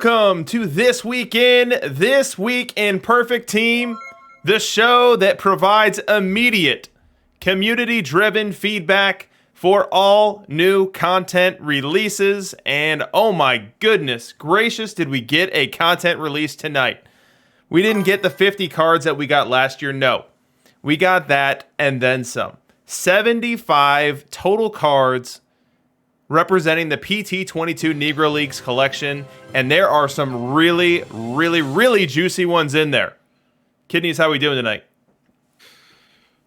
Welcome to This Week in Perfect Team, the show that provides immediate, community-driven feedback for all new content releases. And oh my goodness gracious, did we get a content release tonight. We didn't get the 50 cards that we got last year, no. We got that and then some. 75 total cards representing the PT22 Negro Leagues collection, and there are some really juicy ones in there. Kidneys, how are we doing tonight?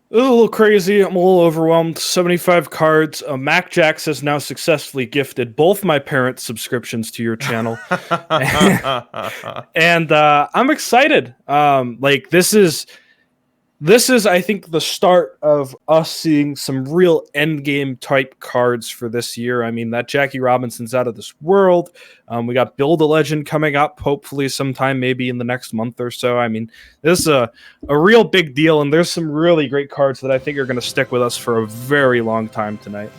A little crazy. I'm a little overwhelmed. 75 cards. Mac Jax has now successfully gifted both my parents' subscriptions to your channel. and I'm excited. This is, I think, the start of us seeing some real endgame type cards for this year. I mean, that Jackie Robinson's out of this world. We got Build a Legend coming up, hopefully sometime maybe in the next month or so. I mean, this is a real big deal, and there's some really great cards that I think are going to stick with us for a very long time tonight.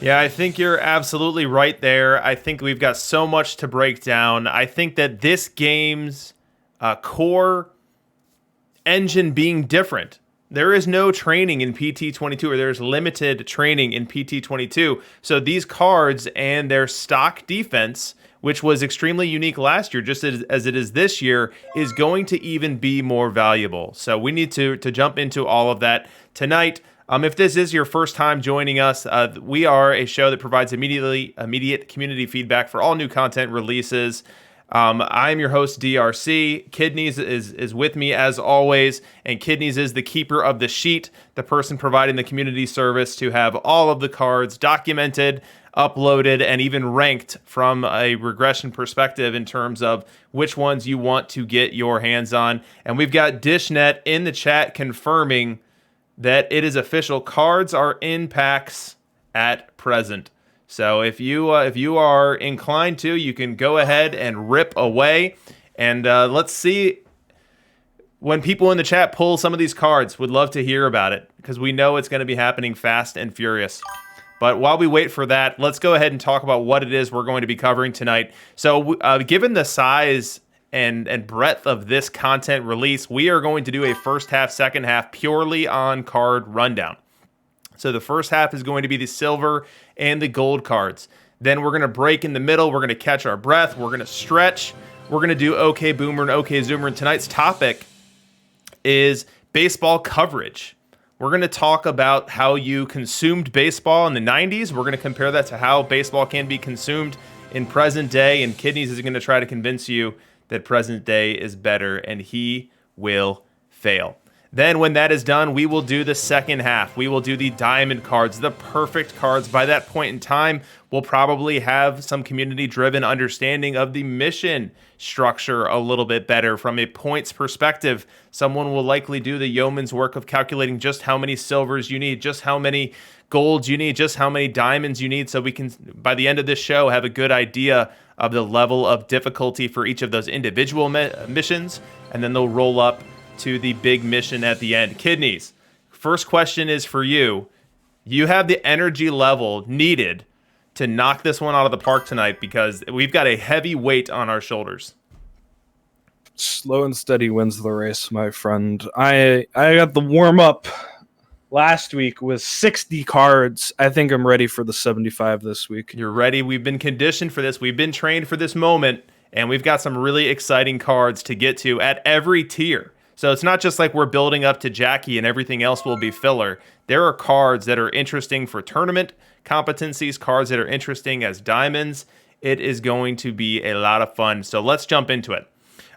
Yeah, I think you're absolutely right there. I think we've got so much to break down. I think that this game's core engine being different. There is no training in PT22, or there's limited training in PT22. So these cards and their stock defense, which was extremely unique last year, just as it is this year, is going to even be more valuable. So we need to jump into all of that tonight. If this is your first time joining us, we are a show that provides immediate community feedback for all new content releases. I'm your host, DRC. Kidneys is with me as always, and Kidneys is the keeper of the sheet, the person providing the community service to have all of the cards documented, uploaded, and even ranked from a regression perspective in terms of which ones you want to get your hands on. And we've got DishNet in the chat confirming that it is official. Cards are in packs at present. So if you are inclined to, you can go ahead and rip away. And let's see when people in the chat pull some of these cards. Would love to hear about it because we know it's going to be happening fast and furious. But while we wait for that, let's go ahead and talk about what it is we're going to be covering tonight. So given the size and breadth of this content release, we are going to do a first half, second half purely on card rundown. So the first half is going to be the silver and the gold cards. Then we're going to break in the middle. We're going to catch our breath. We're going to stretch. We're going to do OK Boomer and OK Zoomer. And tonight's topic is baseball coverage. We're going to talk about how you consumed baseball in the 90s. We're going to compare that to how baseball can be consumed in present day. And Kidneys is going to try to convince you that present day is better, and he will fail. Then when that is done, we will do the second half. We will do the diamond cards, the perfect cards. By that point in time, we'll probably have some community-driven understanding of the mission structure a little bit better from a points perspective. Someone will likely do the yeoman's work of calculating just how many silvers you need, just how many golds you need, just how many diamonds you need, so we can, by the end of this show, have a good idea of the level of difficulty for each of those individual missions, and then they'll roll up to the big mission at the end. Kidneys, first question is for you. You have the energy level needed to knock this one out of the park tonight because we've got a heavy weight on our shoulders. Slow and steady wins the race, my friend. I got the warm-up last week with 60 cards. I think I'm ready for the 75 this week. You're ready. We've been conditioned for this. We've been trained for this moment, and we've got some really exciting cards to get to at every tier. So it's not just like we're building up to Jackie and everything else will be filler. There are cards that are interesting for tournament competencies, cards that are interesting as diamonds. It is going to be a lot of fun. So let's jump into it.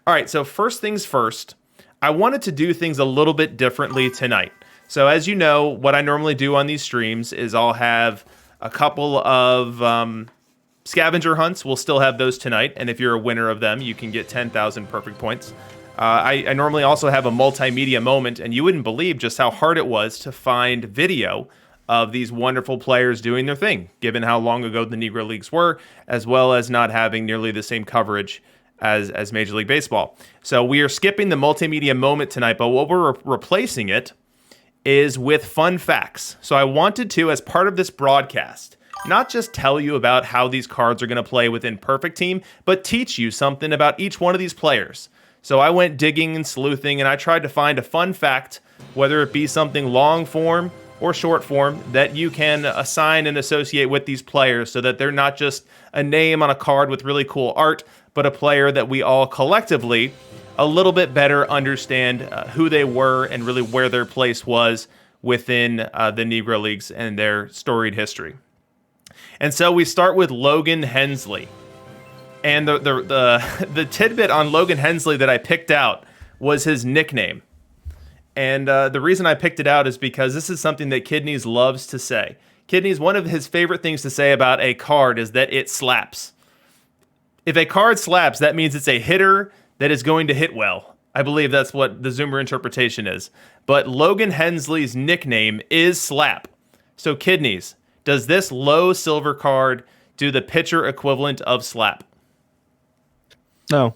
All right, so first things first, I wanted to do things a little bit differently tonight. So as you know, what I normally do on these streams is I'll have a couple of scavenger hunts. We'll still have those tonight. And if you're a winner of them, you can get 10,000 perfect points. I normally also have a multimedia moment, and you wouldn't believe just how hard it was to find video of these wonderful players doing their thing, given how long ago the Negro Leagues were, as well as not having nearly the same coverage as Major League Baseball. So we are skipping the multimedia moment tonight, but what we're replacing it is with fun facts. So I wanted to, as part of this broadcast, not just tell you about how these cards are going to play within Perfect Team, but teach you something about each one of these players. So I went digging and sleuthing, and I tried to find a fun fact, whether it be something long form or short form, that you can assign and associate with these players so that they're not just a name on a card with really cool art, but a player that we all collectively a little bit better understand who they were and really where their place was within the Negro Leagues and their storied history. And so we start with Logan Hensley. And the tidbit on Logan Hensley that I picked out was his nickname. And the reason I picked it out is because this is something that Kidneys loves to say. Kidneys, one of his favorite things to say about a card is that it slaps. If a card slaps, that means it's a hitter that is going to hit well. I believe that's what the Zoomer interpretation is. But Logan Hensley's nickname is Slap. So Kidneys, does this low silver card do the pitcher equivalent of Slap? No.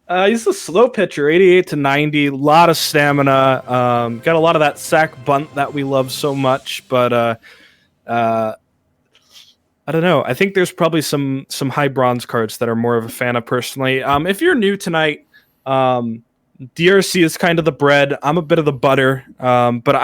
He's a slow pitcher, 88 to 90, a lot of stamina, got a lot of that sack bunt that we love so much, but I don't know. I think there's probably some high bronze cards that are more of a fan of personally. If you're new tonight, DRC is kind of the bread. I'm a bit of the butter, but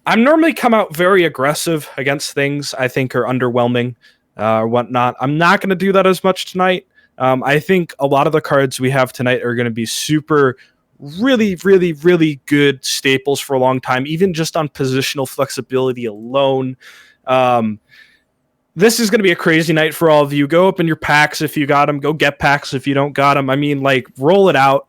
I'm normally come out very aggressive against things I think are underwhelming or whatnot. I'm not going to do that as much tonight. I think a lot of the cards we have tonight are going to be super, really, really, really good staples for a long time, even just on positional flexibility alone. This is going to be a crazy night for all of you. Go open your packs if you got them. Go get packs if you don't got them. I mean, like, roll it out.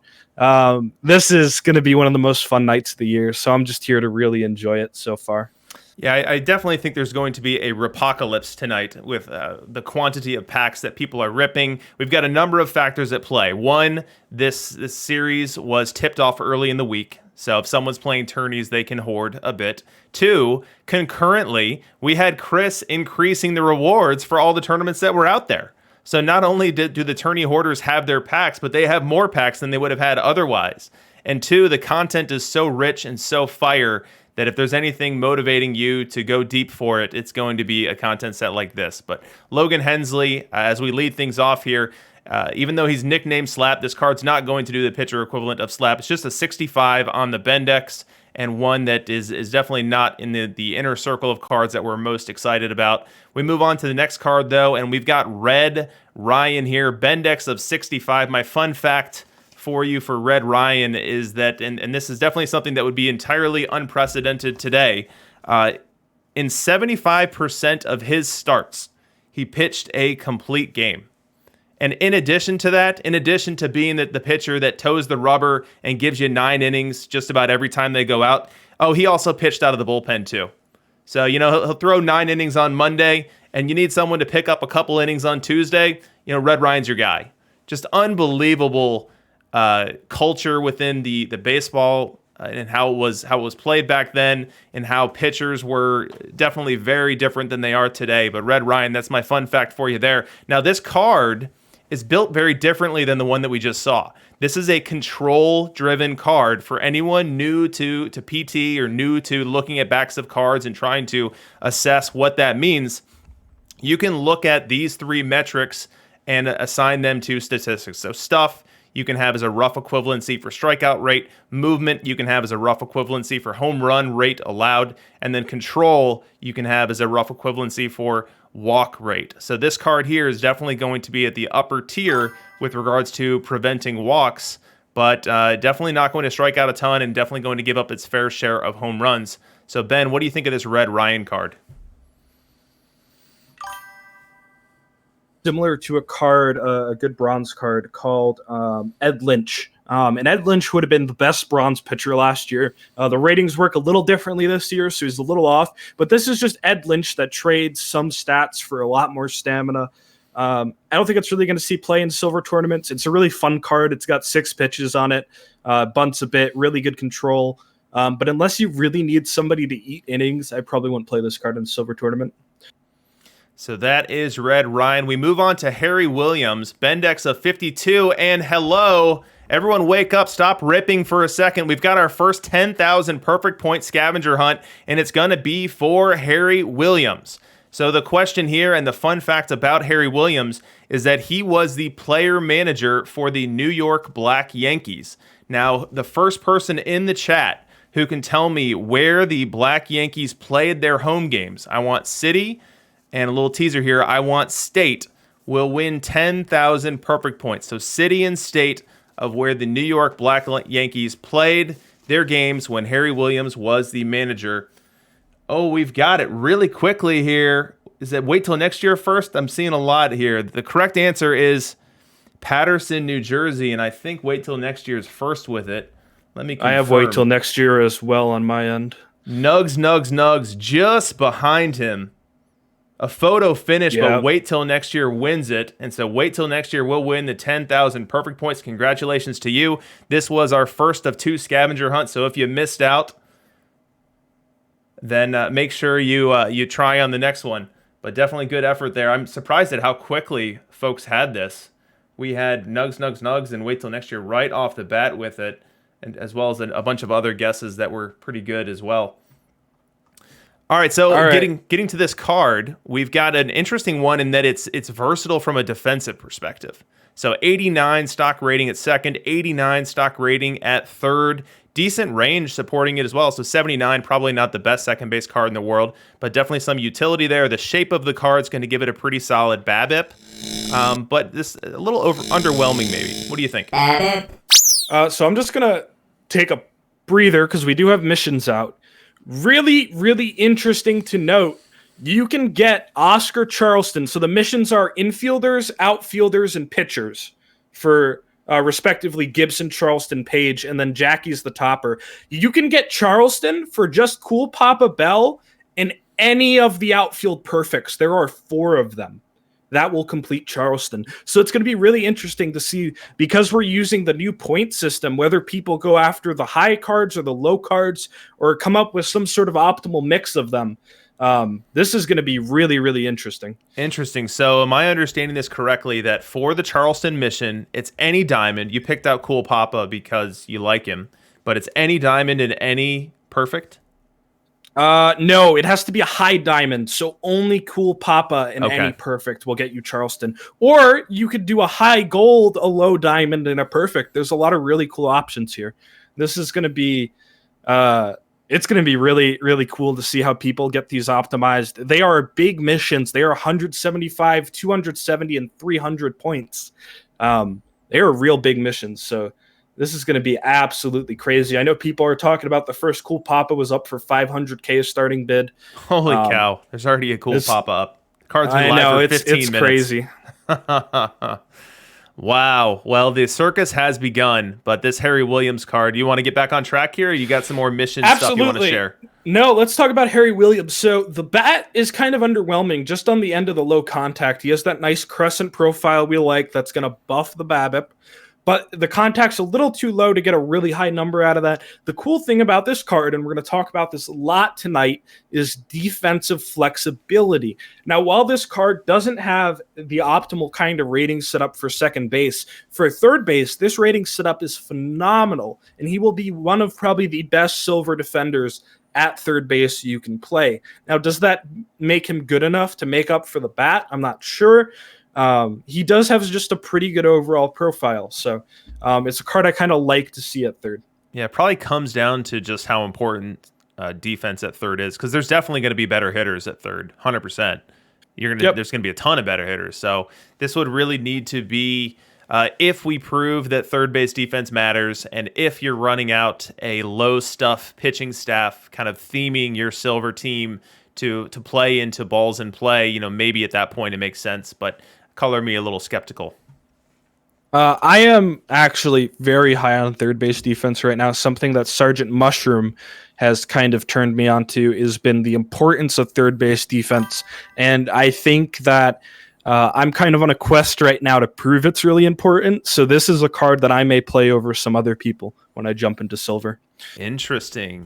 This is going to be one of the most fun nights of the year, so I'm just here to really enjoy it so far. Yeah, I definitely think there's going to be a ripocalypse tonight with the quantity of packs that people are ripping. We've got a number of factors at play. One, this series was tipped off early in the week, so if someone's playing tourneys, they can hoard a bit. Two, concurrently, we had Chris increasing the rewards for all the tournaments that were out there. So not only do the tourney hoarders have their packs, but they have more packs than they would have had otherwise. And two, the content is so rich and so fire that if there's anything motivating you to go deep for it, it's going to be a content set like this. But Logan Hensley, as we lead things off here, even though he's nicknamed Slap, this card's not going to do the pitcher equivalent of Slap. It's just a 65 on the Bendex, and one that is definitely not in the inner circle of cards that we're most excited about. We move on to the next card, though, and we've got Red Ryan here, Bendex of 65. My fun fact for you for Red Ryan is that, and this is definitely something that would be entirely unprecedented today, in 75% of his starts, he pitched a complete game. And in addition to that, in addition to being the pitcher that toes the rubber and gives you 9 innings just about every time they go out, he also pitched out of the bullpen too. So, he'll throw 9 innings on Monday, and you need someone to pick up a couple innings on Tuesday, Red Ryan's your guy. Just unbelievable culture within the baseball and how it was played back then, and how pitchers were definitely very different than they are today. But Red Ryan, that's my fun fact for you there. Now, this card is built very differently than the one that we just saw. This is a control-driven card for anyone new to PT or new to looking at backs of cards and trying to assess what that means. You can look at these 3 metrics and assign them to statistics. So stuff you can have as a rough equivalency for strikeout rate. Movement you can have as a rough equivalency for home run rate allowed. And then control you can have as a rough equivalency for walk rate. So this card here is definitely going to be at the upper tier with regards to preventing walks, but definitely not going to strike out a ton and definitely going to give up its fair share of home runs. So Ben, what do you think of this Red Ryan card? Similar to a card, a good bronze card called Ed Lynch. And Ed Lynch would have been the best bronze pitcher last year. The ratings work a little differently this year, so he's a little off. But this is just Ed Lynch that trades some stats for a lot more stamina. I don't think it's really going to see play in silver tournaments. It's a really fun card. It's got 6 pitches on it, bunts a bit, really good control. But unless you really need somebody to eat innings, I probably wouldn't play this card in silver tournament. So that is red, Ryan. We move on to Harry Williams, Bendex of 52, and hello. Everyone wake up, stop ripping for a second. We've got our first 10,000 perfect point scavenger hunt, and it's going to be for Harry Williams. So the question here and the fun fact about Harry Williams is that he was the player manager for the New York Black Yankees. Now, the first person in the chat who can tell me where the Black Yankees played their home games, I want city, and a little teaser here, I want state, will win 10,000 perfect points. So city and state of where the New York Black Yankees played their games when Harry Williams was the manager. Oh, we've got it really quickly here. Is it wait till next year first? I'm seeing a lot here. The correct answer is Paterson, New Jersey, and I think wait till next year's first with it. Let me confirm. I have wait till next year as well on my end. Nugs, just behind him. A photo finish, but wait till next year wins it. And so wait till next year we'll win the 10,000 perfect points. Congratulations to you. This was our first of 2 scavenger hunts. So if you missed out, then make sure you try on the next one. But definitely good effort there. I'm surprised at how quickly folks had this. We had nugs, and wait till next year right off the bat with it, and as well as a bunch of other guesses that were pretty good as well. All right, so getting to this card, we've got an interesting one in that it's versatile from a defensive perspective. So 89 stock rating at second, 89 stock rating at third. Decent range supporting it as well. So 79, probably not the best second base card in the world, but definitely some utility there. The shape of the card is going to give it a pretty solid BABIP. But this a little underwhelming maybe. What do you think? So I'm just going to take a breather because we do have missions out. Really, really interesting to note. You can get Oscar Charleston. So the missions are infielders, outfielders, and pitchers for respectively Gibson, Charleston, Page, and then Jackie's the topper. You can get Charleston for just Cool Papa Bell and any of the outfield perfects. There are 4 of them. That will complete Charleston. So it's going to be really interesting to see, because we're using the new point system, whether people go after the high cards or the low cards or come up with some sort of optimal mix of them. This is going to be really, really interesting. Interesting. So am I understanding this correctly that for the Charleston mission, it's any diamond? You picked out Cool Papa because you like him, but it's any diamond and any perfect? No, it has to be a high diamond, so only Cool Papa and any perfect will get you Charleston. Or you could do a high gold, a low diamond, and a perfect. There's a lot of really cool options here. This is going to be, it's going to be really, really cool to see how people get these optimized. They are big missions. They are 175, 270, and 300 points. They are real big missions, so this is going to be absolutely crazy. I know people are talking about the first Cool Papa was up for 500K starting bid. Holy cow. There's already a Cool Papa up. Cards are live for 15 minutes. It's crazy. Wow. Well, the circus has begun, but this Harry Williams card, you want to get back on track here? Or you got some more mission stuff you want to share? No, let's talk about Harry Williams. So the bat is kind of underwhelming just on the end of the low contact. He has that nice crescent profile we like that's going to buff the BABIP. But the contact's a little too low to get a really high number out of that. The cool thing about this card, and we're going to talk about this a lot tonight, is defensive flexibility. Now, while this card doesn't have the optimal kind of rating set up for second base, for third base, this rating setup is phenomenal. And he will be one of probably the best silver defenders at third base you can play. Now, does that make him good enough to make up for the bat? I'm not sure. He does have just a pretty good overall profile, so it's a card I kind of like to see at third. Yeah, it probably comes down to just how important defense at third is, because there's definitely going to be better hitters at third, 100%. There's going to be a ton of better hitters, so this would really need to be if we prove that third base defense matters, and if you're running out a low stuff pitching staff, kind of theming your silver team to play into balls in play, maybe at that point it makes sense, but color me a little skeptical. I am actually very high on third base defense right now. Something that Sergeant Mushroom has kind of turned me on to has been the importance of third base defense. And I think that I'm kind of on a quest right now to prove it's really important. So this is a card that I may play over some other people when I jump into silver. Interesting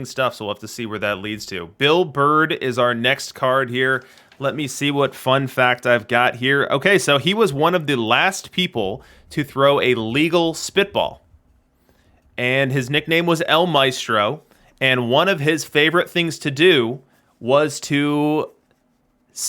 stuff. So we'll have to see where that leads to. Bill Bird is our next card here. Let me see what fun fact I've got here. Okay, so he was one of the last people to throw a legal spitball. And his nickname was El Maestro. And one of his favorite things to do was to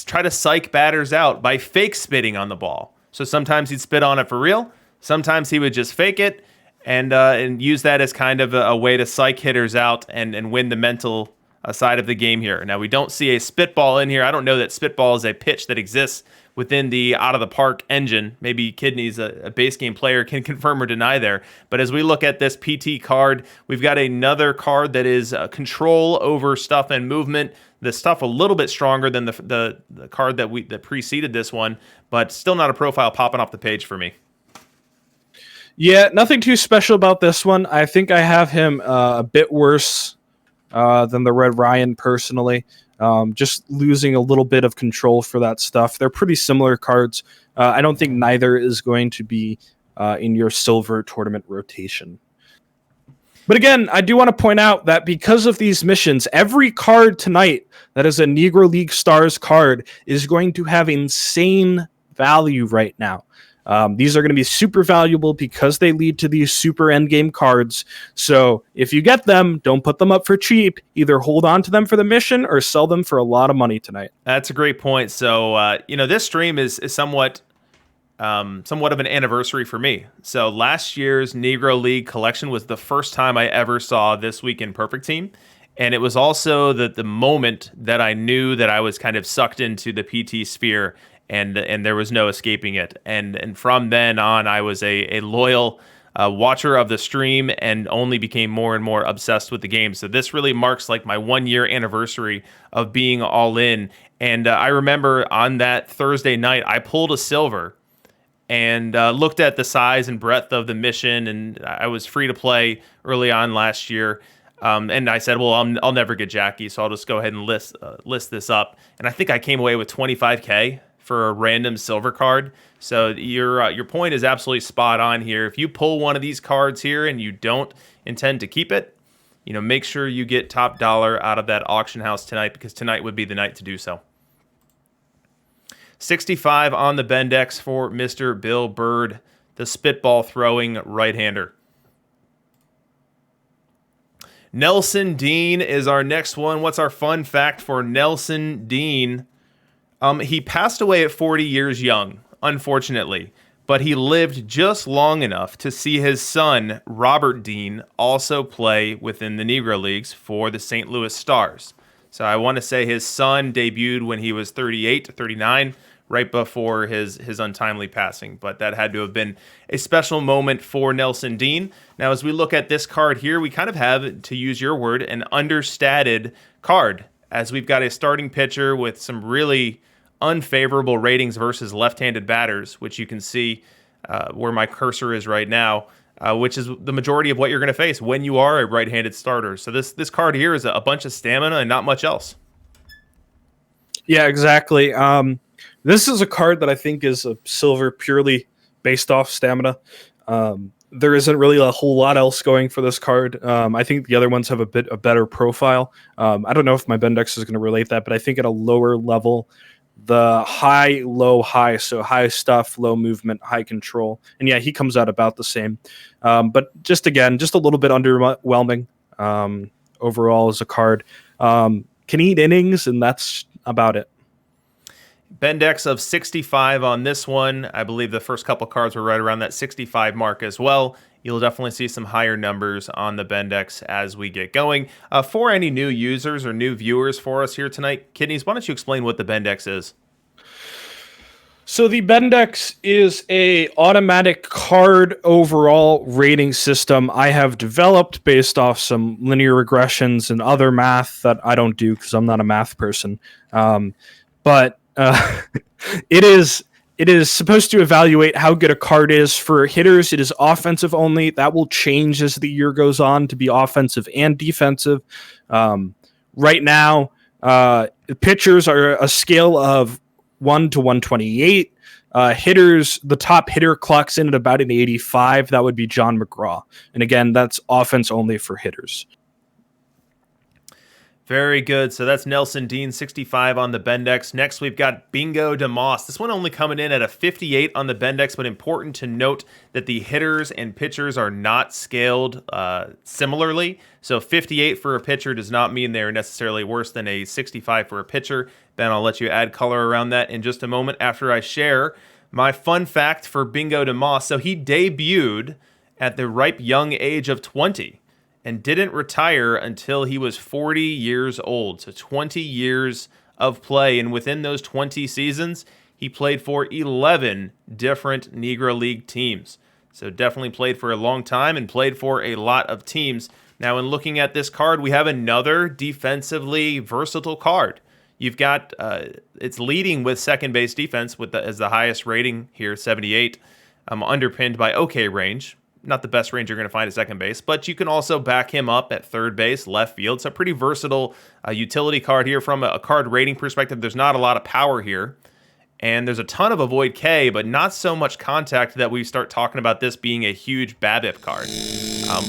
try to psych batters out by fake spitting on the ball. So sometimes he'd spit on it for real. Sometimes he would just fake it and use that as kind of a way to psych hitters out and win the mental side of the game here. Now, we don't see a spitball in here. I don't know that spitball is a pitch that exists within the out of the park engine. Maybe Kidney's a base game player can confirm or deny there. But as we look at this PT card, we've got another card that is control over stuff and movement. The stuff a little bit stronger than the card that preceded this one, but still not a profile popping off the page for me. Yeah, nothing too special about this one. I think I have him a bit worse than the Red Ryan personally. Just losing a little bit of control for that stuff. They're pretty similar cards. I don't think neither is going to be in your silver tournament rotation. But again, I do want to point out that because of these missions, every card tonight that is a Negro League Stars card is going to have insane value right now. These are going to be super valuable because they lead to these super endgame cards. So if you get them, don't put them up for cheap. Either hold on to them for the mission or sell them for a lot of money tonight. That's a great point. So, this stream is somewhat of an anniversary for me. So last year's Negro League collection was the first time I ever saw This Week in Perfect Team. And it was also the moment that I knew that I was kind of sucked into the PT sphere and there was no escaping it. And from then on, I was a loyal watcher of the stream and only became more and more obsessed with the game. So this really marks like my 1 year anniversary of being all in. And I remember on that Thursday night, I pulled a silver and looked at the size and breadth of the mission. And I was free to play early on last year. And I said, well, I'll never get Jackie, so I'll just go ahead and list this up. And I think I came away with 25K for a random silver card. So your point is absolutely spot on here. If you pull one of these cards here and you don't intend to keep it, make sure you get top dollar out of that auction house tonight, because tonight would be the night to do so. 65 on the Bendex for Mr. Bill Bird, the spitball throwing right-hander. Nelson Dean is our next one. What's our fun fact for Nelson Dean? He passed away at 40 years young, unfortunately, but he lived just long enough to see his son, Robert Dean, also play within the Negro Leagues for the St. Louis Stars. So I want to say his son debuted when he was 38 to 39, right before his untimely passing. But that had to have been a special moment for Nelson Dean. Now, as we look at this card here, we kind of have, to use your word, an understated card, as we've got a starting pitcher with some really unfavorable ratings versus left-handed batters, which you can see where my cursor is right now, which is the majority of what you're going to face when you are a right-handed starter. So this card here is a bunch of stamina and not much else. Yeah, exactly. This is a card that I think is a silver purely based off stamina. There isn't really a whole lot else going for this card. I think the other ones have a better profile. I don't know if my Bendex is going to relate that, but I think at a lower level, the high, low, high, so high stuff, low movement, high control. And yeah, he comes out about the same. But just a little bit underwhelming overall as a card. Can eat innings, and that's about it. Bendex of 65 on this one. I believe the first couple cards were right around that 65 mark as well. You'll definitely see some higher numbers on the Bendex as we get going. For any new users or new viewers for us here tonight, Kidneys, why don't you explain what the Bendex is? So the Bendex is a automatic card overall rating system I have developed based off some linear regressions and other math that I don't do because I'm not a math person. But it is supposed to evaluate how good a card is. For hitters, it is offensive only. That will change as the year goes on to be offensive and defensive. Right now, pitchers are a scale of 1 to 128. Hitters, the top hitter clocks in at about an 85. That would be John McGraw. And again, that's offense only for hitters. Very good. So that's Nelson Dean, 65 on the Bendex. Next, we've got Bingo DeMoss. This one only coming in at a 58 on the Bendex, but important to note that the hitters and pitchers are not scaled similarly. So 58 for a pitcher does not mean they're necessarily worse than a 65 for a pitcher. Ben, I'll let you add color around that in just a moment after I share my fun fact for Bingo DeMoss. So he debuted at the ripe young age of 20. And didn't retire until he was 40 years old. So 20 years of play. And within those 20 seasons, he played for 11 different Negro League teams. So definitely played for a long time and played for a lot of teams. Now, in looking at this card, we have another defensively versatile card. You've got, it's leading with second base defense as the highest rating here, 78, underpinned by OK range. Not the best range you're going to find at second base, but you can also back him up at third base, left field. So pretty versatile utility card here from a card rating perspective. There's not a lot of power here, and there's a ton of avoid K, but not so much contact that we start talking about this being a huge BABIP card.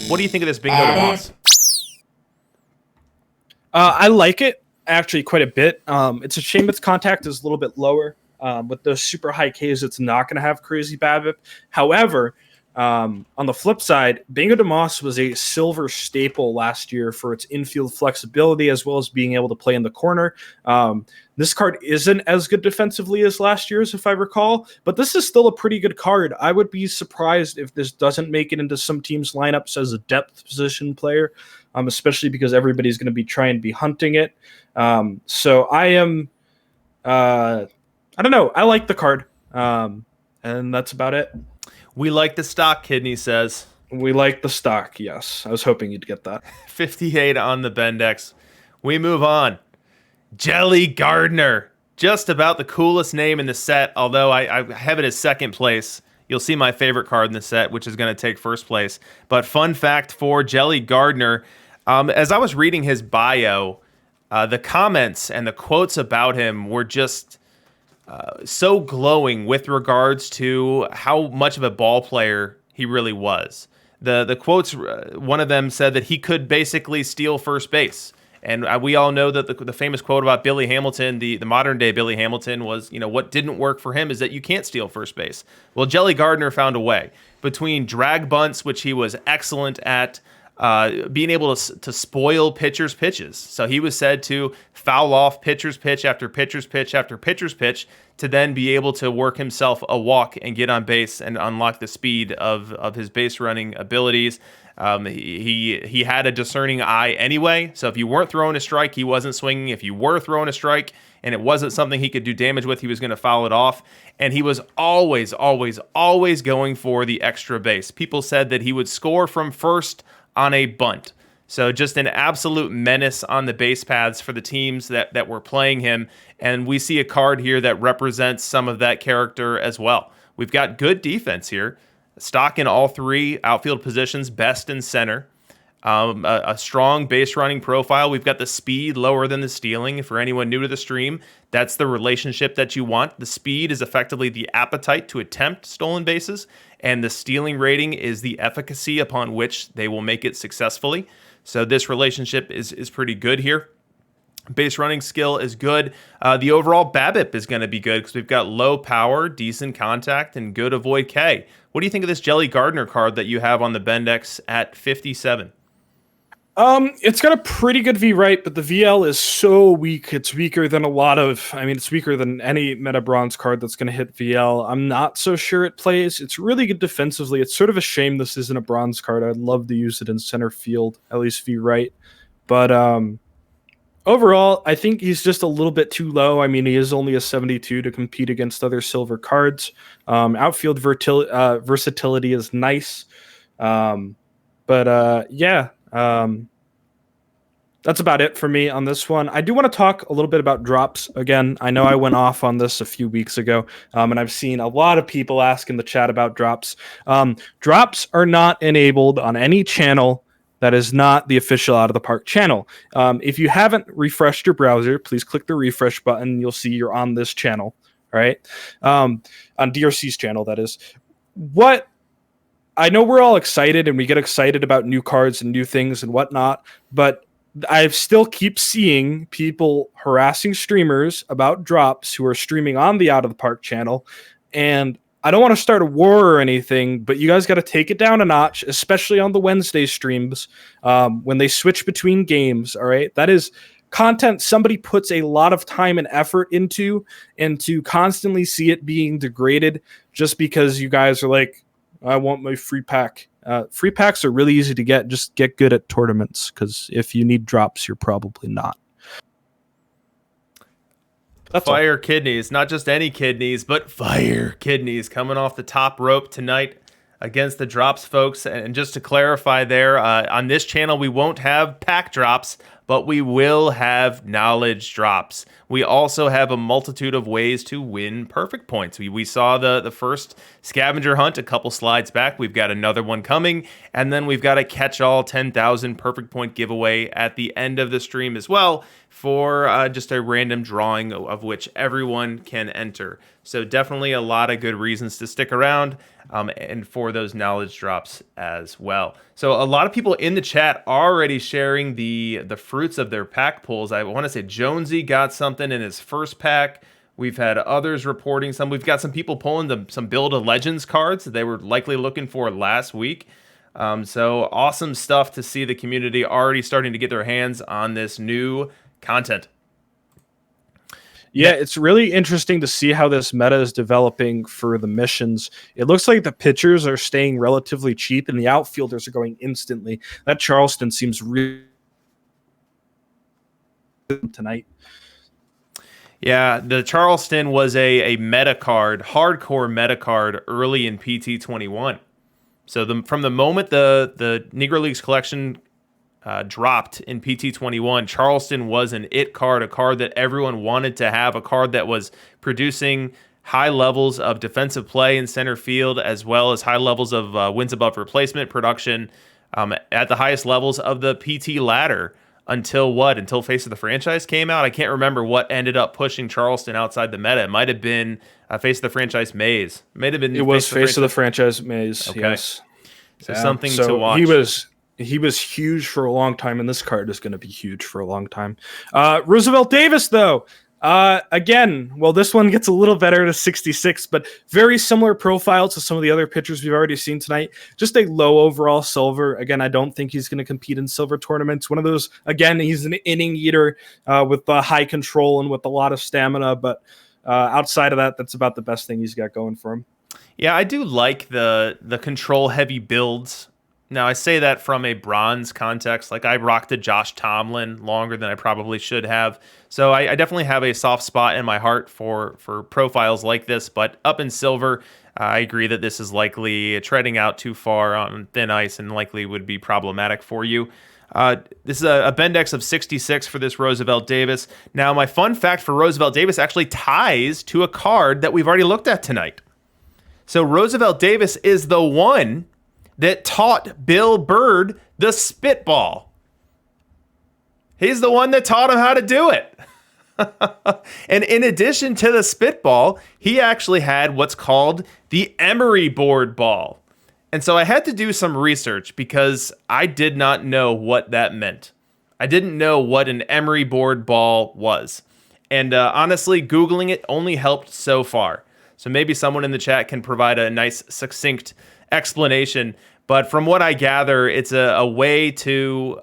What do you think of this Bingo DeMoss? I like it actually quite a bit. It's a shame its contact is a little bit lower. With those super high Ks, it's not going to have crazy BABIP. However, on the flip side, Bingo DeMoss was a silver staple last year for its infield flexibility as well as being able to play in the corner. This card isn't as good defensively as last year's, if I recall, but this is still a pretty good card. I would be surprised if this doesn't make it into some teams' lineups as a depth position player, especially because everybody's going to be trying to be hunting it. So I am, I don't know. I like the card, and that's about it. We like the stock, Kidney says. We like the stock, yes. I was hoping you'd get that. 58 on the Bendex. We move on. Jelly Gardner. Just about the coolest name in the set, although I have it as second place. You'll see my favorite card in the set, which is going to take first place. But fun fact for Jelly Gardner, as I was reading his bio, the comments and the quotes about him were just so glowing with regards to how much of a ball player he really was. The quotes, one of them said that he could basically steal first base. And we all know that the famous quote about Billy Hamilton, the modern day Billy Hamilton, was, what didn't work for him is that you can't steal first base. Well, Jelly Gardner found a way. Between drag bunts, which he was excellent at, being able to spoil pitchers' pitches. So he was said to foul off pitcher's pitch after pitcher's pitch after pitcher's pitch to then be able to work himself a walk and get on base and unlock the speed of his base running abilities. He had a discerning eye anyway, so if you weren't throwing a strike, he wasn't swinging. If you were throwing a strike and it wasn't something he could do damage with, he was going to foul it off. And he was always, always, always going for the extra base. People said that he would score from first on a bunt. So just an absolute menace on the base paths for the teams that were playing him. And we see a card here that represents some of that character as well. We've got good defense here. Stock in all three outfield positions, best in center. A strong base running profile. We've got the speed lower than the stealing. For anyone new to the stream, that's the relationship that you want. The speed is effectively the appetite to attempt stolen bases, and the stealing rating is the efficacy upon which they will make it successfully. So this relationship is pretty good here. Base running skill is good. The overall BABIP is going to be good because we've got low power, decent contact, and good avoid K. What do you think of this Jelly Gardner card that you have on the Bendex at 57? It's got a pretty good V right, but the VL is so weak. It's weaker than it's weaker than any meta bronze card that's going to hit VL. I'm not so sure it plays. It's really good defensively. It's sort of a shame this isn't a bronze card. I'd love to use it in center field, at least V right. But overall, I think he's just a little bit too low. I mean, he is only a 72 to compete against other silver cards. Outfield versatility is nice. That's about it for me on this one. I do want to talk a little bit about drops again. I know I went off on this a few weeks ago, and I've seen a lot of people ask in the chat about drops. Drops are not enabled on any channel that is not the official Out of the Park channel. If you haven't refreshed your browser, please click the refresh button. You'll see you're on this channel, all right? On DRC's channel, that is. What I know we're all excited and we get excited about new cards and new things and whatnot, but I still keep seeing people harassing streamers about drops who are streaming on the Out of the Park channel. And I don't want to start a war or anything, but you guys got to take it down a notch, especially on the Wednesday streams when they switch between games. All right. That is content somebody puts a lot of time and effort into, and to constantly see it being degraded just because you guys are like, I want my free pack. Free packs are really easy to get. Just get good at tournaments, because if you need drops, you're probably not. That's fire all. Kidneys, not just any kidneys, but fire kidneys coming off the top rope tonight against the drops, folks. And just to clarify there, on this channel, we won't have pack drops, but we will have knowledge drops. We also have a multitude of ways to win perfect points. We saw the first scavenger hunt a couple slides back. We've got another one coming, and then we've got a catch-all 10,000 perfect point giveaway at the end of the stream as well for just a random drawing of which everyone can enter. So definitely a lot of good reasons to stick around and for those knowledge drops as well. So a lot of people in the chat already sharing the fruits of their pack pulls. I want to say Jonesy got something in his first pack. We've had others reporting some. We've got some people pulling some Build a Legends cards that they were likely looking for last week. So awesome stuff to see the community already starting to get their hands on this new content. Yeah, it's really interesting to see how this meta is developing for the missions. It looks like the pitchers are staying relatively cheap and the outfielders are going instantly. That Charleston seems really tonight. Yeah, the Charleston was a meta card, hardcore meta card early in PT21. So from the moment the Negro Leagues collection dropped in PT21, Charleston was an it card, a card that everyone wanted to have, a card that was producing high levels of defensive play in center field, as well as high levels of wins above replacement production at the highest levels of the PT ladder until Face of the Franchise came out. I can't remember what ended up pushing Charleston outside the meta. It might have been Face of the Franchise Maze. It was Face of the Franchise Maze. Okay. Yes. So something to watch. He was huge for a long time, and this card is going to be huge for a long time. Roosevelt Davis, though, again, well, this one gets a little better to 66, but very similar profile to some of the other pitchers we've already seen tonight. Just a low overall silver. Again, I don't think he's going to compete in silver tournaments. One of those, again, he's an inning eater with high control and with a lot of stamina, but outside of that, that's about the best thing he's got going for him. Yeah, I do like the control-heavy builds. Now, I say that from a bronze context. Like, I rocked a Josh Tomlin longer than I probably should have. So I definitely have a soft spot in my heart for profiles like this. But up in silver, I agree that this is likely treading out too far on thin ice and likely would be problematic for you. This is a Bendex of 66 for this Roosevelt Davis. Now, my fun fact for Roosevelt Davis actually ties to a card that we've already looked at tonight. So Roosevelt Davis is the one that taught Bill Bird the spitball. He's the one that taught him how to do it. And in addition to the spitball, he actually had what's called the emery board ball. And so I had to do some research because I did not know what that meant. I didn't know what an emery board ball was. And honestly, Googling it only helped so far. So maybe someone in the chat can provide a nice, succinct explanation. But from what I gather, it's a way to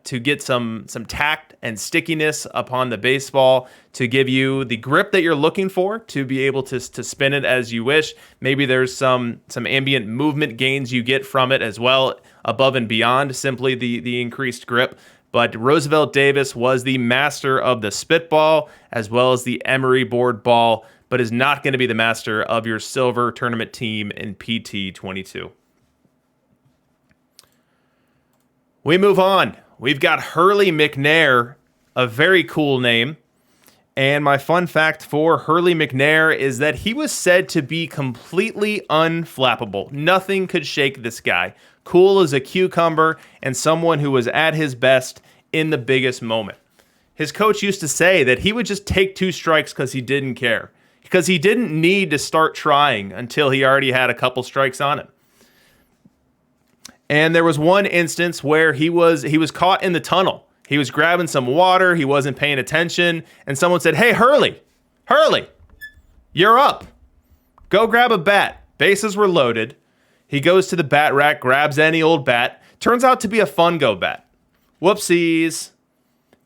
get some tact and stickiness upon the baseball, to give you the grip that you're looking for, to be able to spin it as you wish. Maybe there's some ambient movement gains you get from it as well, above and beyond simply the increased grip. But Roosevelt Davis was the master of the spitball as well as the emery board ball, but is not going to be the master of your silver tournament team in PT22. We move on. We've got Hurley McNair, a very cool name. And my fun fact for Hurley McNair is that he was said to be completely unflappable. Nothing could shake this guy. Cool as a cucumber and someone who was at his best in the biggest moment. His coach used to say that he would just take 2 strikes because he didn't care. Because he didn't need to start trying until he already had a couple strikes on him. And there was one instance where he was caught in the tunnel. He was grabbing some water. He wasn't paying attention. And someone said, "Hey, Hurley, you're up. Go grab a bat." Bases were loaded. He goes to the bat rack, grabs any old bat. Turns out to be a Fungo bat. Whoopsies.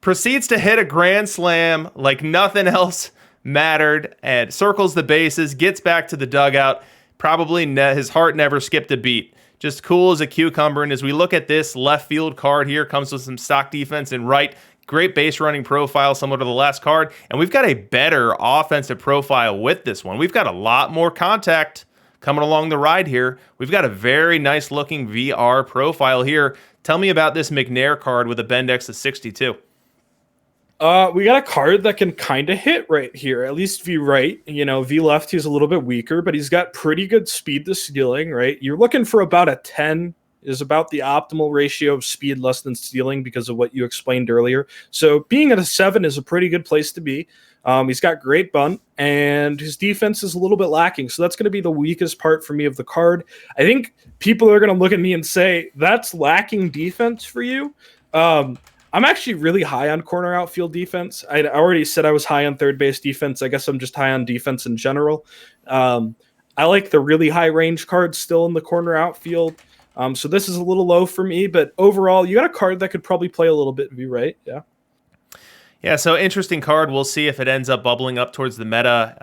Proceeds to hit a grand slam like nothing else mattered and circles the bases, gets back to the dugout. Probably his heart never skipped a beat. Just cool as a cucumber. And as we look at this left field card here, comes with some stock defense in right. Great base running profile, similar to the last card. And we've got a better offensive profile with this one. We've got a lot more contact coming along the ride here. We've got a very nice looking VR profile here. Tell me about this McNair card with a Bendex of 62. We got a card that can kind of hit right here, at least V right. V left, he's a little bit weaker, but he's got pretty good speed to stealing, right? You're looking for about a 10 is about the optimal ratio of speed less than stealing because of what you explained earlier. So being at a 7 is a pretty good place to be. He's got great bunt, and his defense is a little bit lacking. So that's going to be the weakest part for me of the card. I think people are going to look at me and say, that's lacking defense for you. I'm actually really high on corner outfield defense. I already said I was high on third base defense. I guess I'm just high on defense in general. I like the really high range cards still in the corner outfield. So this is a little low for me, but overall, you got a card that could probably play a little bit V right. Yeah. Yeah, so interesting card. We'll see if it ends up bubbling up towards the meta.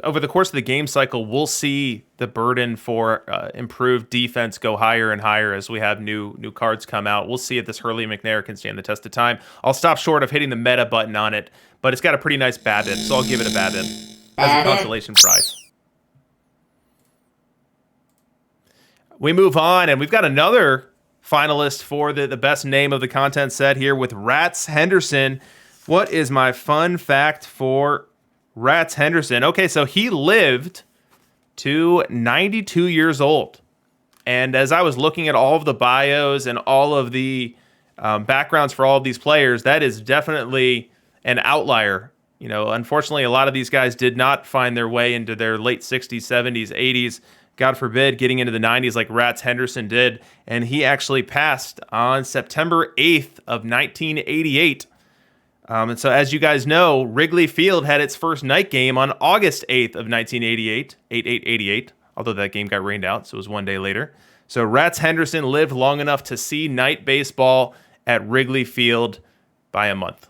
Over the course of the game cycle, we'll see the burden for improved defense go higher and higher as we have new cards come out. We'll see if this Hurley McNair can stand the test of time. I'll stop short of hitting the meta button on it, but it's got a pretty nice BABIP, so I'll give it a BABIP as a consolation prize. We move on, and we've got another finalist for the best name of the content set here with Rats Henderson. What is my fun fact for Rats Henderson? Okay, so he lived to 92 years old. And as I was looking at all of the bios and all of the backgrounds for all of these players, that is definitely an outlier. Unfortunately, a lot of these guys did not find their way into their late 60s, 70s, 80s. God forbid, getting into the 90s like Rats Henderson did. And he actually passed on September 8th of 1988. And so as you guys know, Wrigley Field had its first night game on August 8th of 1988, 8/8/88, although that game got rained out, so it was one day later. So Rats Henderson lived long enough to see night baseball at Wrigley Field by a month.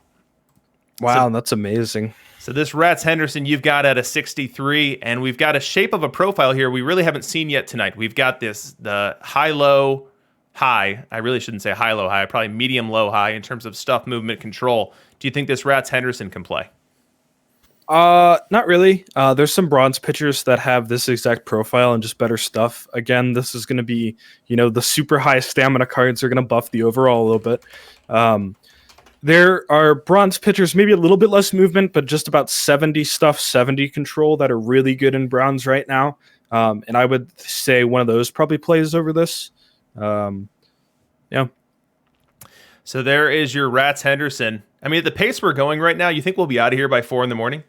Wow, that's amazing. So this Rats Henderson you've got at a 63, and we've got a shape of a profile here we really haven't seen yet tonight. We've got the high-low high. I really shouldn't say high-low high, probably medium-low high in terms of stuff movement control. Do you think this Rats Henderson can play? Not really. There's some bronze pitchers that have this exact profile and just better stuff. Again, this is going to be, the super high stamina cards are going to buff the overall a little bit. There are bronze pitchers, maybe a little bit less movement, but just about 70 stuff, 70 control that are really good in bronze right now. And I would say one of those probably plays over this. Yeah. So there is your Rats Henderson. I mean, at the pace we're going right now, you think we'll be out of here by 4 a.m?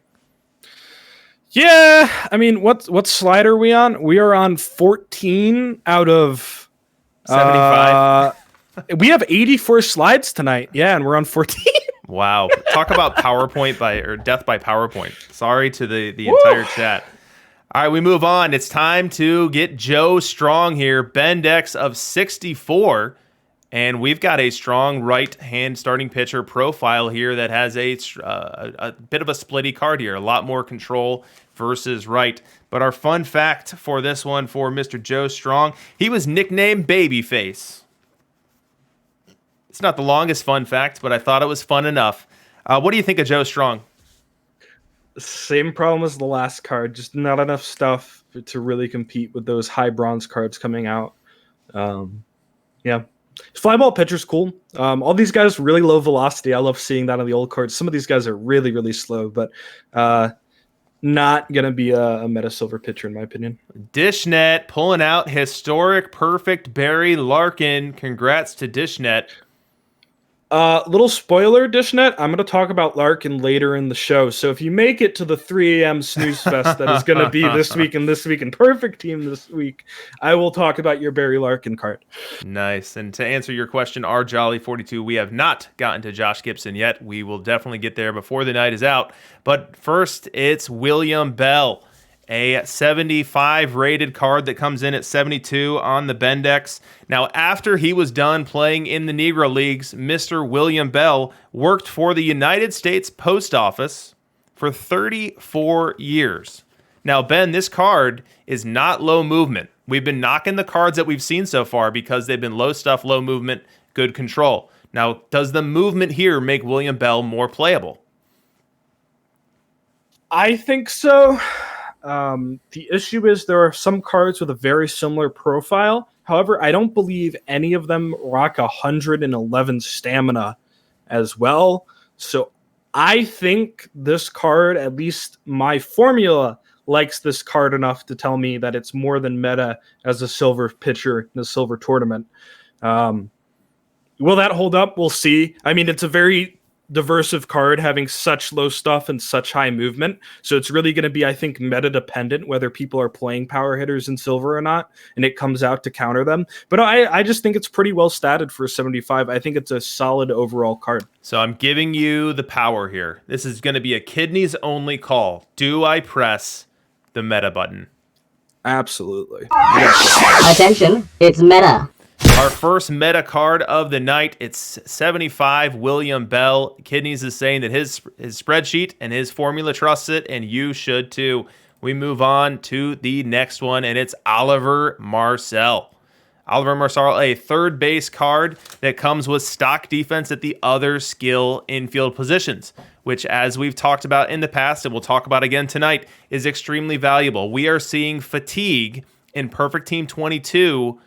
Yeah. I mean, what slide are we on? We are on 14 out of 75. We have 84 slides tonight. Yeah, and we're on 14. Wow. Talk about death by PowerPoint. Sorry to the entire chat. All right, we move on. It's time to get Joe Strong here. Bendex of 64. And we've got a strong right-hand starting pitcher profile here that has a bit of a splitty card here. A lot more control versus right. But our fun fact for this one for Mr. Joe Strong, he was nicknamed Babyface. It's not the longest fun fact, but I thought it was fun enough. What do you think of Joe Strong? Same problem as the last card. Just not enough stuff to really compete with those high bronze cards coming out. Yeah. Flyball pitcher's cool. All these guys really low velocity. I love seeing that on the old cards. Some of these guys are really, really slow, but not going to be a meta silver pitcher in my opinion. Dishnet pulling out historic perfect Barry Larkin. Congrats to Dishnet. Little spoiler, Dishnet. I'm going to talk about Larkin later in the show. So if you make it to the 3 a.m. snooze fest that is going to be this week and Perfect Team this week, I will talk about your Barry Larkin card. Nice. And to answer your question, our Jolly 42, we have not gotten to Josh Gibson yet. We will definitely get there before the night is out. But first, it's William Bell, a 75 rated card that comes in at 72 on the Bendex. Now, after he was done playing in the Negro Leagues, Mr. William Bell worked for the United States Post Office for 34 years. Now, Ben, this card is not low movement. We've been knocking the cards that we've seen so far because they've been low stuff, low movement, good control. Now, does the movement here make William Bell more playable? I think so. The issue is there are some cards with a very similar profile. However, I don't believe any of them rock 111 stamina as well. So I think this card, at least my formula, likes this card enough to tell me that it's more than meta as a silver pitcher in a silver tournament. Will that hold up? We'll see. I mean, it's a very diversive card having such low stuff and such high movement. So it's really going to be, I think, meta dependent whether people are playing power hitters in silver or not, and it comes out to counter them. But I just think it's pretty well statted for 75. I think it's a solid overall card. So I'm giving you the power here. This is going to be a kidneys only call. Do I press the meta button? Absolutely. Attention, it's meta. Our first meta card of the night, it's 75, William Bell. Kidneys is saying that his spreadsheet and his formula trusts it, and you should too. We move on to the next one, and it's Oliver Marcel. Oliver Marcel, a third base card that comes with stock defense at the other skill infield positions, which, as we've talked about in the past and we'll talk about again tonight, is extremely valuable. We are seeing fatigue in Perfect Team 22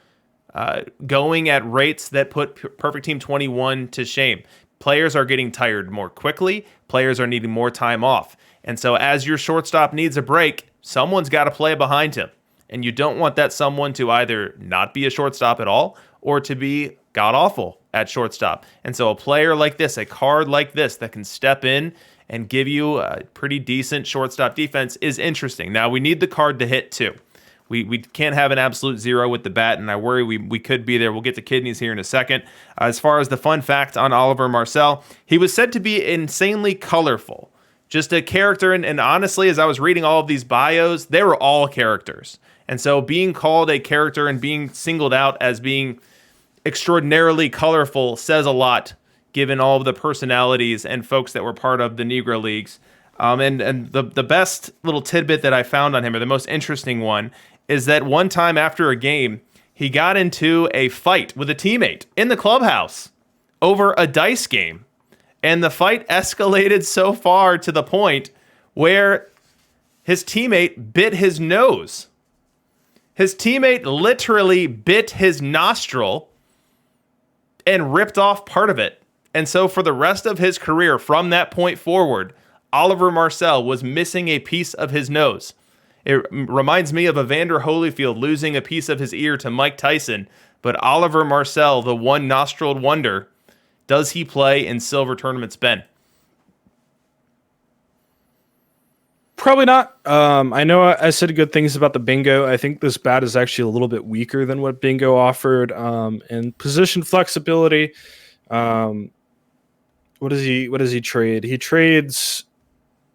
going at rates that put Perfect Team 21 to shame. Players are getting tired more quickly. Players are needing more time off. And so as your shortstop needs a break, someone's got to play behind him. And you don't want that someone to either not be a shortstop at all or to be god-awful at shortstop. And so a player like this, a card like this that can step in and give you a pretty decent shortstop defense is interesting. Now, we need the card to hit too. We can't have an absolute zero with the bat, and I worry we could be there. We'll get to kidneys here in a second. As far as the fun fact on Oliver Marcel, he was said to be insanely colorful. Just a character, and honestly, as I was reading all of these bios, they were all characters. And so being called a character and being singled out as being extraordinarily colorful says a lot, given all of the personalities and folks that were part of the Negro Leagues. And the best little tidbit that I found on him, or the most interesting one, is that one time after a game, he got into a fight with a teammate in the clubhouse over a dice game. And the fight escalated so far to the point where his teammate bit his nose. His teammate literally bit his nostril and ripped off part of it. And so for the rest of his career, from that point forward, Oliver Marcel was missing a piece of his nose. It reminds me of Evander Holyfield losing a piece of his ear to Mike Tyson, but Oliver Marcel, the one nostriled wonder, does he play in silver tournaments, Ben? Probably not. I know I said good things about the bingo. I think this bat is actually a little bit weaker than what bingo offered. And position flexibility. What does he trade? He trades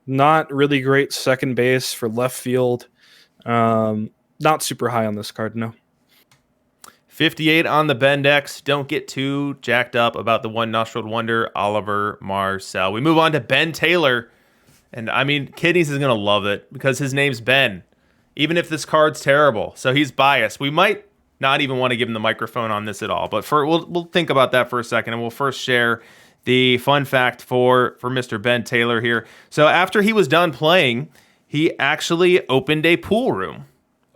not really great second base for left field. Not super high on this card, no. 58 on the Bendex. Don't get too jacked up about the one nostriled wonder, Oliver Marcel. We move on to Ben Taylor. And I mean, Kidneys is going to love it because his name's Ben, even if this card's terrible. So he's biased. We might not even want to give him the microphone on this at all. But we'll think about that for a second, and we'll first share the fun fact for Mr. Ben Taylor here. So after he was done playing, he actually opened a pool room.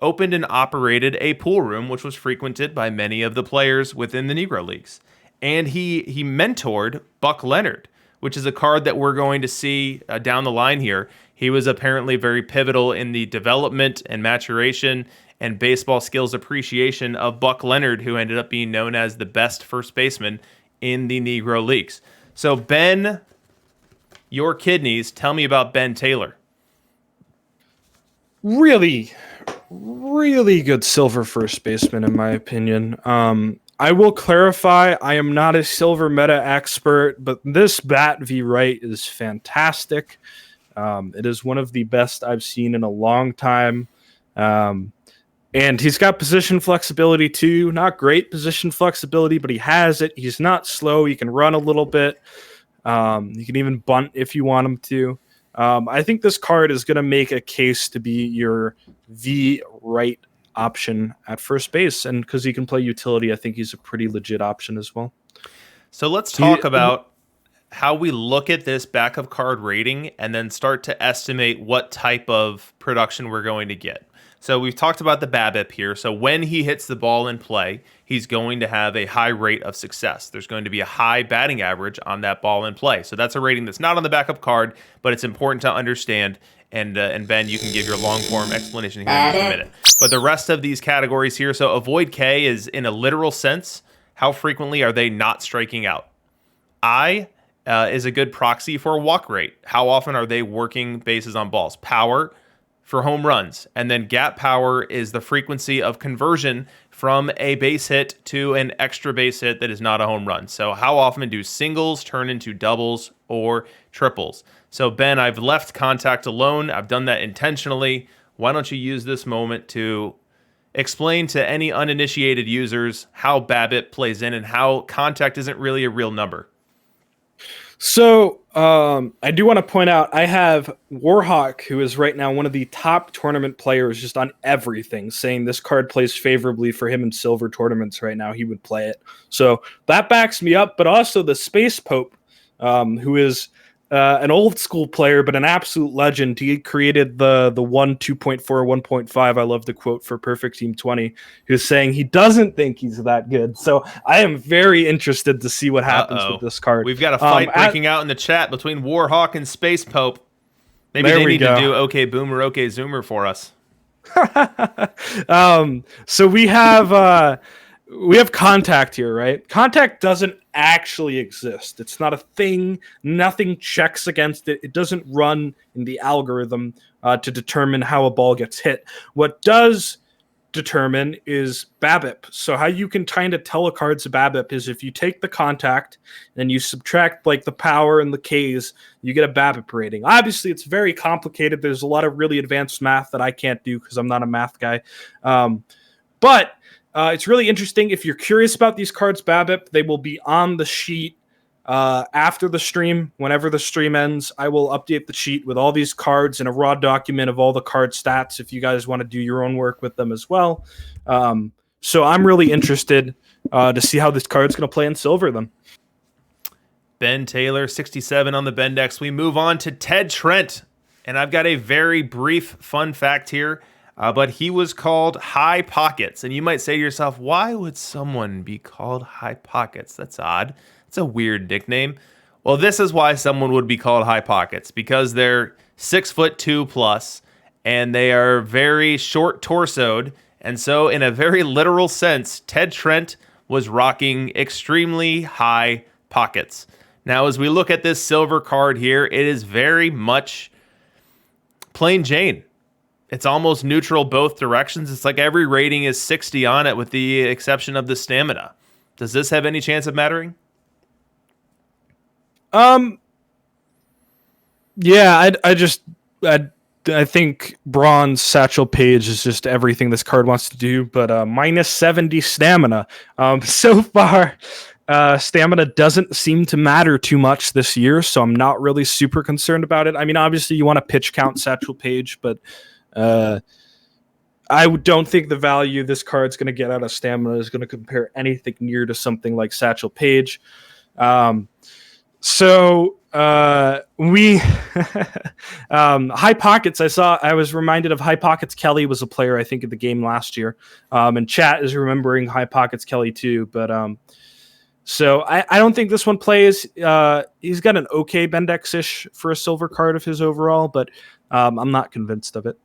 Opened and operated a pool room, which was frequented by many of the players within the Negro Leagues. And he mentored Buck Leonard, which is a card that we're going to see down the line here. He was apparently very pivotal in the development and maturation and baseball skills appreciation of Buck Leonard, who ended up being known as the best first baseman in the Negro Leagues. So, Ben, your kidneys, tell me about Ben Taylor. Really, really good silver first baseman, in my opinion. I will clarify, I am not a silver meta expert, but this bat v right is fantastic. It is one of the best I've seen in a long time. And he's got position flexibility too. Not great position flexibility, but he has it. He's not slow. He can run a little bit. He can even bunt if you want him to. I think this card is going to make a case to be your V right option at first base. And because he can play utility, I think he's a pretty legit option as well. So let's talk about how we look at this backup card rating and then start to estimate what type of production we're going to get. So we've talked about the BABIP here. So when he hits the ball in play, he's going to have a high rate of success. There's going to be a high batting average on that ball in play. So that's a rating that's not on the backup card, but it's important to understand. And Ben, you can give your long form explanation here in just a minute. But the rest of these categories here, so avoid K is in a literal sense, how frequently are they not striking out? I is a good proxy for walk rate. How often are they working bases on balls? Power for home runs. And then gap power is the frequency of conversion from a base hit to an extra base hit that is not a home run. So how often do singles turn into doubles or triples? So Ben, I've left contact alone. I've done that intentionally. Why don't you use this moment to explain to any uninitiated users how BABIP plays in and how contact isn't really a real number? So I do want to point out I have Warhawk, who is right now one of the top tournament players just on everything, saying this card plays favorably for him in silver tournaments right now. He would play it. So that backs me up, but also the Space Pope, who is an old school player, but an absolute legend. He created the 1, 2.4, 1.5. I love the quote for Perfect Team 20, who's saying he doesn't think he's that good. So I am very interested to see what happens with this card. We've got a fight breaking out in the chat between Warhawk and Space Pope. Maybe they need to do OK Boomer, OK Zoomer for us. So we have contact here, right? Contact doesn't actually exist. It's not a thing. Nothing checks against it. It doesn't run in the algorithm to determine how a ball gets hit. What does determine is BABIP. So how you can kind of tell a card's a BABIP is if you take the contact and you subtract like the power and the Ks, you get a BABIP rating. Obviously, it's very complicated. There's a lot of really advanced math that I can't do because I'm not a math guy. But it's really interesting. If you're curious about these cards' BABIP, they will be on the sheet after the stream. Whenever the stream ends, I will update the sheet with all these cards and a raw document of all the card stats if you guys want to do your own work with them as well. So I'm really interested to see how this card's going to play in silver then. Ben Taylor, 67 on the Bendex. We move on to Ted Trent. And I've got a very brief fun fact here. But he was called High Pockets. And you might say to yourself, why would someone be called High Pockets? That's odd. It's a weird nickname. Well, this is why someone would be called High Pockets, because they're 6'2" plus, and they are very short torsoed. And so in a very literal sense, Ted Trent was rocking extremely high pockets. Now, as we look at this silver card here, it is very much plain Jane. It's almost neutral both directions. It's like every rating is 60 on it with the exception of the stamina. Does this have any chance of mattering? Yeah, I think bronze Satchel Paige is just everything this card wants to do, but minus 70 stamina. So far, stamina doesn't seem to matter too much this year, so I'm not really super concerned about it. I mean, obviously you want to pitch count Satchel Paige, but I don't think the value this card's going to get out of stamina is going to compare anything near to something like Satchel Paige. So we High Pockets. I was reminded of High Pockets Kelly was a player I think of the game last year. And chat is remembering High Pockets Kelly too. But so I don't think this one plays. He's got an okay Bendex-ish for a silver card of his overall, but I'm not convinced of it.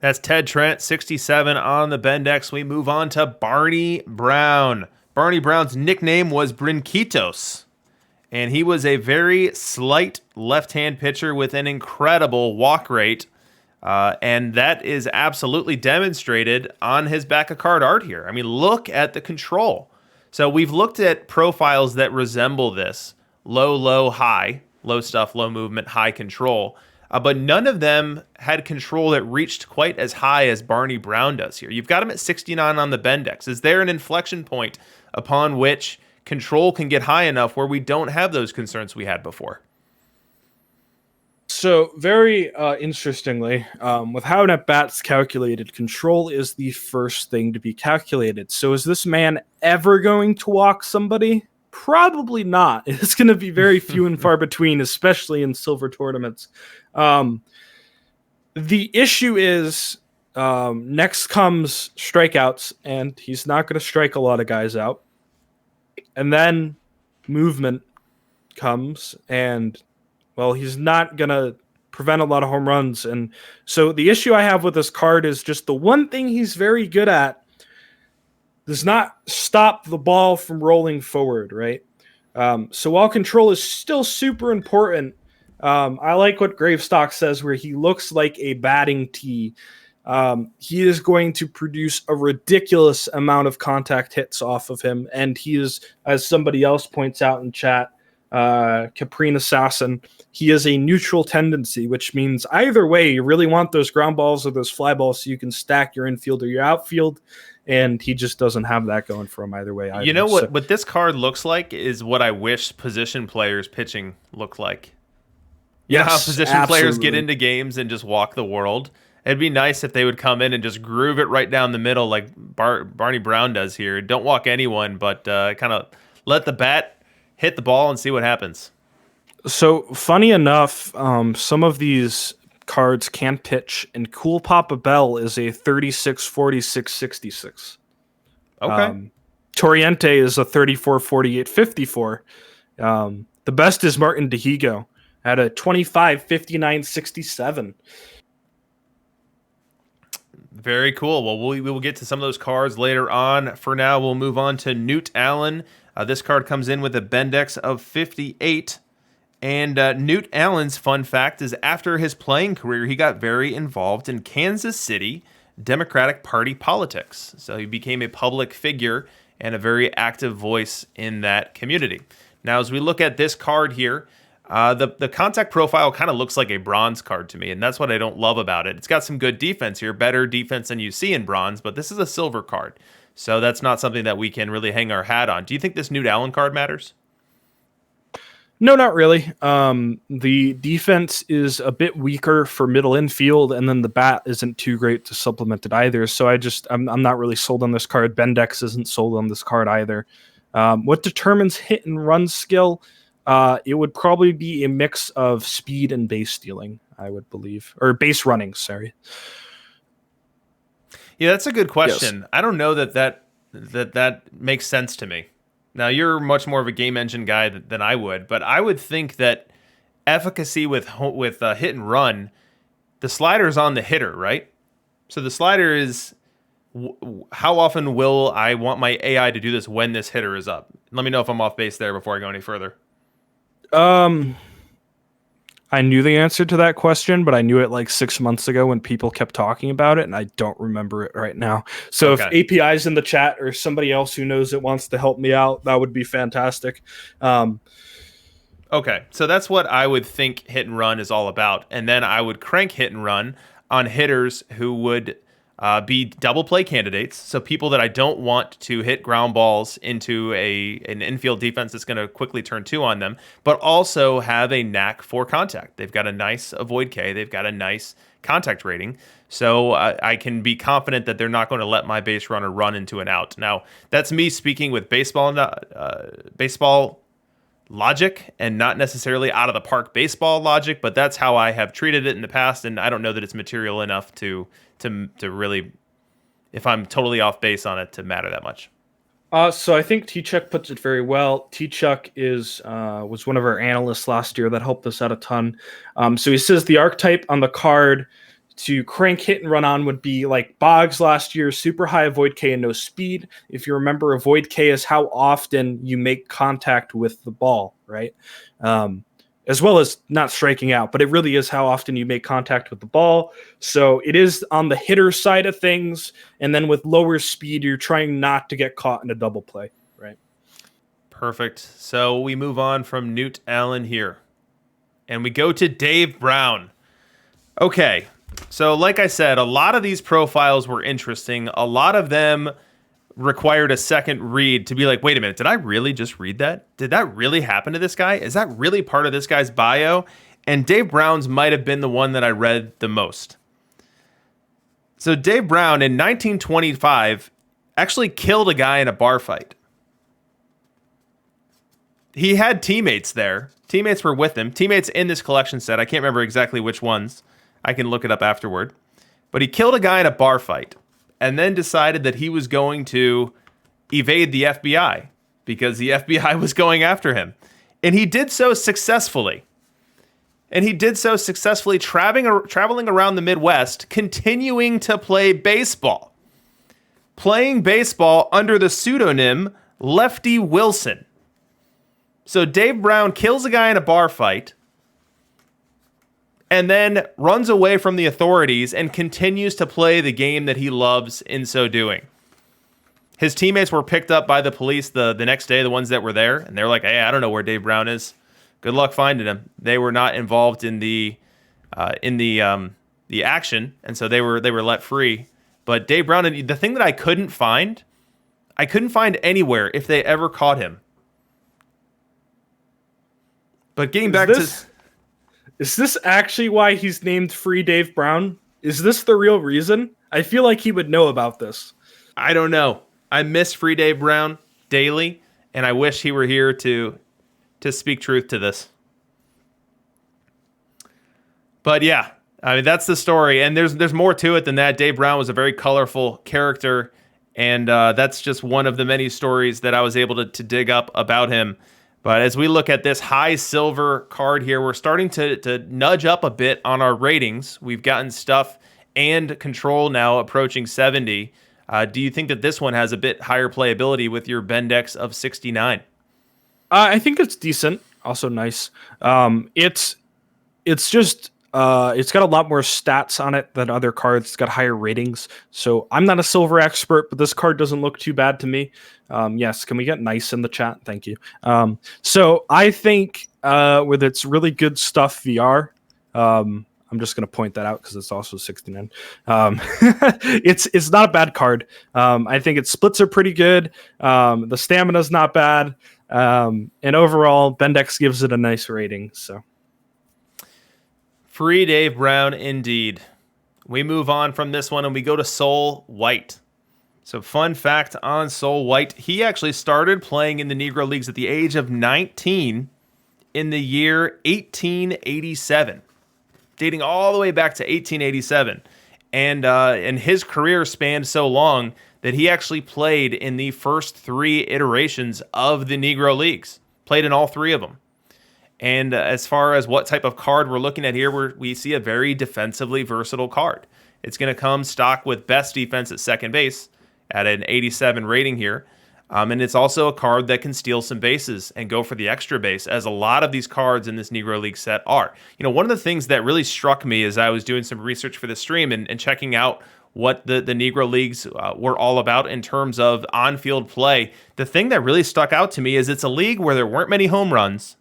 That's Ted Trent, 67 on the Bendex. We move on to Barney Brown. Barney Brown's nickname was Brinquitos, and he was a very slight left-hand pitcher with an incredible walk rate, and that is absolutely demonstrated on his back of card art here. I mean, look at the control. So we've looked at profiles that resemble this: low, low, high, low stuff, low movement, high control. But none of them had control that reached quite as high as Barney Brown does here. You've got him at 69 on the Bendex. Is there an inflection point upon which control can get high enough where we don't have those concerns we had before? So very interestingly, with how at-bats calculated, control is the first thing to be calculated. So is this man ever going to walk somebody? Probably not. It's going to be very few and far between, especially in silver tournaments. The issue is next comes strikeouts, and he's not going to strike a lot of guys out. And then movement comes, and, well, he's not going to prevent a lot of home runs. And so the issue I have with this card is just the one thing he's very good at does not stop the ball from rolling forward, right? So while control is still super important, I like what Gravestock says, where he looks like a batting tee. He is going to produce a ridiculous amount of contact hits off of him, and he is, as somebody else points out in chat, Caprine Assassin, he is a neutral tendency, which means either way, you really want those ground balls or those fly balls so you can stack your infield or your outfield, and he just doesn't have that going for him either way. You know what this card looks like is what I wish position players pitching looked like. You know how position players get into games and just walk the world? It'd be nice if they would come in and just groove it right down the middle like Barney Brown does here. Don't walk anyone, but kind of let the bat hit the ball and see what happens. So, funny enough, some of these cards can pitch, and Cool Papa Bell is a 36, 46, 66. Okay. Toriente is a 34, 48, 54. The best is Martin Dehigo at a 25, 59, 67. Very cool. Well, we will get to some of those cards later on. For now, we'll move on to Newt Allen. This card comes in with a Bendex of 58. And Newt Allen's fun fact is after his playing career, he got very involved in Kansas City Democratic Party politics. So he became a public figure and a very active voice in that community. Now, as we look at this card here, the contact profile kind of looks like a bronze card to me, and that's what I don't love about it. It's got some good defense here, better defense than you see in bronze, but this is a silver card. So that's not something that we can really hang our hat on. Do you think this Newt Allen card matters? No, not really. The defense is a bit weaker for middle infield, and then the bat isn't too great to supplement it either. So I'm not really sold on this card. Bendex isn't sold on this card either. What determines hit and run skill? It would probably be a mix of speed and base stealing, I would believe, or base running. Sorry. Yeah, that's a good question. Yes. I don't know that makes sense to me. Now, you're much more of a game engine guy than I would, but I would think that efficacy with hit and run, the slider's on the hitter, right? So the slider is how often will I want my AI to do this when this hitter is up? Let me know if I'm off base there before I go any further. I knew the answer to that question, but I knew it like 6 months ago when people kept talking about it, and I don't remember it right now. So if API's in the chat or somebody else who knows it wants to help me out, that would be fantastic. Okay, so that's what I would think hit and run is all about. And then I would crank hit and run on hitters who would be double play candidates. So people that I don't want to hit ground balls into an infield defense that's going to quickly turn two on them, but also have a knack for contact. They've got a nice avoid K. They've got a nice contact rating. So I can be confident that they're not going to let my base runner run into an out. Now, that's me speaking with baseball logic and not necessarily out of the park baseball logic, but that's how I have treated it in the past, and I don't know that it's material enough to really, if I'm totally off base on it, to matter that much. So I think T-Chuck puts it very well. T-Chuck was one of our analysts last year that helped us out a ton. So he says the archetype on the card to crank hit and run on would be like Boggs last year, super high avoid K and no speed. If you remember, avoid K is how often you make contact with the ball, right? As well as not striking out, but it really is how often you make contact with the ball. So it is on the hitter side of things. And then with lower speed, you're trying not to get caught in a double play, right? Perfect. So we move on from Newt Allen here. And we go to Dave Brown. Okay. So like I said, a lot of these profiles were interesting. A lot of them required a second read to be like, wait a minute, did I really just read that? Did that really happen to this guy? Is that really part of this guy's bio? And Dave Brown's might have been the one that I read the most. So Dave Brown in 1925 actually killed a guy in a bar fight. He had teammates there. Teammates were with him. Teammates in this collection set. I can't remember exactly which ones. I can look it up afterward. But he killed a guy in a bar fight and then decided that he was going to evade the FBI because the FBI was going after him. And he did so successfully. Traveling around the Midwest, continuing to play baseball. Playing baseball under the pseudonym Lefty Wilson. So Dave Brown kills a guy in a bar fight and then runs away from the authorities and continues to play the game that he loves in so doing. His teammates were picked up by the police the next day, the ones that were there, and they're like, hey, I don't know where Dave Brown is. Good luck finding him. They were not involved in the action, and so they were let free. But Dave Brown, the thing that I couldn't find anywhere if they ever caught him. But getting back to... Is this actually why he's named Free Dave Brown? Is this the real reason? I feel like he would know about this. I don't know. I miss Free Dave Brown daily, and I wish he were here to speak truth to this. But yeah, I mean, that's the story, and there's more to it than that. Dave Brown was a very colorful character, and that's just one of the many stories that I was able to dig up about him. But as we look at this high silver card here, we're starting to nudge up a bit on our ratings. We've gotten stuff and control now approaching 70. Do you think that this one has a bit higher playability with your Bendex of 69? I think it's decent. Also nice. It's just it's got a lot more stats on it than other cards. It's got higher ratings. So I'm not a silver expert, but this card doesn't look too bad to me. Yes, can we get nice in the chat? Thank you. So I think with its really good stuff VR, I'm just going to point that out because it's also 69. It's not a bad card. I think its splits are pretty good. The stamina's not bad. And overall, Bendex gives it a nice rating. So. Free Dave Brown, indeed. We move on from this one and we go to Soul White. So fun fact on Soul White, he actually started playing in the Negro Leagues at the age of 19 in the year 1887, dating all the way back to 1887. And his career spanned so long that he actually played in the first three iterations of the Negro Leagues, played in all three of them. And as far as what type of card we're looking at here, we see a very defensively versatile card. It's going to come stock with best defense at second base at an 87 rating here. And it's also a card that can steal some bases and go for the extra base, as a lot of these cards in this Negro League set are. You know, one of the things that really struck me as I was doing some research for the stream and checking out what the Negro Leagues were all about in terms of on-field play, the thing that really stuck out to me is it's a league where there weren't many home runs.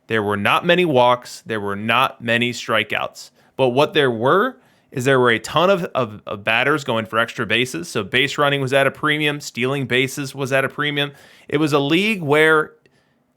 There were not many walks. There were not many strikeouts. But what there were a ton of batters going for extra bases. So base running was at a premium. Stealing bases was at a premium. It was a league where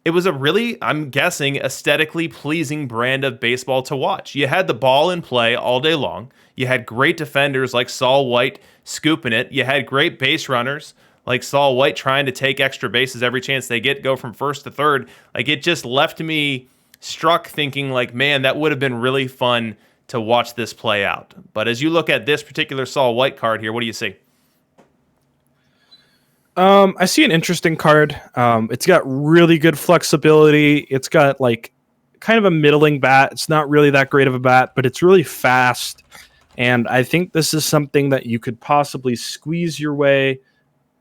it was a really, I'm guessing, aesthetically pleasing brand of baseball to watch. You had the ball in play all day long. You had great defenders like Saul White scooping it. You had great base runners like Saul White trying to take extra bases every chance they get, go from first to third. Like, it just left me struck thinking like, man, that would have been really fun to watch this play out. But as you look at this particular Saul White card here, what do you see? I see an interesting card. It's got really good flexibility. It's got like kind of a middling bat. It's not really that great of a bat, but it's really fast. And I think this is something that you could possibly squeeze your way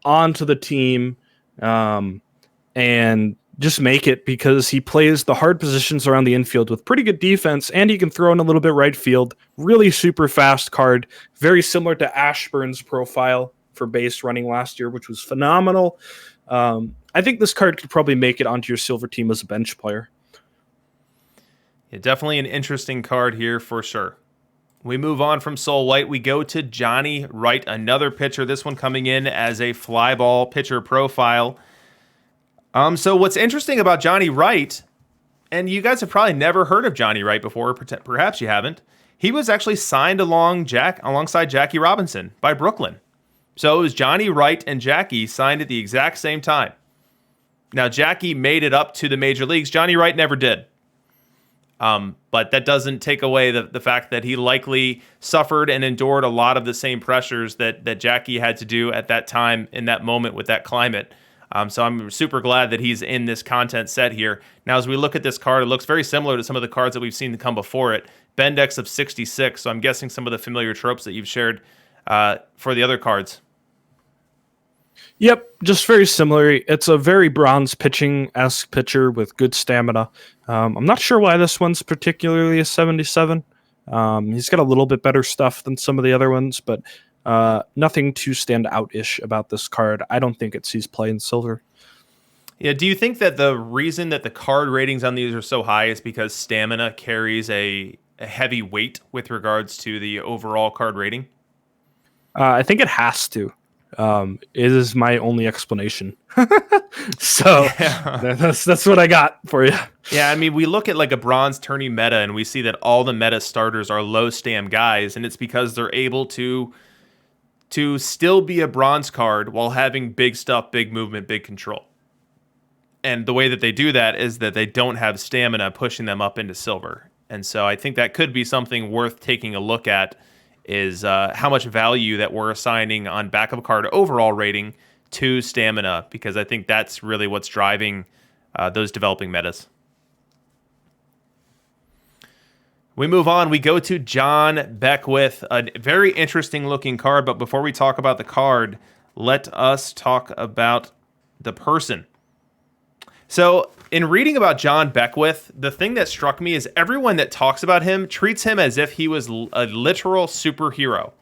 onto the team, and just make it, because he plays the hard positions around the infield with pretty good defense, and he can throw in a little bit right field. Really super fast card, very similar to Ashburn's profile for base running last year, which was phenomenal. I think this card could probably make it onto your silver team as a bench player. Yeah, definitely an interesting card here for sure. We move on from Soul White. We go to Johnny Wright, another pitcher. This one coming in as a fly ball pitcher profile. So what's interesting about Johnny Wright, and you guys have probably never heard of Johnny Wright before, perhaps you haven't. He was actually signed alongside Jackie Robinson by Brooklyn. So it was Johnny Wright and Jackie signed at the exact same time. Now, Jackie made it up to the major leagues. Johnny Wright never did. But that doesn't take away the fact that he likely suffered and endured a lot of the same pressures that Jackie had to do at that time, in that moment, with that climate. So I'm super glad that he's in this content set here. Now, as we look at this card, it looks very similar to some of the cards that we've seen come before it. Bendex of 66, so I'm guessing some of the familiar tropes that you've shared for the other cards. Yep, just very similar. It's a very bronze pitching-esque pitcher with good stamina. I'm not sure why this one's particularly a 77. He's got a little bit better stuff than some of the other ones, but nothing too stand out-ish about this card. I don't think it sees play in silver. Yeah, do you think that the reason that the card ratings on these are so high is because stamina carries a heavy weight with regards to the overall card rating? I think it has to. It is my only explanation. So yeah. That's what I got for you. Yeah, I mean, we look at like a bronze tourney meta and we see that all the meta starters are low stam guys, and it's because they're able to still be a bronze card while having big stuff, big movement, big control. And the way that they do that is that they don't have stamina pushing them up into silver. And so I think that could be something worth taking a look at, is how much value that we're assigning on backup card overall rating to stamina, because I think that's really what's driving those developing metas. We move on. We go to John Beckwith, a very interesting looking card. But before we talk about the card, let us talk about the person. So in reading about John Beckwith, the thing that struck me is everyone that talks about him treats him as if he was a literal superhero.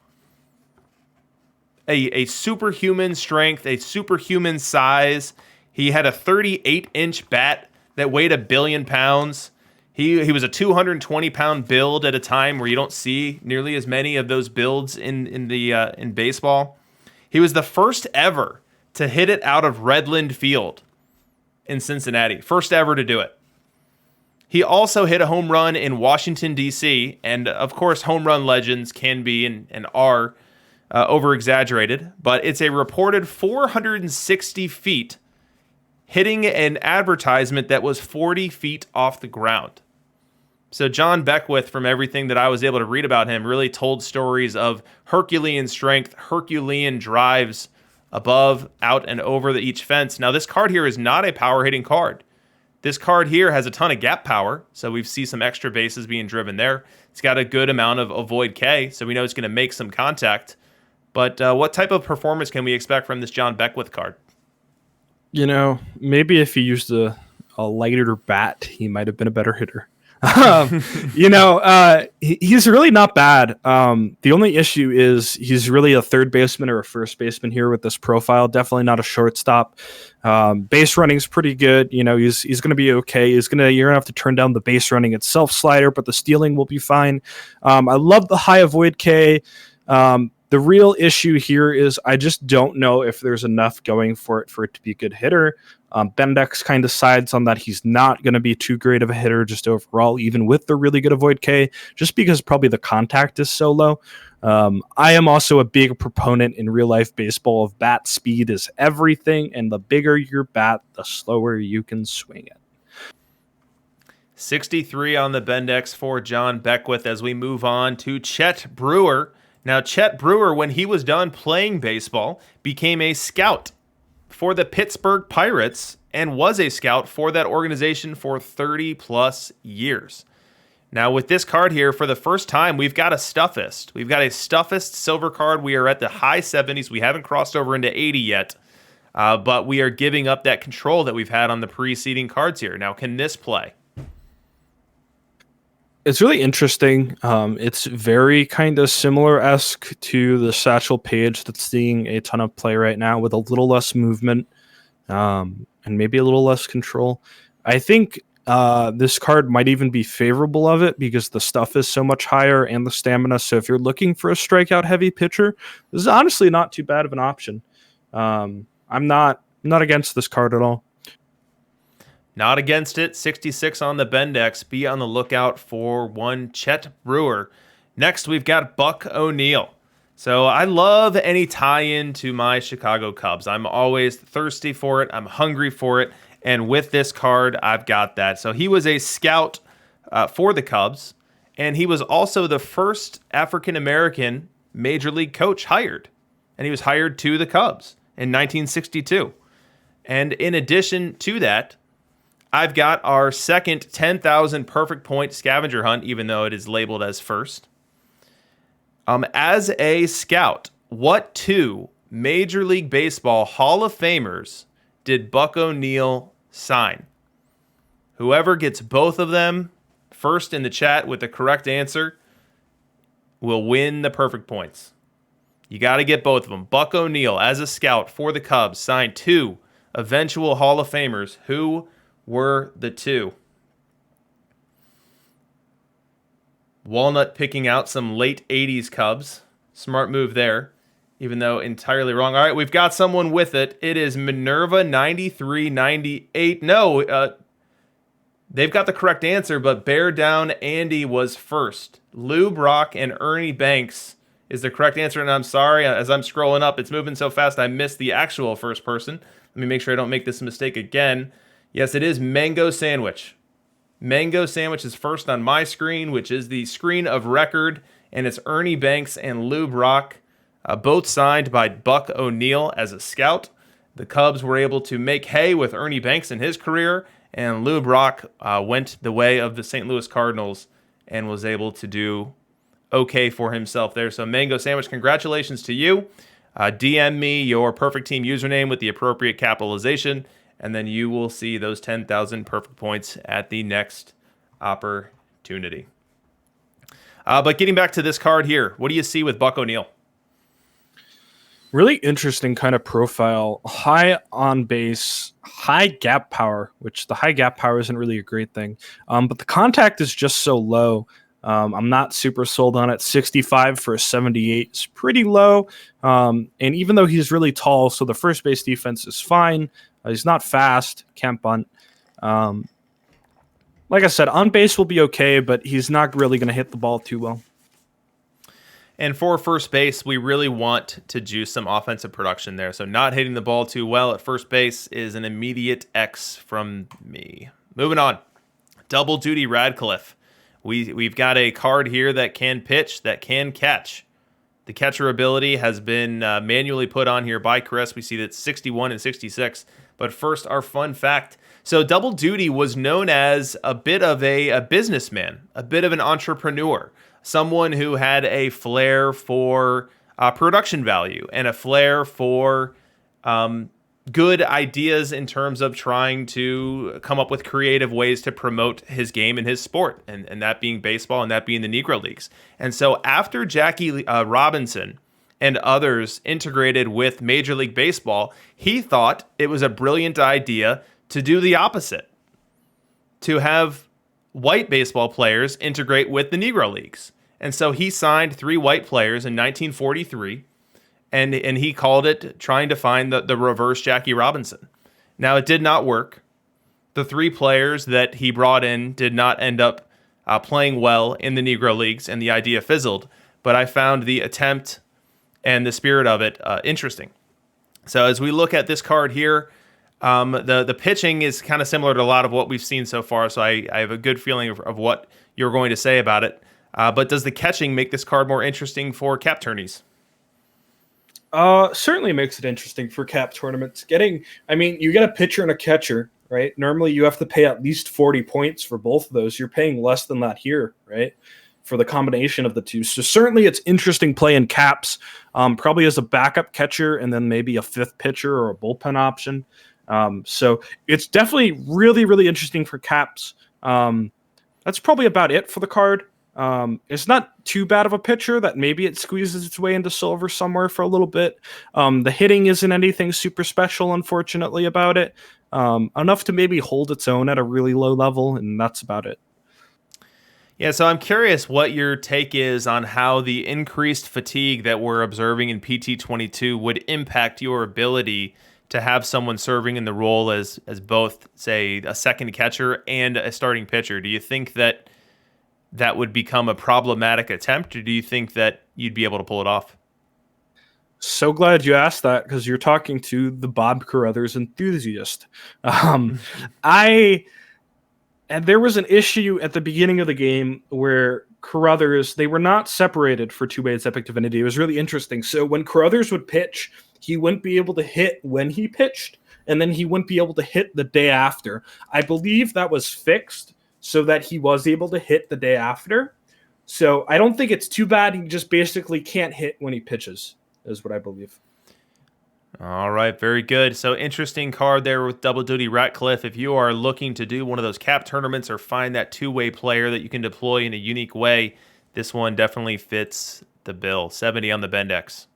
A superhuman strength, a superhuman size. He had a 38-inch bat that weighed 1 billion pounds. He was a 220-pound build at a time where you don't see nearly as many of those builds in baseball. He was the first ever to hit it out of Redland Field in Cincinnati. First ever to do it. He also hit a home run in Washington, D.C., and of course, home run legends can be and are over-exaggerated, but it's a reported 460 feet hitting an advertisement that was 40 feet off the ground. So John Beckwith, from everything that I was able to read about him, really told stories of Herculean strength, Herculean drives above, out, and over each fence. Now, this card here is not a power-hitting card. This card here has a ton of gap power, so we see some extra bases being driven there. It's got a good amount of avoid K, so we know it's going to make some contact. But what type of performance can we expect from this John Beckwith card? You know, maybe if he used a lighter bat, he might have been a better hitter. He's really not bad. The only issue is he's really a third baseman or a first baseman here with this profile. Definitely not a shortstop. Base running's pretty good. You know, he's going to be okay. You're going to have to turn down the base running itself slider, but the stealing will be fine. I love the high avoid K. The real issue here is I just don't know if there's enough going for it to be a good hitter. Bendex kind of sides on that he's not going to be too great of a hitter just overall, even with the really good avoid K, just because probably the contact is so low. I am also a big proponent in real life baseball of bat speed is everything, and the bigger your bat, the slower you can swing it. 63 on the Bendex for John Beckwith as we move on to Chet Brewer. Now, Chet Brewer, when he was done playing baseball, became a scout for the Pittsburgh Pirates and was a scout for that organization for 30 plus years. Now, with this card here, for the first time, we've got a Stuffist. We've got a Stuffist silver card. We are at the high 70s. We haven't crossed over into 80 yet, but we are giving up that control that we've had on the preceding cards here. Now, can this play? It's really interesting. It's very kind of similar-esque to the Satchel Paige that's seeing a ton of play right now with a little less movement and maybe a little less control. I think this card might even be favorable of it because the stuff is so much higher and the stamina. So if you're looking for a strikeout-heavy pitcher, this is honestly not too bad of an option. I'm not against this card at all. Not against it. 66 on the Bendex. Be on the lookout for one Chet Brewer. Next, we've got Buck O'Neil. So I love any tie-in to my Chicago Cubs. I'm always thirsty for it. I'm hungry for it. And with this card, I've got that. So he was a scout for the Cubs, and he was also the first African-American major league coach hired. And he was hired to the Cubs in 1962. And in addition to that, I've got our second 10,000 perfect point scavenger hunt, even though it is labeled as first. As a scout, what two Major League Baseball Hall of Famers did Buck O'Neil sign? Whoever gets both of them first in the chat with the correct answer will win the perfect points. You got to get both of them. Buck O'Neil, as a scout for the Cubs, signed two eventual Hall of Famers. Who were the two? Walnut picking out some late 80s Cubs. Smart move there, even though entirely wrong. All right, we've got someone with it. It is Minerva 9398. No, they've got the correct answer, but Bear Down Andy was first. Lou Brock and Ernie Banks is the correct answer, and I'm sorry, as I'm scrolling up, it's moving so fast I missed the actual first person. Let me make sure I don't make this mistake again. Yes, it is Mango Sandwich. Mango Sandwich is first on my screen, which is the screen of record, and it's Ernie Banks and Lou Brock, both signed by Buck O'Neil as a scout. The Cubs were able to make hay with Ernie Banks in his career, and Lou Brock went the way of the St. Louis Cardinals and was able to do okay for himself there. So Mango Sandwich, congratulations to you. DM me your perfect team username with the appropriate capitalization, and then you will see those 10,000 perfect points at the next opportunity. But getting back to this card here, what do you see with Buck O'Neil? Really interesting kind of profile. High on base, high gap power, which the high gap power isn't really a great thing. But the contact is just so low. I'm not super sold on it. 65 for a 78 is pretty low. And even though he's really tall, so the first base defense is fine. He's not fast, can't bunt. Like I said, on base will be okay, but he's not really going to hit the ball too well. And for first base, we really want to juice some offensive production there. So not hitting the ball too well at first base is an immediate X from me. Moving on. Double duty Radcliffe. We've got a card here that can pitch, that can catch. The catcher ability has been manually put on here by Chris. We see that 61 and 66. But first, our fun fact. So Double Duty was known as a bit of a businessman, a bit of an entrepreneur, someone who had a flair for production value and a flair for good ideas in terms of trying to come up with creative ways to promote his game and his sport, and that being baseball and that being the Negro Leagues. And so after Jackie Robinson and others integrated with Major League Baseball, he thought it was a brilliant idea to do the opposite, to have white baseball players integrate with the Negro Leagues. And so he signed 3 white players in 1943, and he called it trying to find the reverse Jackie Robinson. Now, it did not work. The 3 players that he brought in did not end up playing well in the Negro Leagues, and the idea fizzled. But I found the attempt and the spirit of it interesting. So as we look at this card here, the pitching is kind of similar to a lot of what we've seen so far, so I have a good feeling of what you're going to say about it. But does the catching make this card more interesting for cap tourneys? Certainly makes it interesting for cap tournaments. You get a pitcher and a catcher. right? Normally you have to pay at least 40 points for both of those. You're paying less than that here, right? For the combination of the two. So certainly it's interesting play in caps, probably as a backup catcher and then maybe a fifth pitcher or a bullpen option. So it's definitely really, really interesting for caps. That's probably about it for the card. It's not too bad of a pitcher that maybe it squeezes its way into silver somewhere for a little bit. The hitting isn't anything super special, unfortunately, about it. Enough to maybe hold its own at a really low level, and that's about it. Yeah, so I'm curious what your take is on how the increased fatigue that we're observing in PT22 would impact your ability to have someone serving in the role as both, say, a second catcher and a starting pitcher. Do you think that would become a problematic attempt, or do you think that you'd be able to pull it off? So glad you asked that, because you're talking to the Bob Carruthers enthusiast. And there was an issue at the beginning of the game where Carruthers, they were not separated for 2-Ways Epic Divinity. It was really interesting. So when Carruthers would pitch, he wouldn't be able to hit when he pitched, and then he wouldn't be able to hit the day after. I believe that was fixed so that he was able to hit the day after. So I don't think it's too bad. He just basically can't hit when he pitches, is what I believe. All right, very good. So interesting card there with Double Duty Ratcliffe. If you are looking to do one of those cap tournaments or find that two-way player that you can deploy in a unique way, this one definitely fits the bill. 70 on the Bendex.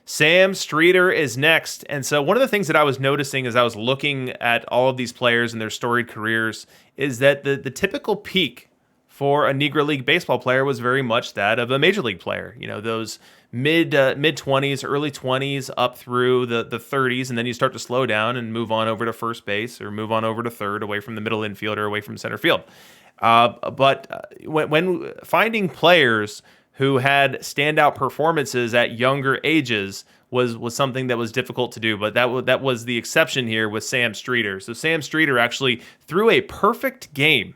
Sam Streeter is next. And so one of the things that I was noticing as I was looking at all of these players and their storied careers is that the typical peak for a Negro League baseball player was very much that of a Major League player. You know, those mid 20s, early 20s, up through the 30s, and then you start to slow down and move on over to first base or move on over to third, away from the middle infield or away from center field. But when finding players who had standout performances at younger ages was something that was difficult to do, but that was the exception here with Sam Streeter. So Sam Streeter actually threw a perfect game.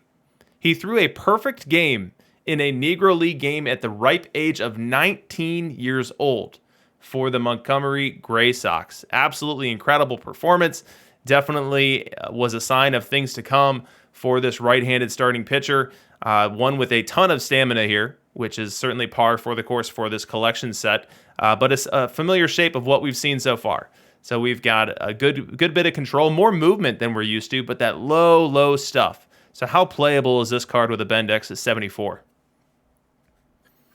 He threw a perfect game in a Negro League game at the ripe age of 19 years old for the Montgomery Gray Sox. Absolutely incredible performance. Definitely was a sign of things to come for this right-handed starting pitcher. One with a ton of stamina here, which is certainly par for the course for this collection set, but it's a familiar shape of what we've seen so far. So we've got a good bit of control, more movement than we're used to, but that low stuff. So how playable is this card with a Bendex at 74?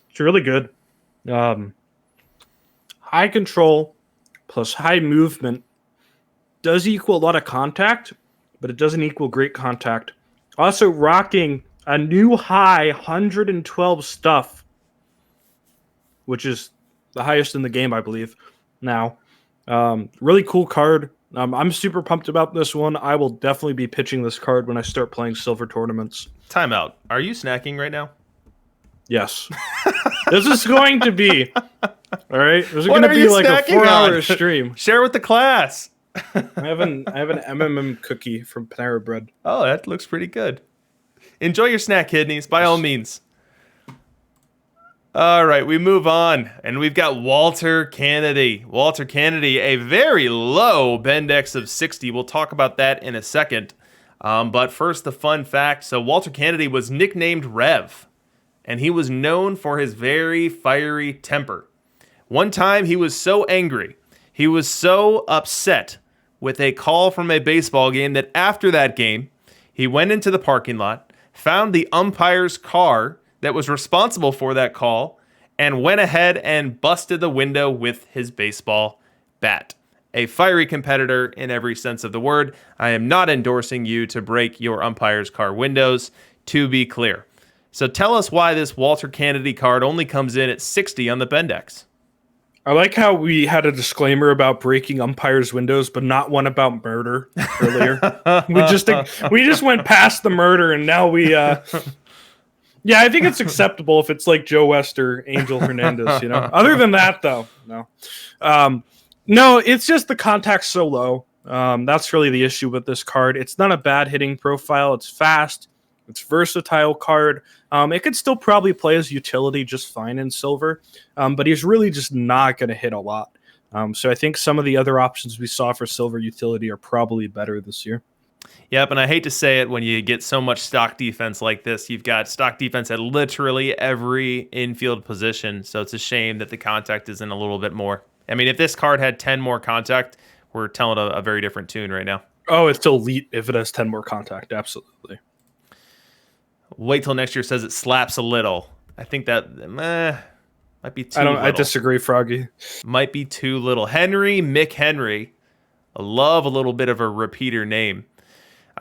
It's really good. High control plus high movement does equal a lot of contact, but it doesn't equal great contact. Also rocking a new high 112 stuff, which is the highest in the game, I believe, now. Really cool card. I'm super pumped about this one. I will definitely be pitching this card when I start playing silver tournaments. Timeout. Are you snacking right now? Yes. This is going to be, all right? This is going to be like a 4-hour stream. Share with the class. I have an MMM cookie from Panera Bread. Oh, that looks pretty good. Enjoy your snack, kidneys, by all means. All right, we move on, and we've got Walter Kennedy. Walter Kennedy, a very low Bendex of 60. We'll talk about that in a second. But first, the fun fact. So Walter Kennedy was nicknamed Rev, and he was known for his very fiery temper. One time, he was so angry, he was so upset with a call from a baseball game that after that game, he went into the parking lot, found the umpire's car that was responsible for that call, and went ahead and busted the window with his baseball bat. A fiery competitor in every sense of the word. I am not endorsing you to break your umpire's car windows, to be clear. So tell us why this Walter Kennedy card only comes in at 60 on the Bendex. I like how we had a disclaimer about breaking umpires' windows, but not one about murder earlier. we just went past the murder, and now we... Yeah, I think it's acceptable if it's like Joe West or Angel Hernandez, you know? Other than that, though, no. No, it's just the contact's so low. That's really the issue with this card. It's not a bad hitting profile. It's fast. It's versatile card. It could still probably play as utility just fine in silver, but he's really just not going to hit a lot. So I think some of the other options we saw for silver utility are probably better this year. Yep, and I hate to say it when you get so much stock defense like this. You've got stock defense at literally every infield position, so it's a shame that the contact isn't a little bit more. I mean, if this card had 10 more contact, we're telling a very different tune right now. Oh, it's elite if it has 10 more contact. Absolutely. Wait till next year says it slaps a little. I think that might be too little. I disagree, Froggy. Might be too little. Mick Henry. I love a little bit of a repeater name.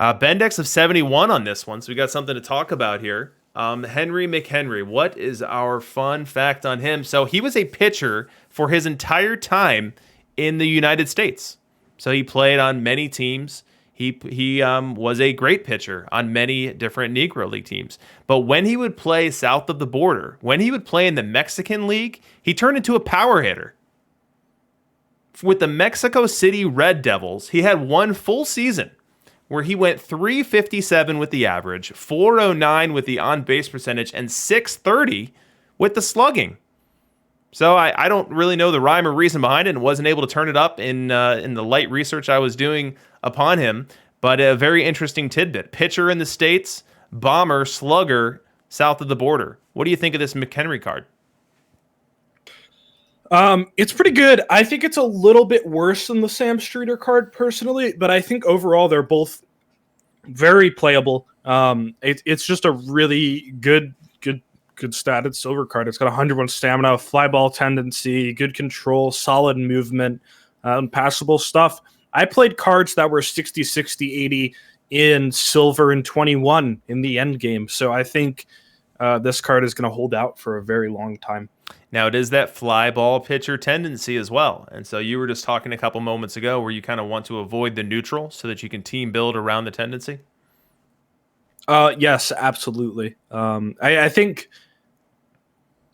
Bendex of 71 on this one, so we got something to talk about here. Henry McHenry, what is our fun fact on him? So he was a pitcher for his entire time in the United States. So he played on many teams. He was a great pitcher on many different Negro League teams. But when he would play south of the border, when he would play in the Mexican League, he turned into a power hitter. With the Mexico City Red Devils, he had one full season where he went 357 with the average, 409 with the on-base percentage, and 630 with the slugging. So I don't really know the rhyme or reason behind it and wasn't able to turn it up in the light research I was doing upon him. But a very interesting tidbit. Pitcher in the States, bomber, slugger, south of the border. What do you think of this McHenry card? It's pretty good. I think it's a little bit worse than the Sam Streeter card personally, but I think overall they're both very playable. It's just a really good statted silver card. It's got 101 stamina, fly ball tendency, good control, solid movement, passable stuff. I played cards that were 60, 60, 80 in silver and 21 in the end game. So I think this card is going to hold out for a very long time. Now, it is that fly ball pitcher tendency as well. And so you were just talking a couple moments ago where you kind of want to avoid the neutral so that you can team build around the tendency. Yes, absolutely. I think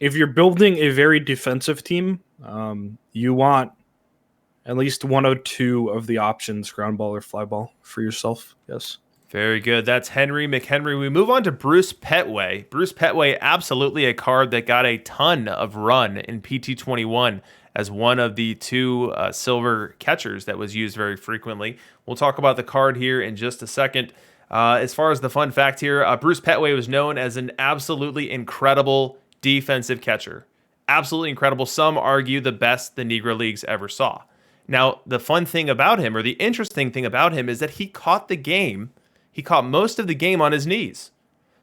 if you're building a very defensive team, you want at least one or two of the options, ground ball or fly ball, for yourself. Yes. Very good. That's Henry McHenry. We move on to Bruce Petway. Bruce Petway, absolutely a card that got a ton of run in PT21 as one of the two silver catchers that was used very frequently. We'll talk about the card here in just a second. As far as the fun fact here, Bruce Petway was known as an absolutely incredible defensive catcher. Absolutely incredible. Some argue the best the Negro Leagues ever saw. Now, the fun thing about him, or the interesting thing about him, is that he caught the game. He caught most of the game on his knees.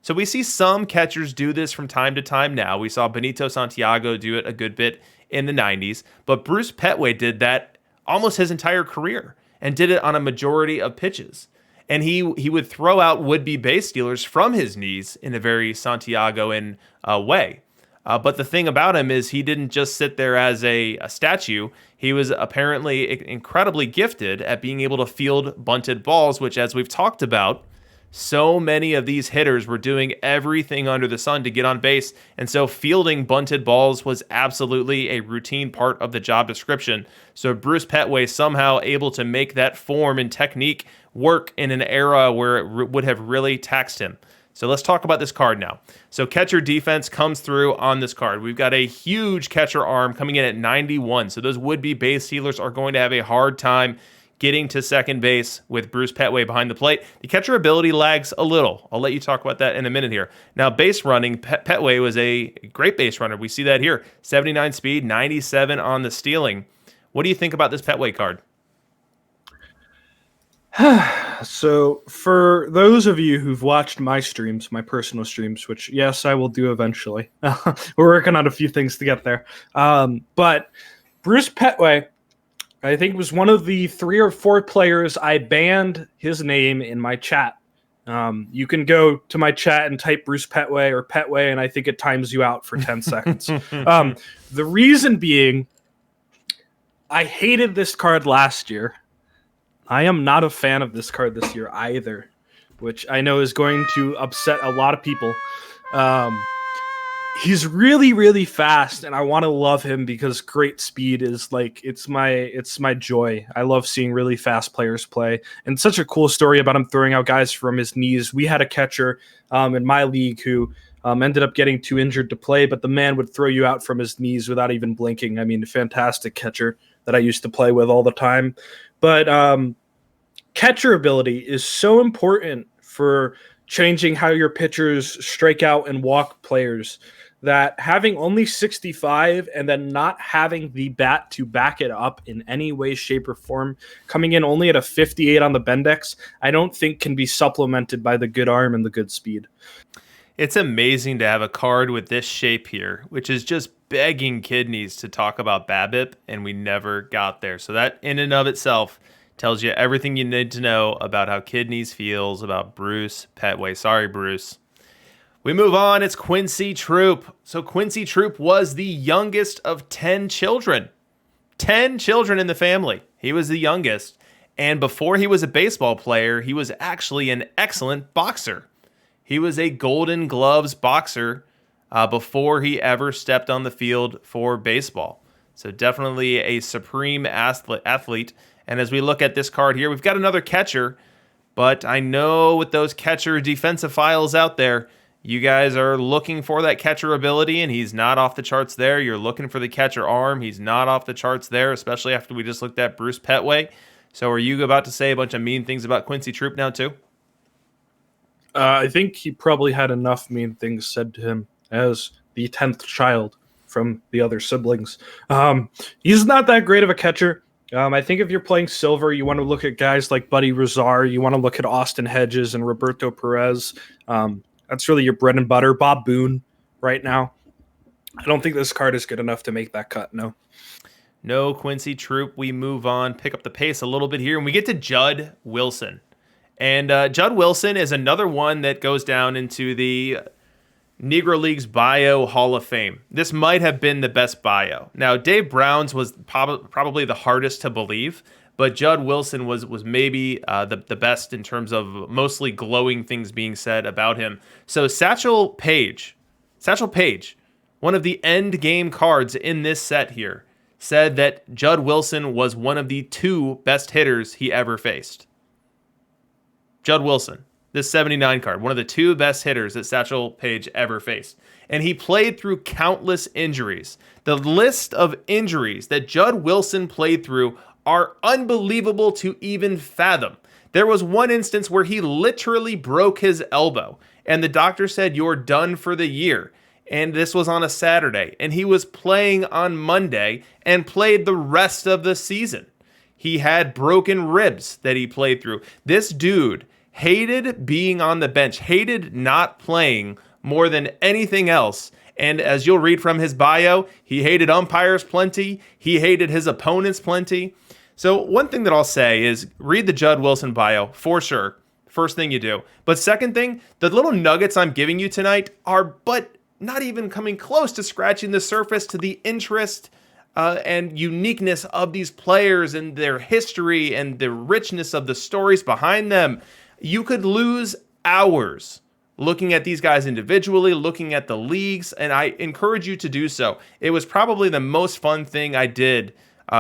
So we see some catchers do this from time to time now. We saw Benito Santiago do it a good bit in the 90s. But Bruce Petway did that almost his entire career and did it on a majority of pitches. And he would throw out would-be base stealers from his knees in a very Santiagoan way. But the thing about him is he didn't just sit there as a statue. He was apparently incredibly gifted at being able to field bunted balls, which, as we've talked about, so many of these hitters were doing everything under the sun to get on base. And so fielding bunted balls was absolutely a routine part of the job description. So Bruce Petway somehow able to make that form and technique work in an era where it would have really taxed him. So let's talk about this card now. So catcher defense comes through on this card. We've got a huge catcher arm coming in at 91. So those would-be base stealers are going to have a hard time getting to second base with Bruce Petway behind the plate. The catcher ability lags a little. I'll let you talk about that in a minute here. Now, base running, Petway was a great base runner. We see that here. 79 speed, 97 on the stealing. What do you think about this Petway card? So for those of you who've watched my streams, my personal streams, which yes, I will do eventually. We're working on a few things to get there. But Bruce Petway, I think, was one of the 3 or 4 players I banned his name in my chat. You can go to my chat and type Bruce Petway or Petway, and I think it times you out for 10 seconds. The reason being, I hated this card last year. I am not a fan of this card this year either, which I know is going to upset a lot of people. He's really, really fast, and I want to love him because great speed is like it's my joy. I love seeing really fast players play, and such a cool story about him throwing out guys from his knees. We had a catcher in my league who ended up getting too injured to play, but the man would throw you out from his knees without even blinking. I mean, fantastic catcher that I used to play with all the time. But catcher ability is so important for changing how your pitchers strike out and walk players that having only 65 and then not having the bat to back it up in any way, shape, or form, coming in only at a 58 on the Bendix, I don't think can be supplemented by the good arm and the good speed. It's amazing to have a card with this shape here, which is just begging kidneys to talk about BABIP, and we never got there. So that in and of itself tells you everything you need to know about how kidneys feels about Bruce Petway. Sorry, Bruce. We move on. It's Quincy Troop. So Quincy Troop was the youngest of 10 children. 10 children in the family. He was the youngest. And before he was a baseball player, he was actually an excellent boxer. He was a Golden Gloves boxer before he ever stepped on the field for baseball. So definitely a supreme athlete. And as we look at this card here, we've got another catcher. But I know with those catcher defensive files out there, you guys are looking for that catcher ability, and he's not off the charts there. You're looking for the catcher arm. He's not off the charts there, especially after we just looked at Bruce Petway. So are you about to say a bunch of mean things about Quincy Troop now too? I think he probably had enough mean things said to him as the 10th child from the other siblings. He's not that great of a catcher. I think if you're playing silver, you want to look at guys like Buddy Rosar. You want to look at Austin Hedges and Roberto Perez. That's really your bread and butter. Bob Boone right now. I don't think this card is good enough to make that cut, no. No Quincy Troop. We move on, pick up the pace a little bit here, and we get to Judd Wilson. And Judd Wilson is another one that goes down into the Negro League's Bio Hall of Fame. This might have been the best bio. Now, Dave Brown's was probably the hardest to believe, but Judd Wilson was maybe the best in terms of mostly glowing things being said about him. So Satchel Paige, one of the end game cards in this set here, said that Judd Wilson was one of the 2 best hitters he ever faced. Judd Wilson, this 79 card, one of the 2 best hitters that Satchel Paige ever faced. And he played through countless injuries. The list of injuries that Judd Wilson played through are unbelievable to even fathom. There was one instance where he literally broke his elbow, and the doctor said, "You're done for the year." And this was on a Saturday, and he was playing on Monday and played the rest of the season. He had broken ribs that he played through. This dude hated being on the bench, hated not playing more than anything else. And as you'll read from his bio, he hated umpires plenty. He hated his opponents plenty. So one thing that I'll say is read the Judd Wilson bio for sure. First thing you do. But second thing, the little nuggets I'm giving you tonight are but not even coming close to scratching the surface to the interest and uniqueness of these players and their history and the richness of the stories behind them. You could lose hours looking at these guys individually, looking at the leagues, and I encourage you to do so. It was probably the most fun thing I did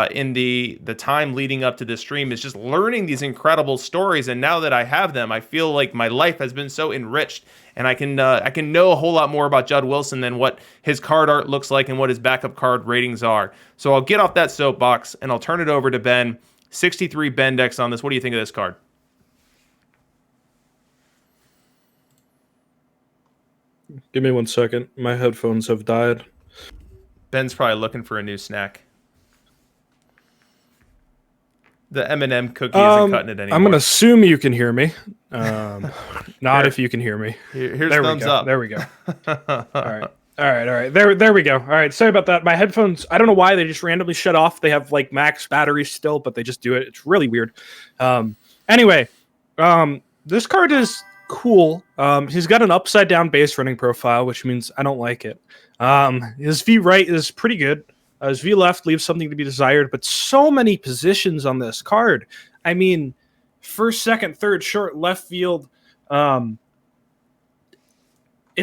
in the time leading up to this stream, is just learning these incredible stories. And now that I have them, I feel like my life has been so enriched, and I can know a whole lot more about Judd Wilson than what his card art looks like and what his backup card ratings are. So I'll get off that soapbox and I'll turn it over to Ben. 63 Bendex on this. What do you think of this card? Give me 1 second. My headphones have died. Ben's probably looking for a new snack. The M&M cookie isn't cutting it anymore. I'm going to assume you can hear me. Not if you can hear me. Here's thumbs up. There we go. All right. There we go. All right. Sorry about that. My headphones, I don't know why they just randomly shut off. They have like max batteries still, but they just do it. It's really weird. Anyway, this card is cool. He's got an upside down base running profile, which means I don't like it. His V right is pretty good. His V left leaves something to be desired, but so many positions on this card. I mean, first, second, third, short, left field. If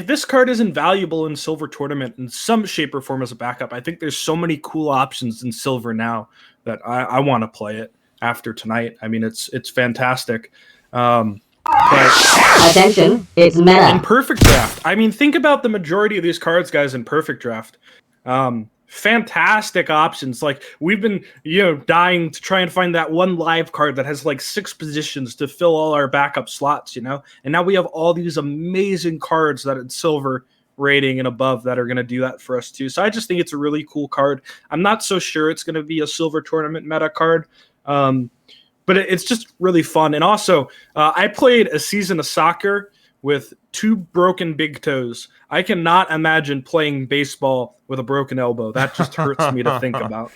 this card is invaluable in Silver Tournament in some shape or form as a backup, I think there's so many cool options in Silver now that I want to play it after tonight. I mean, it's fantastic. But Attention, it's meta. in Perfect Draft, I mean, think about the majority of these cards, guys, in Perfect Draft. fantastic options. Like we've been, dying to try and find that one live card that has like 6 positions to fill all our backup slots, and now we have all these amazing cards that it's silver rating and above that are going to do that for us too. So I just think it's a really cool card. I'm not so sure it's going to be a silver tournament meta card. But it's just really fun. And also, I played a season of soccer with 2 broken big toes. I cannot imagine playing baseball with a broken elbow. That just hurts me to think about.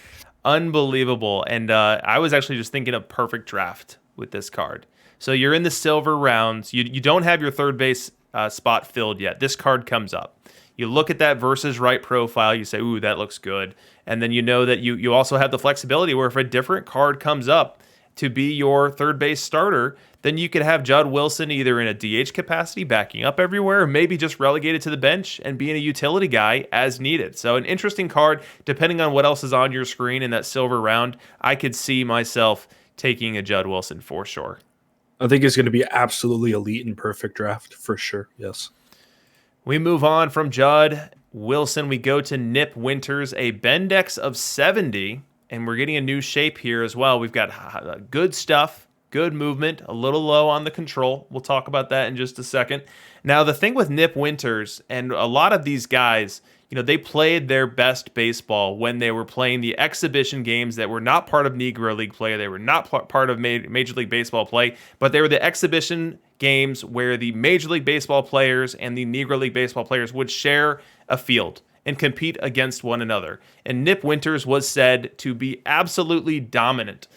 Unbelievable. And I was actually just thinking of perfect draft with this card. So you're in the silver rounds. You don't have your third base spot filled yet. This card comes up. You look at that versus right profile. You say, ooh, that looks good. And then you know that you also have the flexibility where if a different card comes up to be your third base starter, then you could have Judd Wilson either in a DH capacity, backing up everywhere, or maybe just relegated to the bench and being a utility guy as needed. So an interesting card, depending on what else is on your screen in that silver round. I could see myself taking a Judd Wilson for sure. I think he's going to be absolutely elite in perfect draft for sure. Yes. We move on from Judd Wilson. We go to Nip Winters, a Bendex of 70. And we're getting a new shape here as well. We've got good stuff, good movement, a little low on the control. We'll talk about that in just a second. Now, the thing with Nip Winters and a lot of these guys, they played their best baseball when they were playing the exhibition games that were not part of Negro League play. They were not part of Major League Baseball play, but they were the exhibition games where the Major League Baseball players and the Negro League Baseball players would share a field and compete against one another. And Nip Winters was said to be absolutely dominant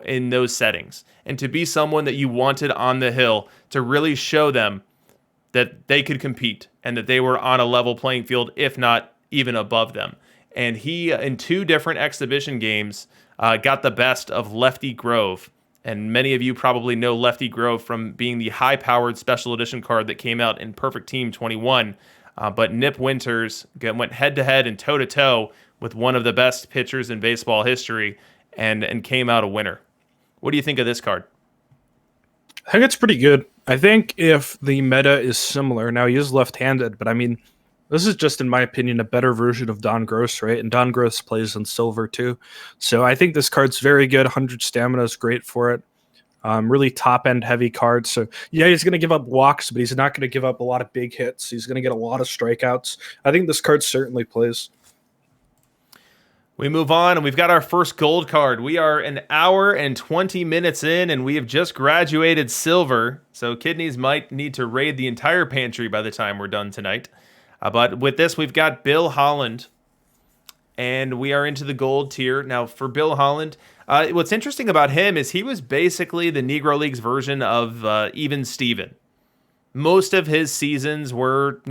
in those settings and to be someone that you wanted on the hill to really show them that they could compete and that they were on a level playing field, if not even above them. And he, in 2 different exhibition games, got the best of Lefty Grove. And many of you probably know Lefty Grove from being the high-powered special edition card that came out in Perfect Team 21. But Nip Winters went head-to-head and toe-to-toe with one of the best pitchers in baseball history and came out a winner. What do you think of this card? I think it's pretty good. I think if the meta is similar, now he is left-handed, but I mean, this is just, in my opinion, a better version of Don Gross, right? And Don Gross plays in silver too. So I think this card's very good. 100 stamina is great for it. Really top-end heavy card. So, yeah, he's going to give up walks, but he's not going to give up a lot of big hits. He's going to get a lot of strikeouts. I think this card certainly plays. We move on, and we've got our first gold card. We are an hour and 20 minutes in, and we have just graduated silver. So Kidneys might need to raid the entire pantry by the time we're done tonight. But with this, we've got Bill Holland, and we are into the gold tier. Now, for Bill Holland, what's interesting about him is he was basically the Negro League's version of Even Steven. Most of his seasons were,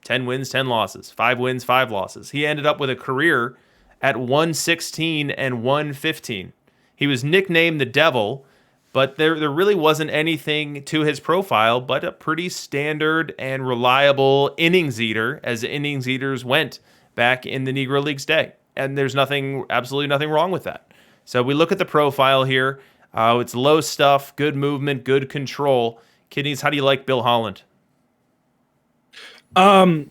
10 wins, 10 losses, 5 wins, 5 losses. He ended up with a career at 116 and 115. He was nicknamed the Devil, but there really wasn't anything to his profile but a pretty standard and reliable innings eater, as innings eaters went back in the Negro League's day. And there's absolutely nothing wrong with that. So we look at the profile here. It's low stuff, good movement, good control. Kidneys, how do you like Bill Holland? I'm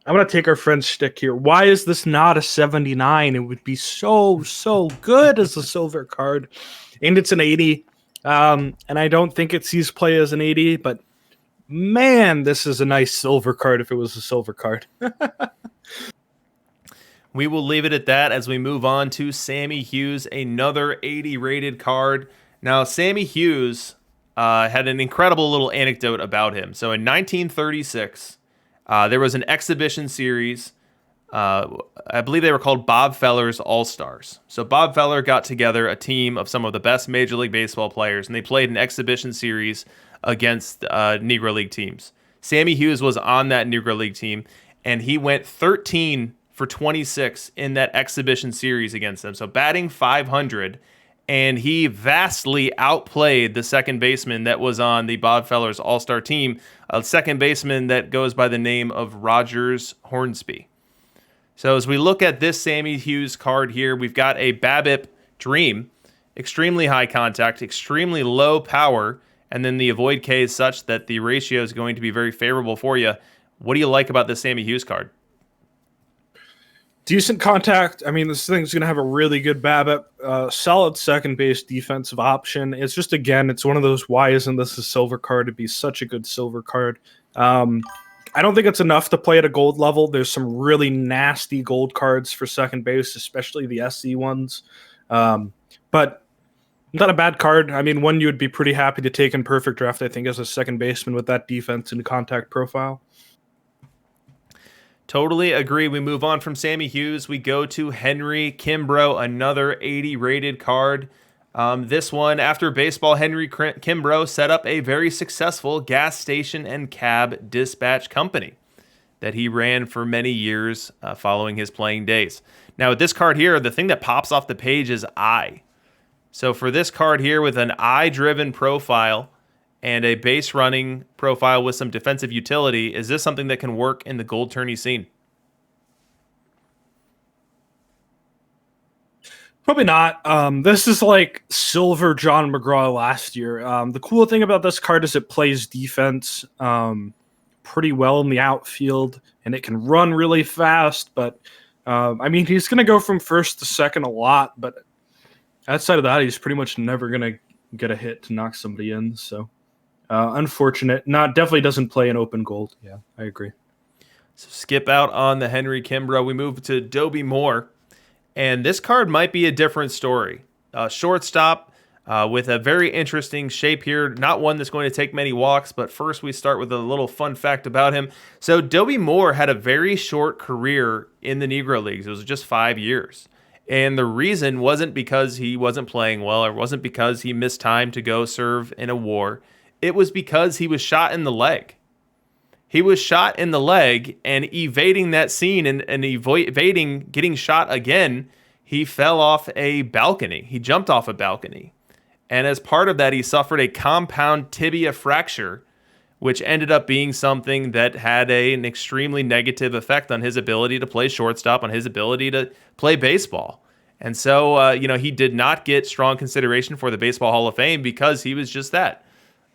going to take our friend's shtick here. Why is this not a 79? It would be so good as a silver card. And it's an 80. And I don't think it sees play as an 80, but man, this is a nice silver card if it was a silver card. We will leave it at that as we move on to Sammy Hughes, another 80 rated card. Now, Sammy Hughes had an incredible little anecdote about him. So in 1936, there was an exhibition series. I believe they were called Bob Feller's All-Stars. So Bob Feller got together a team of some of the best Major League Baseball players, and they played an exhibition series against Negro League teams. Sammy Hughes was on that Negro League team, and he went 13 for 26 in that exhibition series against them. So batting .500, and he vastly outplayed the second baseman that was on the Bob Feller's All-Star team, a second baseman that goes by the name of Rogers Hornsby. So as we look at this Sammy Hughes card here, we've got a BABIP Dream, extremely high contact, extremely low power, and then the avoid K is such that the ratio is going to be very favorable for you. What do you like about this Sammy Hughes card? Decent contact. I mean, this thing's going to have a really good BABIP, solid second base defensive option. It's just, again, it's one of those, why isn't this a silver card? It'd be such a good silver card. I don't think it's enough to play at a gold level. There's some really nasty gold cards for second base, especially the SC ones. But not a bad card. I mean, one you would be pretty happy to take in Perfect Draft, I think, as a second baseman with that defense and contact profile. Totally agree. We move on from Sammy Hughes. We go to Henry Kimbrough, another 80 rated card. This one, after baseball, Henry Kimbrough set up a very successful gas station and cab dispatch company that he ran for many years following his playing days. Now, with this card here, the thing that pops off the page is I. So for this card here with an I-driven profile and a base running profile with some defensive utility, is this something that can work in the gold tourney scene? Probably not. This is like silver John McGraw last year. The cool thing about this card is it plays defense pretty well in the outfield, and it can run really fast. But, I mean, he's going to go from first to second a lot, but outside of that, he's pretty much never going to get a hit to knock somebody in, so... unfortunate. Definitely doesn't play in open gold. Yeah, I agree. So skip out on the Henry Kimbrough. We move to Dobie Moore. And this card might be a different story. Shortstop with a very interesting shape here. Not one that's going to take many walks, but first we start with a little fun fact about him. So Dobie Moore had a very short career in the Negro Leagues. It was just 5 years. And the reason wasn't because he wasn't playing well, or wasn't because he missed time to go serve in a war. It was because he was shot in the leg. He was shot in the leg, and evading that scene and evading getting shot again, he fell off a balcony. He jumped off a balcony. And as part of that, he suffered a compound tibia fracture, which ended up being something that had an extremely negative effect on his ability to play shortstop, on his ability to play baseball. And so, he did not get strong consideration for the Baseball Hall of Fame because he was just that.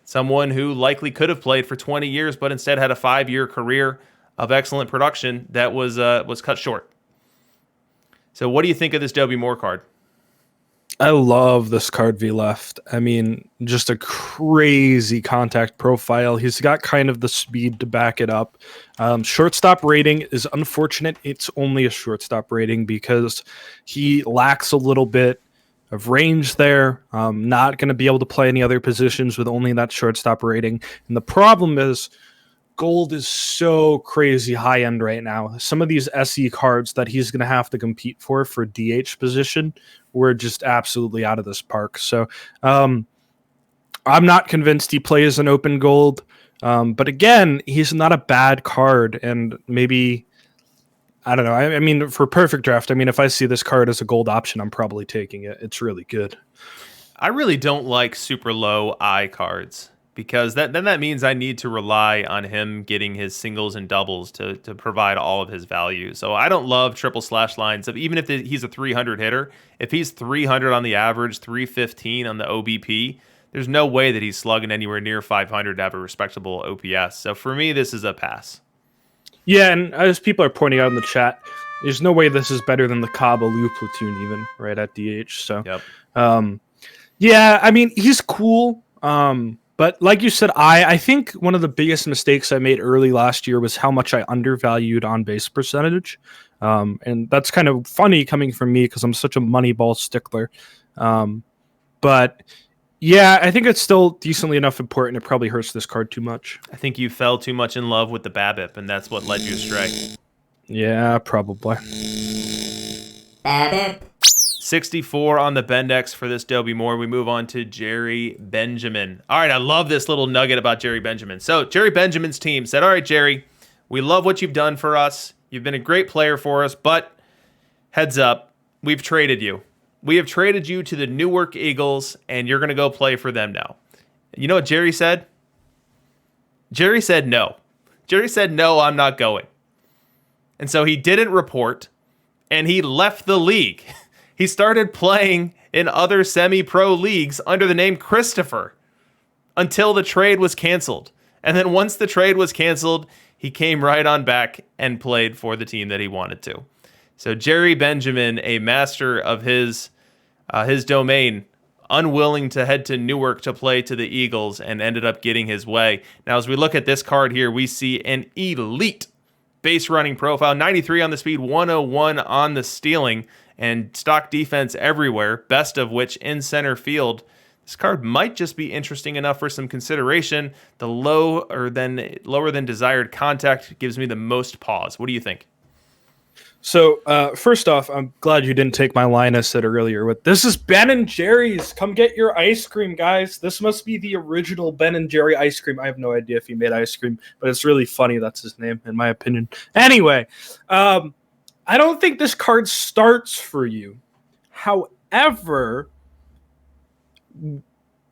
Someone who likely could have played for 20 years, but instead had a 5-year career of excellent production that was cut short. So what do you think of this Dobie Moore card? I love this card V left. I mean, just a crazy contact profile. He's got kind of the speed to back it up. Shortstop rating is unfortunate. It's only a shortstop rating because he lacks a little bit of range there. Not going to be able to play any other positions with only that shortstop rating. And the problem is gold is so crazy high end right now. Some of these SE cards that he's going to have to compete for DH position were just absolutely out of this park. So I'm not convinced he plays an open gold. But again, he's not a bad card, and maybe... I don't know. I mean, for Perfect Draft, I mean, if I see this card as a gold option, I'm probably taking it. It's really good. I really don't like super low I cards because that means I need to rely on him getting his singles and doubles to provide all of his value. So I don't love triple slash lines. Even if he's a 300 hitter, if he's 300 on the average, 315 on the OBP, there's no way that he's slugging anywhere near 500 to have a respectable OPS. So for me, this is a pass. Yeah, and as people are pointing out in the chat, there's no way this is better than the Cobb Alou platoon even, right, at DH. So, yep. Yeah, I mean, he's cool. But like you said, I think one of the biggest mistakes I made early last year was how much I undervalued on-base percentage. And that's kind of funny coming from me because I'm such a Moneyball stickler. But... yeah, I think it's still decently enough important. It probably hurts this card too much. I think you fell too much in love with the BABIP, and that's what led you astray. Yeah, probably. BABIP. 64 on the Bendex for this Dobie Moore. We move on to Jerry Benjamin. All right, I love this little nugget about Jerry Benjamin. So Jerry Benjamin's team said, all right, Jerry, we love what you've done for us. You've been a great player for us, but heads up, we've traded you. We have traded you to the Newark Eagles, and you're going to go play for them now. You know what Jerry said? Jerry said no. Jerry said, no, I'm not going. And so he didn't report, and he left the league. He started playing in other semi-pro leagues under the name Christopher until the trade was canceled. And then once the trade was canceled, he came right on back and played for the team that he wanted to. So Jerry Benjamin, a master of his domain, unwilling to head to Newark to play to the Eagles and ended up getting his way. Now, as we look at this card here, we see an elite base running profile, 93 on the speed, 101 on the stealing, and stock defense everywhere, best of which in center field. This card might just be interesting enough for some consideration. The lower than desired contact gives me the most pause. What do you think? So, first off, I'm glad you didn't take my line I said earlier with, this is Ben and Jerry's. Come get your ice cream, guys. This must be the original Ben and Jerry ice cream. I have no idea if he made ice cream, but it's really funny. That's his name, in my opinion. Anyway, I don't think this card starts for you. However,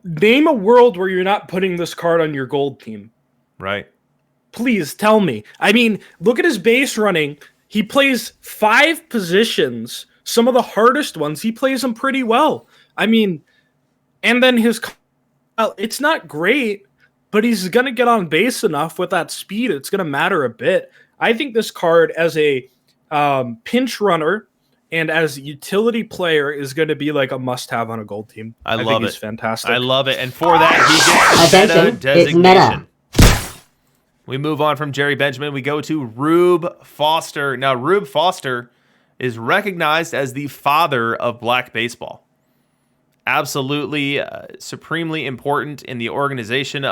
name a world where you're not putting this card on your gold team. Right. Please tell me. I mean, look at his base running. He plays 5 positions, some of the hardest ones. He plays them pretty well. I mean, and then it's not great, but he's going to get on base enough with that speed. It's going to matter a bit. I think this card as a pinch runner and as a utility player is going to be like a must-have on a gold team. I love think it. He's fantastic. I love it. And for that, he gets the meta designation. Meta. We move on from Jerry Benjamin. We go to Rube Foster. Now, Rube Foster is recognized as the father of black baseball. Absolutely supremely important in the organization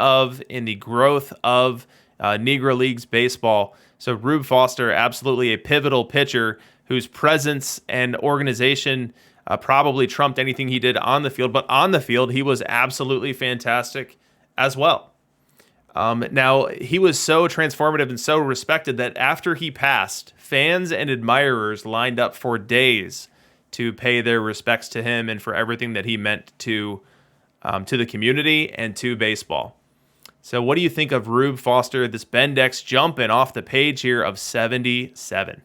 in the growth of Negro Leagues baseball. So Rube Foster, absolutely a pivotal pitcher whose presence and organization probably trumped anything he did on the field. But on the field, he was absolutely fantastic as well. Now, he was so transformative and so respected that after he passed, fans and admirers lined up for days to pay their respects to him and for everything that he meant to the community and to baseball. So what do you think of Rube Foster, this Bendex jumping off the page here of 77?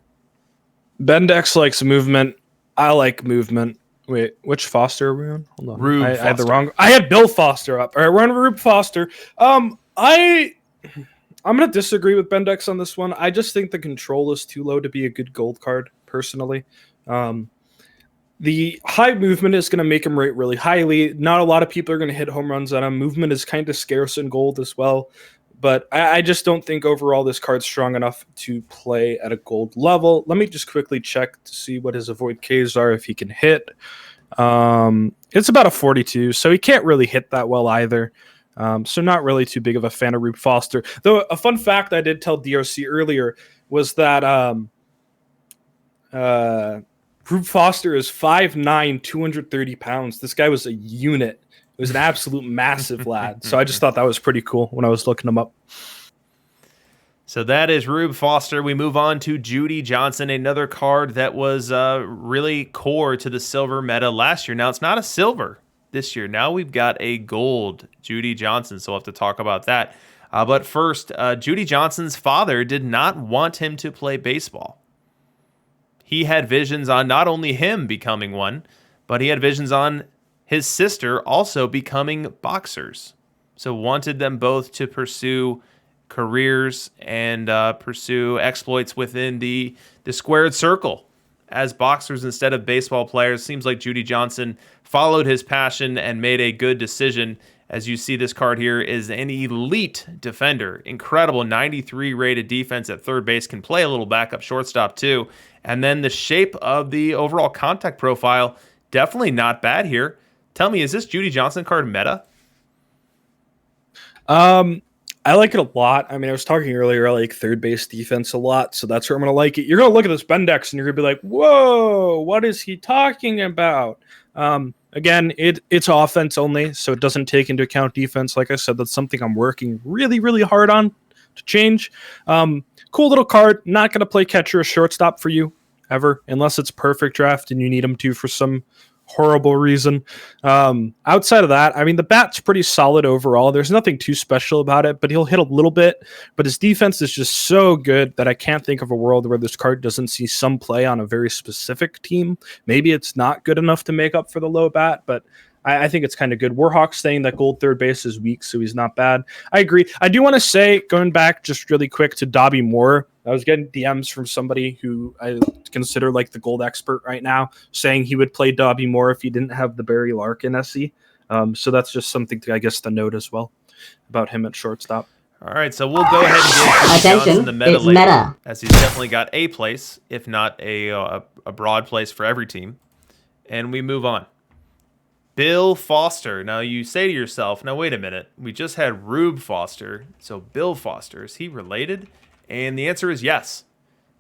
Bendex likes movement. I like movement. Wait, which Foster are we on? Hold on. Rube I had the Foster. wrong. I had Bill Foster up. All right, we're on Rube Foster. I'm going to disagree with Bendex on this one. I just think the control is too low to be a good gold card, personally. The high movement is going to make him rate really highly. Not a lot of people are going to hit home runs on him. Movement is kind of scarce in gold as well. But I just don't think overall this card's strong enough to play at a gold level. Let me just quickly check to see what his avoid Ks are, if he can hit. It's about a 42, so he can't really hit that well either. So not really too big of a fan of Rube Foster. Though a fun fact I did tell DRC earlier was that Rube Foster is 5'9", 230 pounds. This guy was a unit. It was an absolute massive lad. So I just thought that was pretty cool when I was looking him up. So that is Rube Foster. We move on to Judy Johnson, another card that was really core to the silver meta last year. Now it's not a silver this year. Now we've got a gold Judy Johnson, so we'll have to talk about that. But first, Judy Johnson's father did not want him to play baseball. He had visions on not only him becoming one, but he had visions on his sister also becoming boxers. So wanted them both to pursue careers and pursue exploits within the squared circle as boxers instead of baseball players. Seems like Judy Johnson followed his passion and made a good decision. As you see, this card here is an elite defender. Incredible 93 rated defense at third base. Can play a little backup shortstop too. And then the shape of the overall contact profile, definitely not bad here. Tell me, is this Judy Johnson card meta? I like it a lot. I mean, I was talking earlier, I like third base defense a lot, so that's where I'm going to like it. You're going to look at this Bendex and you're going to be like, whoa, what is he talking about? Again, it's offense only, so it doesn't take into account defense. Like I said, that's something I'm working really, really hard on to change. Cool little card. Not going to play catcher or shortstop for you ever, unless it's perfect draft and you need him to for some horrible reason. Outside of that, I mean, the bat's pretty solid overall. There's nothing too special about it, but he'll hit a little bit. But his defense is just so good that I can't think of a world where this card doesn't see some play on a very specific team. Maybe it's not good enough to make up for the low bat, but I think it's kind of good. Warhawk's saying that gold third base is weak, so he's not bad. I agree. I do want to say, going back just really quick to Dobby Moore, I was getting DMs from somebody who I consider like the gold expert right now, saying he would play Dobby Moore if he didn't have the Barry Larkin SE. So that's just something to, I guess, to note as well about him at shortstop. All right, so we'll go ahead and give Johnson Attention, the meta it's label, meta. as he's definitely got a place, if not a broad place for every team. And we move on. Bill Foster. Now you say to yourself, now wait a minute, we just had Rube Foster, so Bill Foster, is he related? And the answer is yes.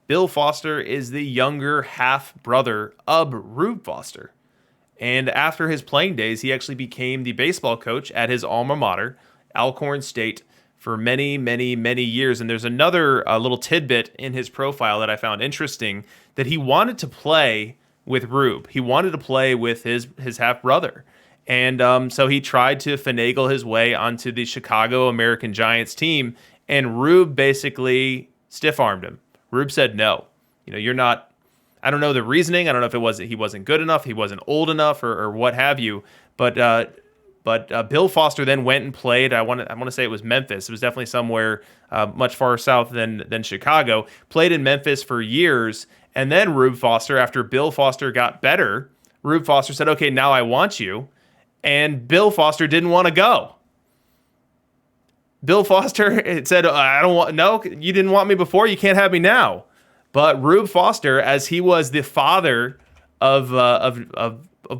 Bill Foster is the younger half-brother of Rube Foster. And after his playing days, he actually became the baseball coach at his alma mater, Alcorn State, for many, many, many years. And there's another little tidbit in his profile that I found interesting, that he wanted to play with Rube. He wanted to play with his half-brother. And so he tried to finagle his way onto the Chicago American Giants team, and Rube basically stiff-armed him. Rube said, no, you're not. I don't know the reasoning. I don't know if it was he wasn't good enough, he wasn't old enough, or what have you. But Bill Foster then went and played. I want to say it was Memphis. It was definitely somewhere much far south than Chicago. Played in Memphis for years, and then Rube Foster, after Bill Foster got better, Rube Foster said, "Okay, now I want you," and Bill Foster didn't want to go. Bill Foster said, "I don't want. No, you didn't want me before. You can't have me now." But Rube Foster, as he was the father of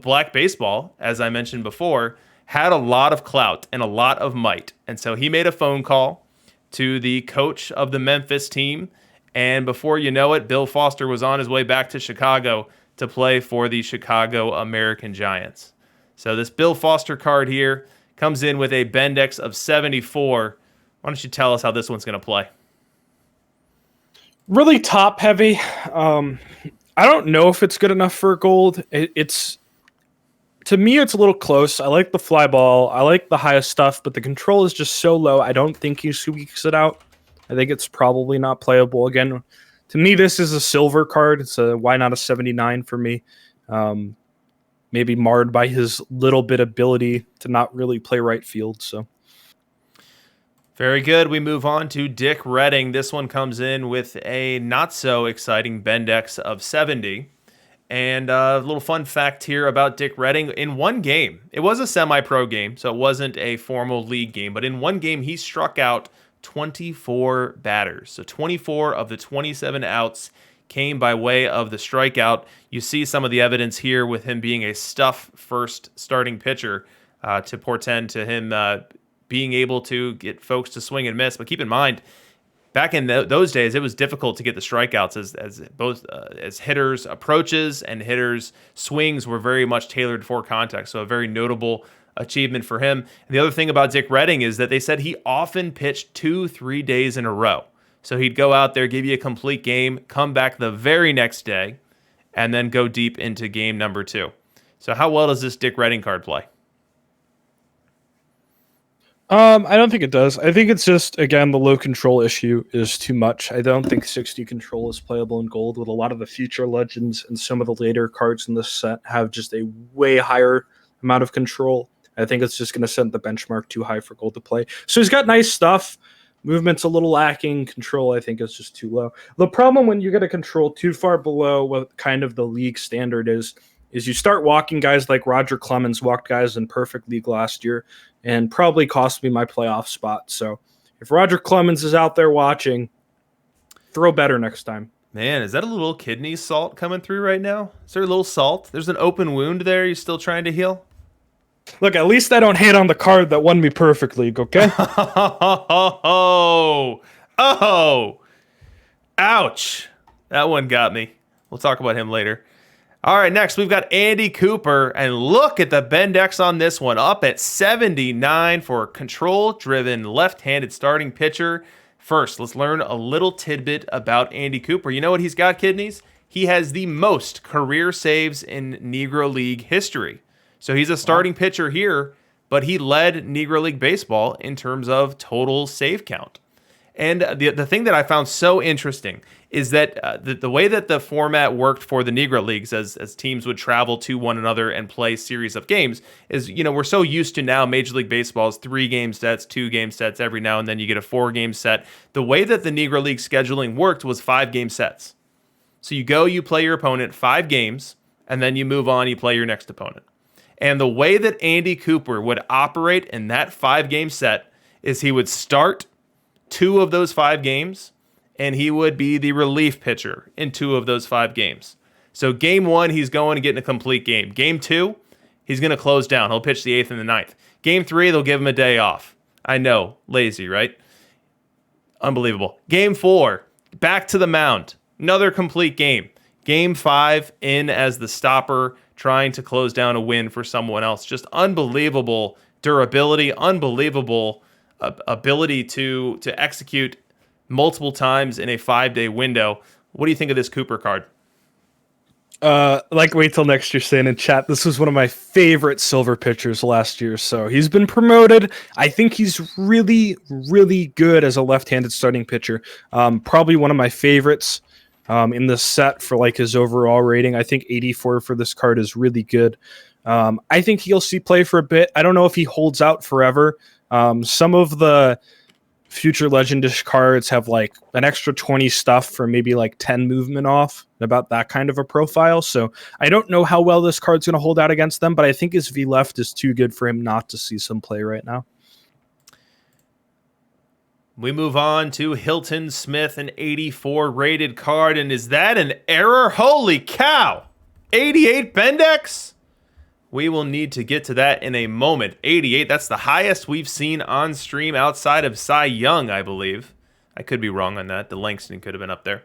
black baseball, as I mentioned before, had a lot of clout and a lot of might. And so he made a phone call to the coach of the Memphis team. And before you know it, Bill Foster was on his way back to Chicago to play for the Chicago American Giants. So this Bill Foster card here comes in with a Bendex of 74. Why don't you tell us how this one's going to play? Really top heavy. I don't know if it's good enough for gold. It's to me, it's a little close. I like the fly ball. I like the highest stuff, but the control is just so low. I don't think he squeaks it out. I think it's probably not playable again. To me, this is a silver card. It's a why not a 79 for me. Maybe marred by his little bit ability to not really play right field. So. Very good. We move on to Dick Redding. This one comes in with a not so exciting Bendex of 70. And a little fun fact here about Dick Redding. In one game, it was a semi-pro game, so it wasn't a formal league game, but in one game, he struck out 24 batters. So 24 of the 27 outs came by way of the strikeout. You see some of the evidence here with him being a stuff first starting pitcher to portend to him being able to get folks to swing and miss. But keep in mind, back in those days, it was difficult to get the strikeouts as both as hitters' approaches and hitters' swings were very much tailored for contact. So a very notable achievement for him. And the other thing about Dick Redding is that they said he often pitched 2-3 days in a row. So he'd go out there, give you a complete game, come back the very next day, and then go deep into game number 2. So how well does this Dick Redding card play? I don't think it does. I think it's just, again, the low control issue is too much. I don't think 60 control is playable in gold, with a lot of the future legends and some of the later cards in this set have just a way higher amount of control. I think it's just going to set the benchmark too high for gold to play. So he's got nice stuff. Movement's a little lacking. Control, I think, is just too low. The problem when you get a control too far below what kind of the league standard is you start walking guys like Roger Clemens walked guys in perfect league last year and probably cost me my playoff spot. So if Roger Clemens is out there watching, throw better next time. Man, is that a little kidney salt coming through right now? Is there a little salt? There's an open wound there you're still trying to heal? Look, at least I don't hate on the card that won me perfect league, okay? Oh, ouch. That one got me. We'll talk about him later. All right, next we've got Andy Cooper, and look at the Bendex on this one, up at 79 for control-driven left-handed starting pitcher. First, let's learn a little tidbit about Andy Cooper. You know what he's got, kidneys? He has the most career saves in Negro League history. So he's a starting pitcher here, but he led Negro League Baseball in terms of total save count. And the thing that I found so interesting is that the way that the format worked for the Negro Leagues as teams would travel to one another and play series of games is, we're so used to now Major League Baseball's 3-game sets, 2-game sets every now and then you get a 4-game set. The way that the Negro League scheduling worked was 5-game sets. So you go, you play your opponent 5 games, and then you move on, you play your next opponent. And the way that Andy Cooper would operate in that 5-game set is he would start 2 of those 5 games, and he would be the relief pitcher in 2 of those 5 games. So game 1, he's going to get in a complete game. Game 2, he's going to close down. He'll pitch the 8th and the 9th. Game 3, they'll give him a day off. I know, lazy, right? Unbelievable. Game 4, back to the mound. Another complete game. Game 5, in as the stopper, trying to close down a win for someone else. Just unbelievable durability, unbelievable ability to execute multiple times in a 5-day window. What do you think of this Cooper card? Wait till next year, saying in chat, this was one of my favorite silver pitchers last year. So he's been promoted. I think he's really, really good as a left-handed starting pitcher. Probably one of my favorites in this set for his overall rating. I think 84 for this card is really good. I think he'll see play for a bit. I don't know if he holds out forever. Some of the future legendish cards have an extra 20 stuff for maybe 10 movement off, about that kind of a profile. So I don't know how well this card's going to hold out against them, but I think his V left is too good for him not to see some play right now. We move on to Hilton Smith, an 84 rated card. And is that an error? Holy cow! 88 Bendex? We will need to get to that in a moment. 88, that's the highest we've seen on stream outside of Cy Young, I believe. I could be wrong on that. The Langston could have been up there.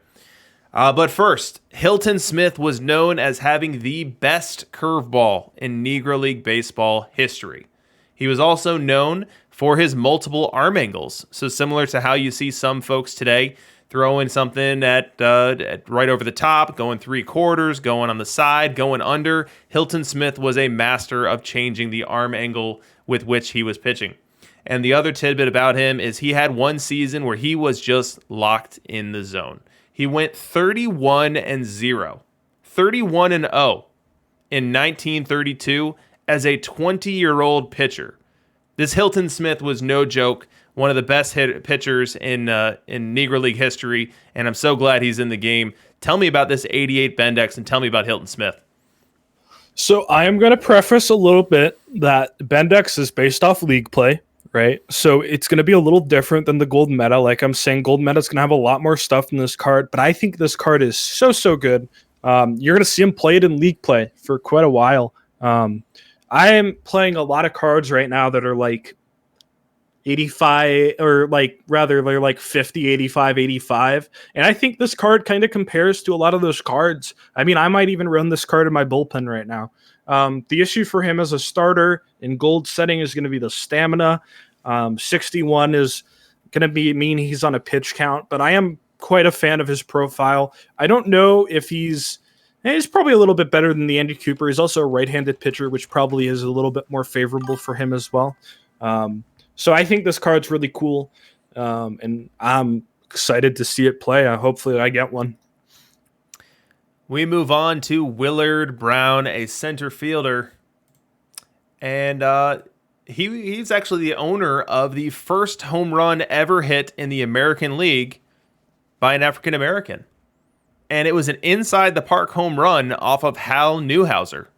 But first, Hilton Smith was known as having the best curveball in Negro League Baseball history. He was also known for his multiple arm angles. So similar to how you see some folks today throwing something at right over the top, going 3/4, going on the side, going under. Hilton Smith was a master of changing the arm angle with which he was pitching. And the other tidbit about him is he had one season where he was just locked in the zone. He went 31-0, 31-0 in 1932 as a 20-year-old pitcher. This Hilton Smith was no joke. One of the best pitchers in Negro League history, and I'm so glad he's in the game. Tell me about this 88 Bendex, and tell me about Hilton Smith. So I am going to preface a little bit that Bendex is based off league play, right? So it's going to be a little different than the Gold Meta. Like I'm saying, Gold Meta is going to have a lot more stuff in this card, but I think this card is so good. You're going to see him played in league play for quite a while. I am playing a lot of cards right now that are 85, or they're 50, 85, 85. And I think this card kind of compares to a lot of those cards. I mean, I might even run this card in my bullpen right now. The issue for him as a starter in gold setting is going to be the stamina. 61 is going to mean he's on a pitch count, but I am quite a fan of his profile. I don't know if he's probably a little bit better than the Andy Cooper. He's also a right-handed pitcher, which probably is a little bit more favorable for him as well. So I think this card's really cool, and I'm excited to see it play. Hopefully I get one. We move on to Willard Brown, a center fielder, and he's actually the owner of the first home run ever hit in the American League by an African-American. And it was an inside-the-park home run off of Hal Newhouser,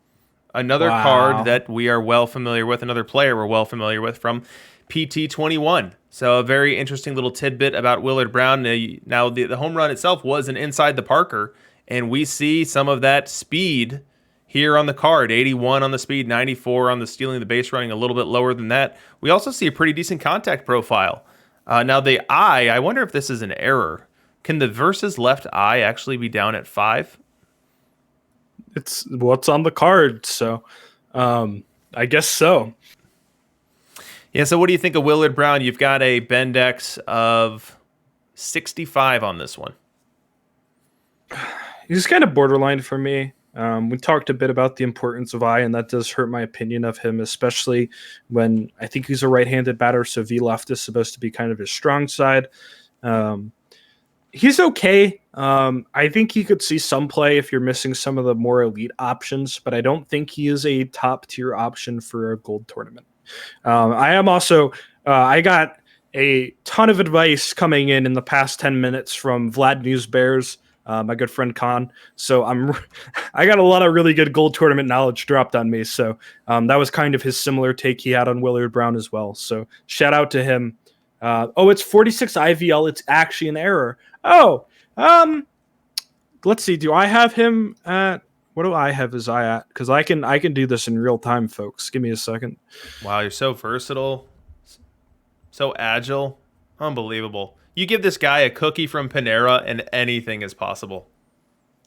another card that we are well familiar with, another player we're well familiar with from PT21. So a very interesting little tidbit about Willard Brown. Now, the home run itself was an inside-the-parker, and we see some of that speed here on the card. 81 on the speed, 94 on the stealing the base running, a little bit lower than that. We also see a pretty decent contact profile. Now, the eye, I wonder if this is an error. Can the versus left eye actually be down at 5? It's what's on the card, so I guess so. Yeah, so what do you think of Willard Brown? You've got a Bendex of 65 on this one. He's kind of borderline for me. We talked a bit about the importance of eye, and that does hurt my opinion of him, especially when I think he's a right-handed batter, so V left is supposed to be kind of his strong side. He's okay. I think he could see some play if you're missing some of the more elite options, but I don't think he is a top tier option for a gold tournament. I am also, I got a ton of advice coming in the past 10 minutes from Vlad News Bears, my good friend Khan. So I got a lot of really good gold tournament knowledge dropped on me. So that was kind of his similar take he had on Willard Brown as well. So shout out to him. It's 46 IVL. It's actually an error. Let's see. Do I have him at, what do I have his eye at? Because I can do this in real time, folks. Give me a second. Wow, you're so versatile, so agile, unbelievable. You give this guy a cookie from Panera, and anything is possible.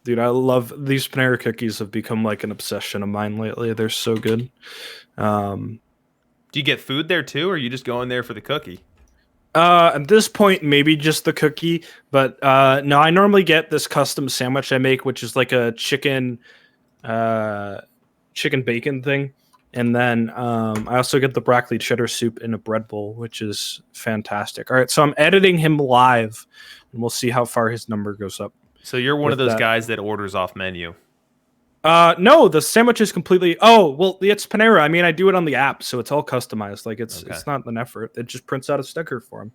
Dude, I love these Panera cookies. Have become like an obsession of mine lately. They're so good. Do you get food there too, or are you just going there for the cookie? At this point, maybe just the cookie, but no, I normally get this custom sandwich I make, which is like a chicken bacon thing, and then I also get the broccoli cheddar soup in a bread bowl, which is fantastic. All right, so I'm editing him live, and we'll see how far his number goes up. So you're one of those guys that orders off menu. No, the sandwich is completely. Oh, well, it's Panera. I mean, I do it on the app, so it's all customized. Like it's not an effort. It just prints out a sticker for him.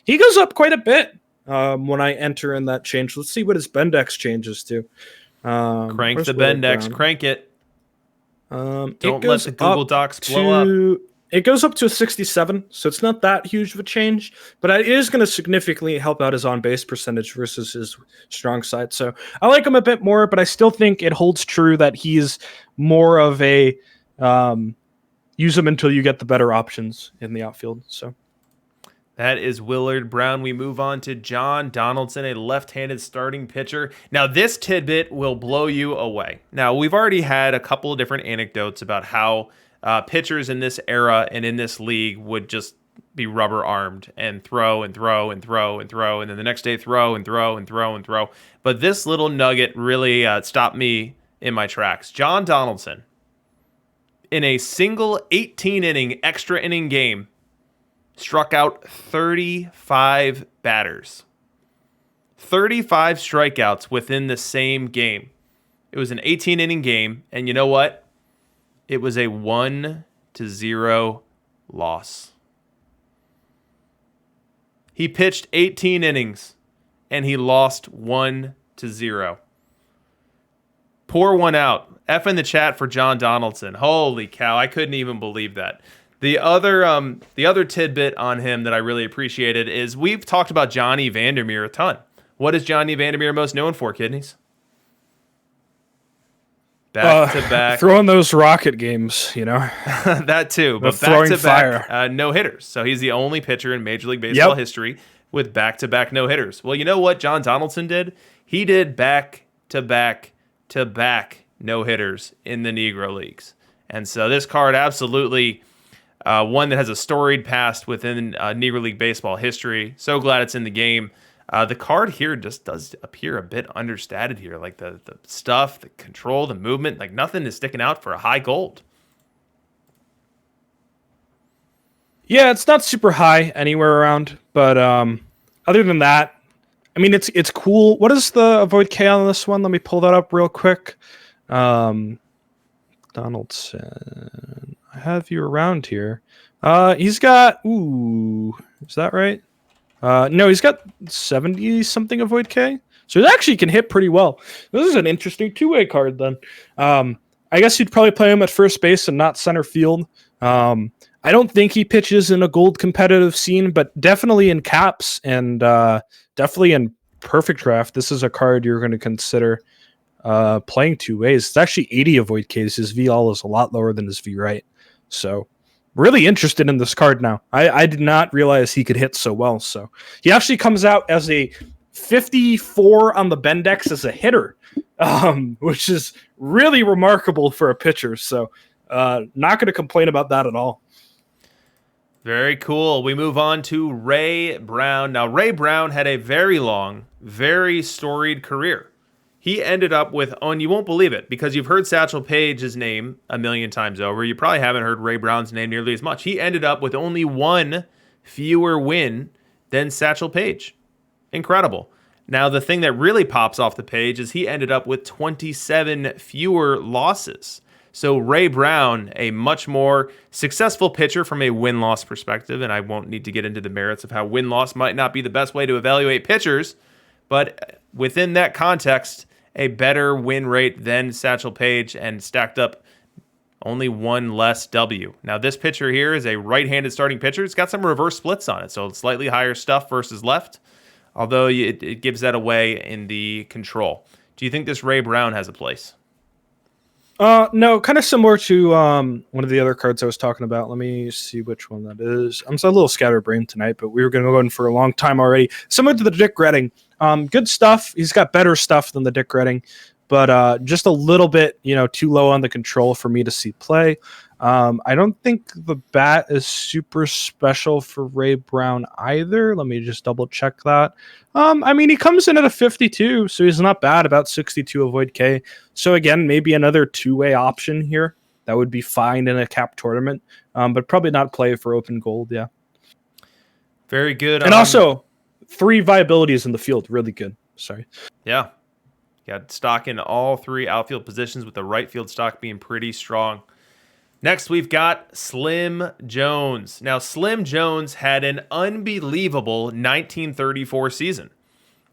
He goes up quite a bit when I enter in that change. Let's see what his Bendex changes to. Crank the Bendex. Crank it. Don't let the Google Docs blow up. It goes up to a 67, so it's not that huge of a change, but it is going to significantly help out his on-base percentage versus his strong side. So I like him a bit more, but I still think it holds true that he's more of a use him until you get the better options in the outfield. So that is Willard Brown. We move on to John Donaldson, a left-handed starting pitcher. Now, this tidbit will blow you away. Now, we've already had a couple of different anecdotes about how pitchers in this era and in this league would just be rubber armed and throw and throw and throw and throw, and then the next day throw and throw and throw and throw. But this little nugget really stopped me in my tracks. John Donaldson, in a single 18-inning extra inning game, struck out 35 batters. 35 strikeouts within the same game. It was an 18-inning game, and you know what? It was a 1-0 loss. He pitched 18 innings, and he lost 1-0. Pour one out. F in the chat for John Donaldson. Holy cow, I couldn't even believe that. The other tidbit on him that I really appreciated is we've talked about Johnny Vandermeer a ton. What is Johnny Vandermeer most known for, Kidneys? Back to back, throwing those rocket games, you know. That too, but back to back no hitters. So he's the only pitcher in Major League Baseball history with back to back no hitters. Well, you know what John Donaldson did? He did back to back no hitters in the Negro leagues, and so this card absolutely one that has a storied past within Negro League Baseball history. So glad it's in the game. The card here just does appear a bit understated here. Like the stuff, the control, the movement, like nothing is sticking out for a high gold. Yeah, it's not super high anywhere around, but other than that, I mean, it's cool. What is the avoid K on this one? Let me pull that up real quick. Donaldson, I have you around here. He's got, is that right? No, he's got 70-something avoid K. So he actually can hit pretty well. This is an interesting two-way card then. I guess you'd probably play him at first base and not center field. I don't think he pitches in a gold competitive scene, but definitely in caps and definitely in perfect draft. This is a card you're going to consider playing two ways. It's actually 80 avoid Ks. His VL is a lot lower than his V right. So really interested in this card now. I did not realize he could hit so well. So he actually comes out as a 54 on the Bendex as a hitter, which is really remarkable for a pitcher. So not going to complain about that at all. Very cool. We move on to Ray Brown. Now, Ray Brown had a very long, very storied career. He ended up with, and you won't believe it, because you've heard Satchel Paige's name a million times over. You probably haven't heard Ray Brown's name nearly as much. He ended up with only one fewer win than Satchel Paige. Incredible. Now, the thing that really pops off the page is he ended up with 27 fewer losses. So Ray Brown, a much more successful pitcher from a win-loss perspective, and I won't need to get into the merits of how win-loss might not be the best way to evaluate pitchers, but within that context, a better win rate than Satchel Paige and stacked up only one less W. Now, this pitcher here is a right-handed starting pitcher. It's got some reverse splits on it, so slightly higher stuff versus left, although it gives that away in the control. Do you think this Ray Brown has a place? No, kind of similar to one of the other cards I was talking about. Let me see which one that is. I'm a little scatterbrained tonight, but we were going to go in for a long time already. Similar to the Dick Redding. Good stuff. He's got better stuff than the Dick Redding, but just a little bit, too low on the control for me to see play. I don't think the bat is super special for Ray Brown either. Let me just double check that. He comes in at a 52, so he's not bad, about 62 avoid K. So again, maybe another two-way option here. That would be fine in a cap tournament, but probably not play for open gold, yeah. Very good. And also, 3 viabilities in the field, really good. Sorry. Yeah. Got stock in all 3 outfield positions with the right field stock being pretty strong. Next, we've got Slim Jones. Now, Slim Jones had an unbelievable 1934 season.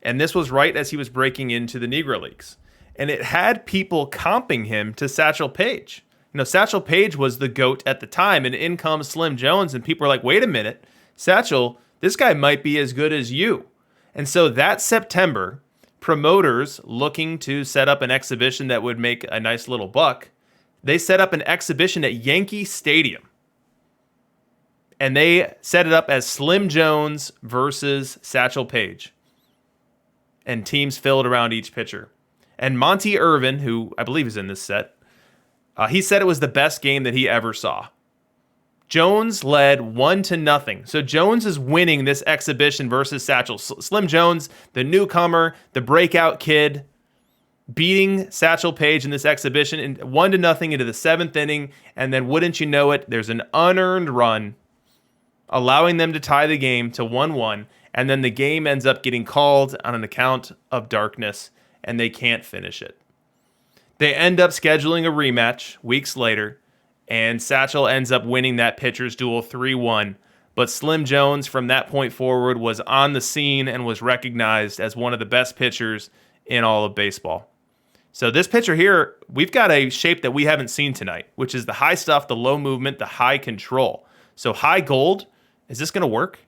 And this was right as he was breaking into the Negro Leagues. And it had people comping him to Satchel Paige. Satchel Paige was the GOAT at the time, and in comes Slim Jones, and people are like, wait a minute, Satchel, this guy might be as good as you. And so that September, promoters looking to set up an exhibition that would make a nice little buck, they set up an exhibition at Yankee Stadium. And they set it up as Slim Jones versus Satchel Paige. And teams filled around each pitcher. And Monty Irvin, who I believe is in this set, he said it was the best game that he ever saw. Jones led 1-0. So Jones is winning this exhibition versus Satchel. Slim Jones, the newcomer, the breakout kid, beating Satchel Paige in this exhibition in 1-0 into the 7th inning, and then wouldn't you know it, there's an unearned run, allowing them to tie the game to 1-1, and then the game ends up getting called on an account of darkness, and they can't finish it. They end up scheduling a rematch weeks later, and Satchel ends up winning that pitcher's duel 3-1, but Slim Jones from that point forward was on the scene and was recognized as one of the best pitchers in all of baseball. So this pitcher here, we've got a shape that we haven't seen tonight, which is the high stuff, the low movement, the high control. So high gold, is this going to work?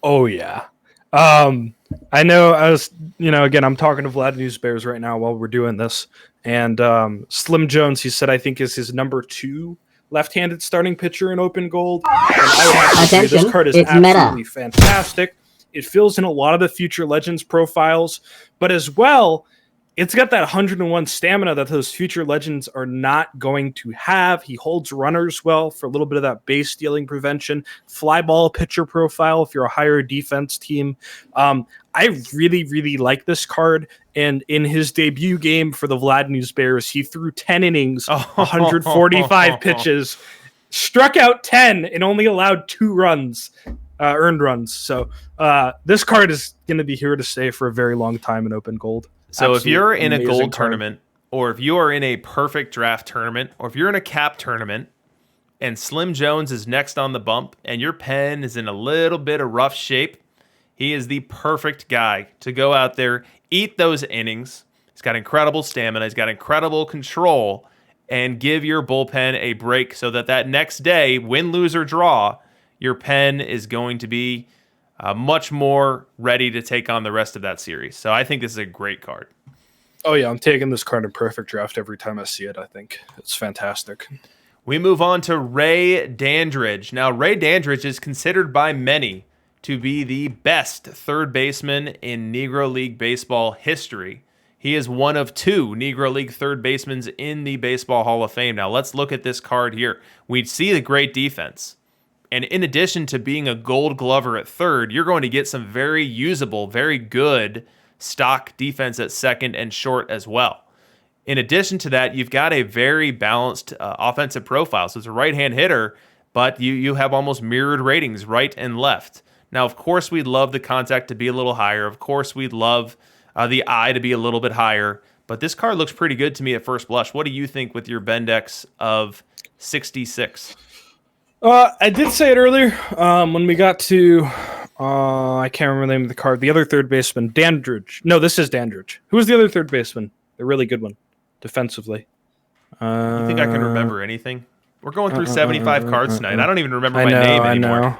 Oh, yeah. I know I was, again, I'm talking to Vlad News Bears right now while we're doing this. And Slim Jones, he said, I think is his number 2 left-handed starting pitcher in open gold. And I would have to say, this card is absolutely fantastic. It fills in a lot of the future legends profiles, but as well, it's got that 101 stamina that those future legends are not going to have. He holds runners well for a little bit of that base stealing prevention. Fly ball pitcher profile if you're a higher defense team. I really, really like this card. And in his debut game for the Vlad News Bears, he threw 10 innings, 145 pitches, struck out 10, and only allowed 2 runs. Earned runs. So this card is going to be here to stay for a very long time in open gold. So if you're in a gold tournament, or if you are in a perfect draft tournament, or if you're in a cap tournament, and Slim Jones is next on the bump, and your pen is in a little bit of rough shape, he is the perfect guy to go out there, eat those innings. He's got incredible stamina. He's got incredible control, and give your bullpen a break so that next day, win, lose, or draw, your pen is going to be much more ready to take on the rest of that series. So I think this is a great card. Oh, yeah. I'm taking this card in perfect draft every time I see it. I think it's fantastic. We move on to Ray Dandridge. Now, Ray Dandridge is considered by many to be the best third baseman in Negro League baseball history. He is one of 2 Negro League third basemen in the Baseball Hall of Fame. Now, let's look at this card here. We see the great defense. And in addition to being a gold glover at third, you're going to get some very usable, very good stock defense at second and short as well. In addition to that, you've got a very balanced offensive profile. So it's a right-hand hitter, but you have almost mirrored ratings right and left. Now, of course, we'd love the contact to be a little higher. Of course, we'd love the eye to be a little bit higher. But this card looks pretty good to me at first blush. What do you think with your Bendex of 66? I did say it earlier when we got to, I can't remember the name of the card. The other third baseman, Dandridge. No, this is Dandridge. Who was the other third baseman? The really good one, defensively. You think I can remember anything? We're going through 75 cards tonight. I don't even remember my name anymore. I know.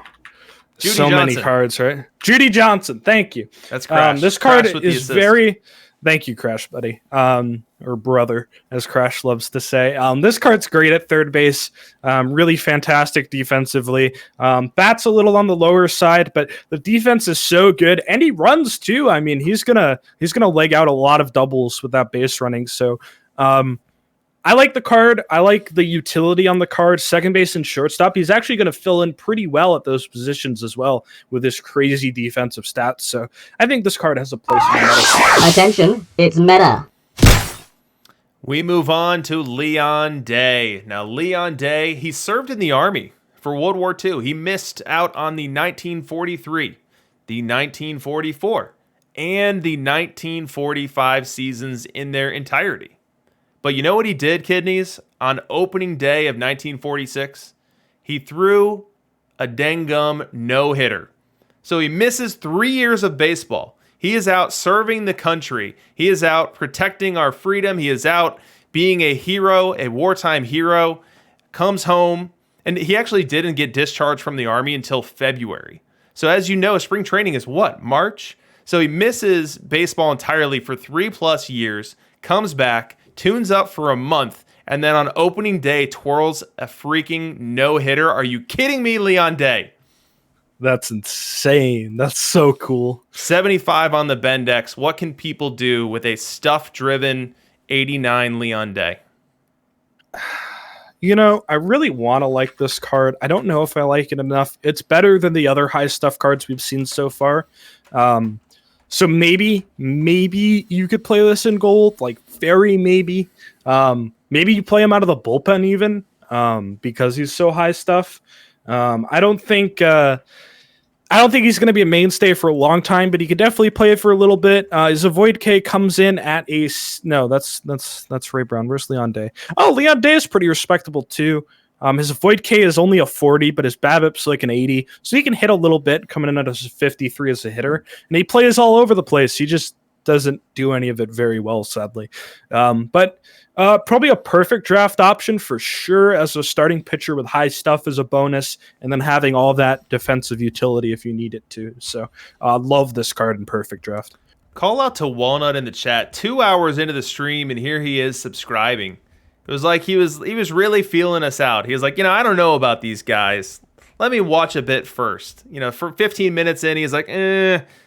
Judy so Johnson. Many cards, right? Judy Johnson. Thank you. That's Crash. This card Crash is very. Thank you, Crash, buddy. Or brother, as Crash loves to say. This card's great at third base. Really fantastic defensively. Bat's a little on the lower side, but the defense is so good, and he runs too. I mean, he's gonna leg out a lot of doubles with that base running. So, I like the card. I like the utility on the card. Second base and shortstop. He's actually going to fill in pretty well at those positions as well with his crazy defensive stats. So I think this card has a place in the meta. Attention, it's meta. We move on to Leon Day. Now, Leon Day, he served in the Army for World War II. He missed out on the 1943, the 1944, and the 1945 seasons in their entirety. But you know what he did, kidneys? On opening day of 1946, he threw a dang-gum no-hitter. So he misses 3 years of baseball. He is out serving the country. He is out protecting our freedom. He is out being a hero, a wartime hero, comes home, and he actually didn't get discharged from the Army until February. So as you know, spring training is what? March? So he misses baseball entirely for 3+ years, comes back, tunes up for a month, and then on opening day twirls a freaking no-hitter. Are you kidding me, Leon Day? That's insane. That's so cool. 75 on the Bendex. What can people do with a stuff-driven 89 Leon Day? You know, I really want to like this card. I don't know if I like it enough. It's better than the other high stuff cards we've seen so far. So maybe you could play this in gold, like very maybe. Maybe you play him out of the bullpen even, because he's so high stuff. I don't think he's going to be a mainstay for a long time, but he could definitely play it for a little bit. His Avoid K comes in at that's Ray Brown. Where's Leon Day? Oh, Leon Day is pretty respectable too. His Avoid K is only a 40, but his BABIP's like an 80, so he can hit a little bit, coming in at a 53 as a hitter, and he plays all over the place. He just doesn't do any of it very well, sadly. But probably a perfect draft option for sure as a starting pitcher with high stuff as a bonus, and then having all that defensive utility if you need it to. So love this card in perfect draft. Call out to Walnut in the chat. 2 hours into the stream, and here he is subscribing. It was like he was really feeling us out. He was like, I don't know about these guys. Let me watch a bit first. For 15 minutes in, he's like,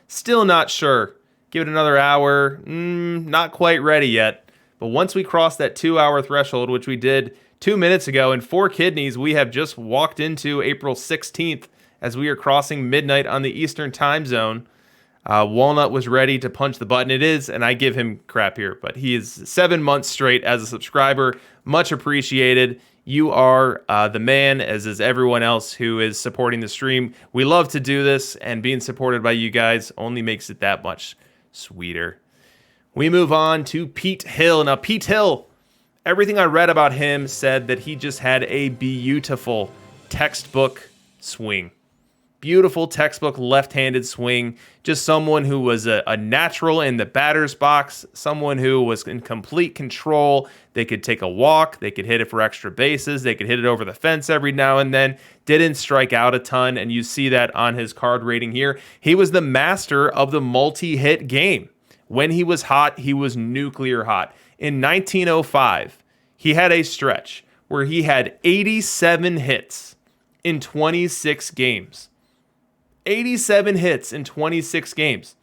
still not sure. Give it another hour. Not quite ready yet. But once we cross that 2 hour threshold, which we did 2 minutes ago, in 4 kidneys, we have just walked into April 16th as we are crossing midnight on the Eastern time zone. Walnut was ready to punch the button. It is, and I give him crap here, but he is 7 months straight as a subscriber. Much appreciated. You are the man, as is everyone else who is supporting the stream. We love to do this, and being supported by you guys only makes it that much sweeter. We move on to Pete Hill. Now, Pete Hill, everything I read about him said that he just had a beautiful textbook swing. Beautiful textbook left-handed swing. Just someone who was a natural in the batter's box. Someone who was in complete control. They could take a walk. They could hit it for extra bases. They could hit it over the fence every now and then. Didn't strike out a ton, and you see that on his card rating here. He was the master of the multi-hit game. When he was hot, he was nuclear hot. In 1905, he had a stretch where he had 87 hits in 26 games. 87 hits in 26 games.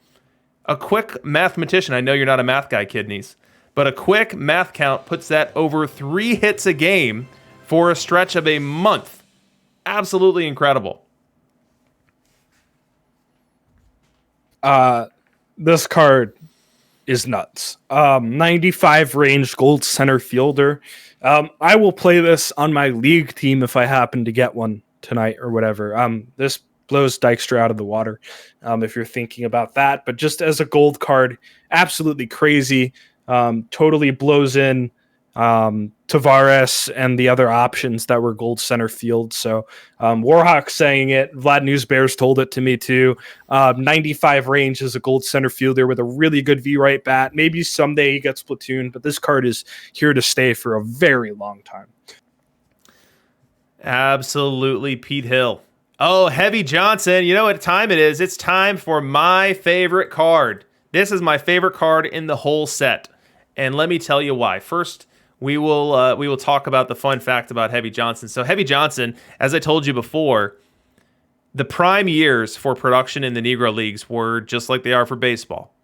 A quick mathematician, I know you're not a math guy, kidneys, but a quick math count puts that over 3 hits a game for a stretch of a month. Absolutely incredible. This card is nuts. 95 range gold center fielder. I will play this on my league team if I happen to get one tonight or whatever. This blows Dykstra out of the water, if you're thinking about that. But just as a gold card, absolutely crazy. Totally blows in Tavares and the other options that were gold center field. So Warhawk saying it, Vlad Newsbears told it to me too. 95 range as a gold center fielder with a really good V-right bat. Maybe someday he gets platooned, but this card is here to stay for a very long time. Absolutely, Pete Hill. Oh, Heavy Johnson, you know what time it is? It's time for my favorite card. This is my favorite card in the whole set. And let me tell you why. First, we will talk about the fun fact about Heavy Johnson. So Heavy Johnson, as I told you before, the prime years for production in the Negro Leagues were just like they are for baseball.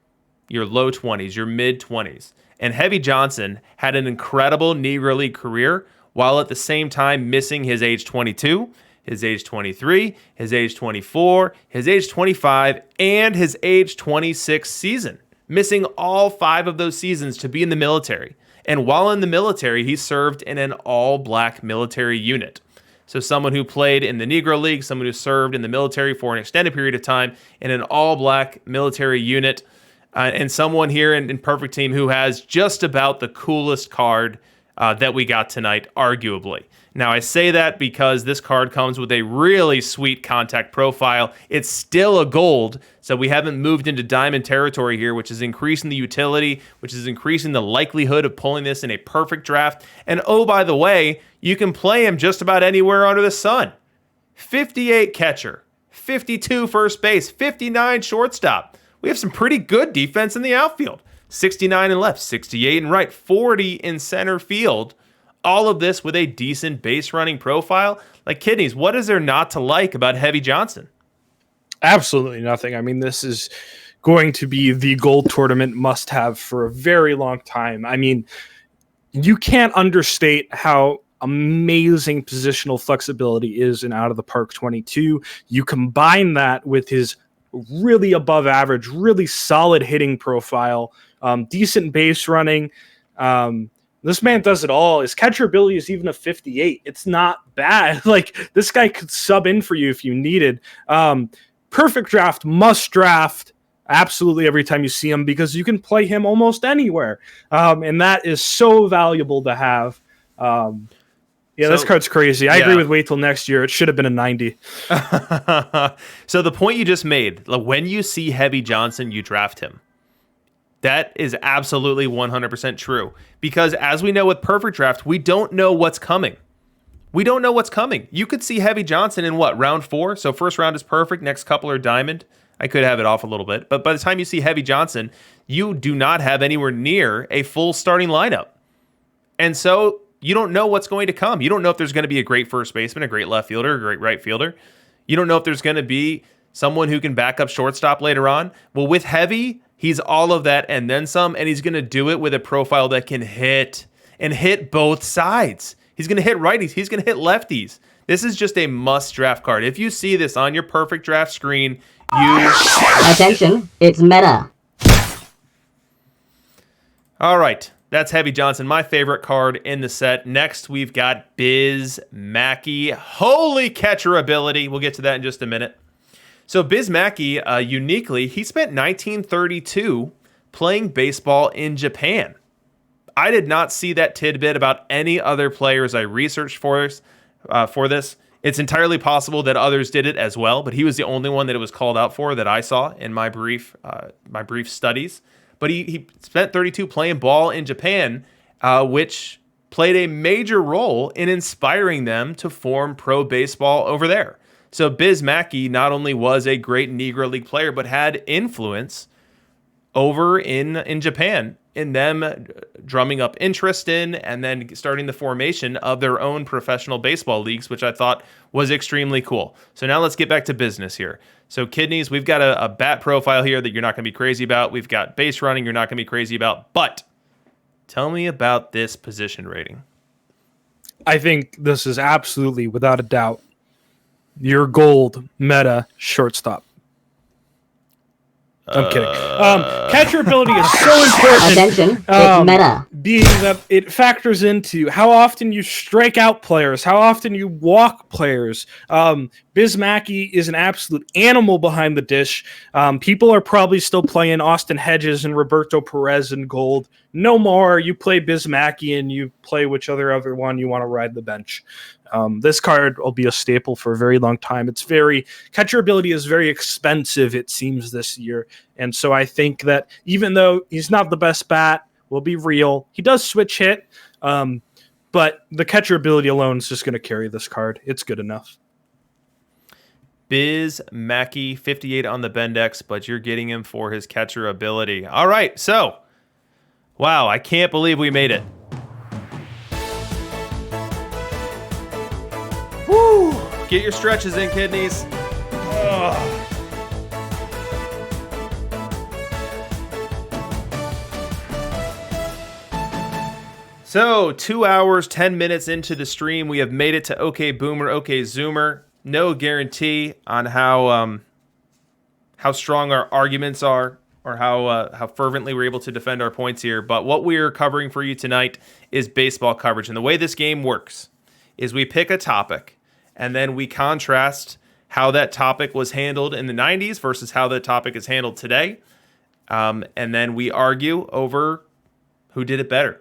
Your low 20s, your mid 20s. And Heavy Johnson had an incredible Negro League career while at the same time missing his age 22, his age 23, his age 24, his age 25, and his age 26 season. Missing all 5 of those seasons to be in the military. And while in the military, he served in an all-black military unit. So someone who played in the Negro League, someone who served in the military for an extended period of time in an all-black military unit, and someone here in Perfect Team who has just about the coolest card that we got tonight, arguably. Now, I say that because this card comes with a really sweet contact profile. It's still a gold, so we haven't moved into diamond territory here, which is increasing the utility, which is increasing the likelihood of pulling this in a perfect draft. And oh, by the way, you can play him just about anywhere under the sun. 58 catcher, 52 first base, 59 shortstop. We have some pretty good defense in the outfield. 69 in left, 68 in right, 40 in center field. All of this with a decent base running profile. Like, Kidneys, what is there not to like about Heavy Johnson? Absolutely nothing. I mean, this is going to be the gold tournament must-have for a very long time. I mean, you can't understate how amazing positional flexibility is in Out of the Park 22. You combine that with his really above average, really solid hitting profile, decent base running. This man does it all. His catcher ability is even a 58. It's not bad. Like, this guy could sub in for you if you needed. Perfect draft, must draft absolutely every time you see him because you can play him almost anywhere. And that is so valuable to have. This card's crazy. I agree with wait till next year. It should have been a 90. So the point you just made, when you see Heavy Johnson, you draft him. That is absolutely 100% true. Because as we know with Perfect Draft, we don't know what's coming. We don't know what's coming. You could see Heavy Johnson in round 4? So first round is perfect, next couple are diamond. I could have it off a little bit. But by the time you see Heavy Johnson, you do not have anywhere near a full starting lineup. And so you don't know what's going to come. You don't know if there's going to be a great first baseman, a great left fielder, a great right fielder. You don't know if there's going to be someone who can back up shortstop later on. Well, with Heavy, he's all of that and then some, and he's going to do it with a profile that can hit and hit both sides. He's going to hit righties. He's going to hit lefties. This is just a must-draft card. If you see this on your Perfect Draft screen, you... Attention, it's meta. All right. That's Heavy Johnson, my favorite card in the set. Next, we've got Biz Mackey. Holy catcher ability. We'll get to that in just a minute. So Biz Mackey, uniquely, he spent 1932 playing baseball in Japan. I did not see that tidbit about any other players I researched for this. It's entirely possible that others did it as well, but he was the only one that it was called out for that I saw in my brief studies. But he spent 32 playing ball in Japan, which played a major role in inspiring them to form pro baseball over there. So Biz Mackey not only was a great Negro League player, but had influence over in Japan in them drumming up interest in and then starting the formation of their own professional baseball leagues, which I thought was extremely cool. So now let's get back to business here. So Kidneys, we've got a bat profile here that you're not going to be crazy about. We've got base running you're not going to be crazy about. But tell me about this position rating. I think this is absolutely, without a doubt, your gold meta shortstop. I'm kidding. Catcher ability is so important. Attention, it's meta. Being that it factors into how often you strike out players, how often you walk players. Biz Mackey is an absolute animal behind the dish. People are probably still playing Austin Hedges and Roberto Perez in gold. No more. You play Biz Mackey and you play whichever other one you want to ride the bench. This card will be a staple for a very long time. Catcher ability is very expensive, it seems, this year. And so I think that even though he's not the best bat, we'll be real, he does switch hit. But the catcher ability alone is just going to carry this card. It's good enough. Biz Mackey, 58 on the Bendex, but you're getting him for his catcher ability. All right, so, wow, I can't believe we made it. Woo! Get your stretches in, kidneys. Ugh. So, 2 hours, 10 minutes into the stream, we have made it to OK Boomer, OK Zoomer. No guarantee on how strong our arguments are or how fervently we're able to defend our points here. But what we're covering for you tonight is baseball coverage. And the way this game works is we pick a topic and then we contrast how that topic was handled in the 90s versus how that topic is handled today. And then we argue over who did it better.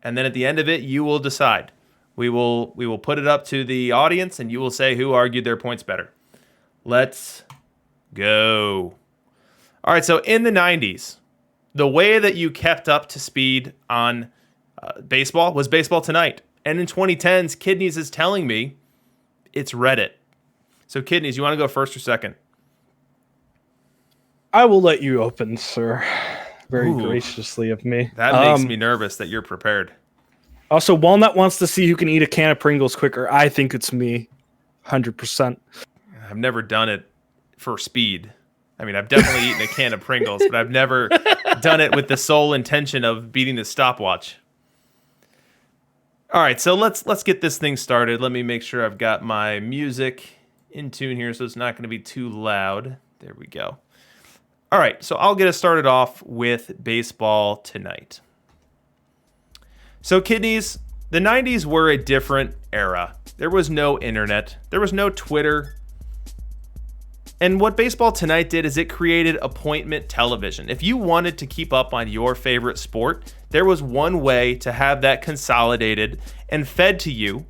And then at the end of it, you will decide. We will put it up to the audience, and you will say who argued their points better. Let's go. All right, so in the 90s, the way that you kept up to speed on baseball was Baseball Tonight. And in 2010s, Kidneys is telling me it's Reddit. So, Kidneys, you want to go first or second? I will let you open, sir. Very graciously of me. That makes me nervous that you're prepared. Also, Walnut wants to see who can eat a can of Pringles quicker. I think it's me. 100%. I've never done it for speed. I mean, I've definitely eaten a can of Pringles, but I've never done it with the sole intention of beating the stopwatch. All right, so let's get this thing started. Let me make sure I've got my music in tune here so it's not going to be too loud. There we go. All right, so I'll get us started off with Baseball Tonight. So, Kidneys, the 90s were a different era. There was no internet. There was no Twitter. And what Baseball Tonight did is it created appointment television. If you wanted to keep up on your favorite sport, there was one way to have that consolidated and fed to you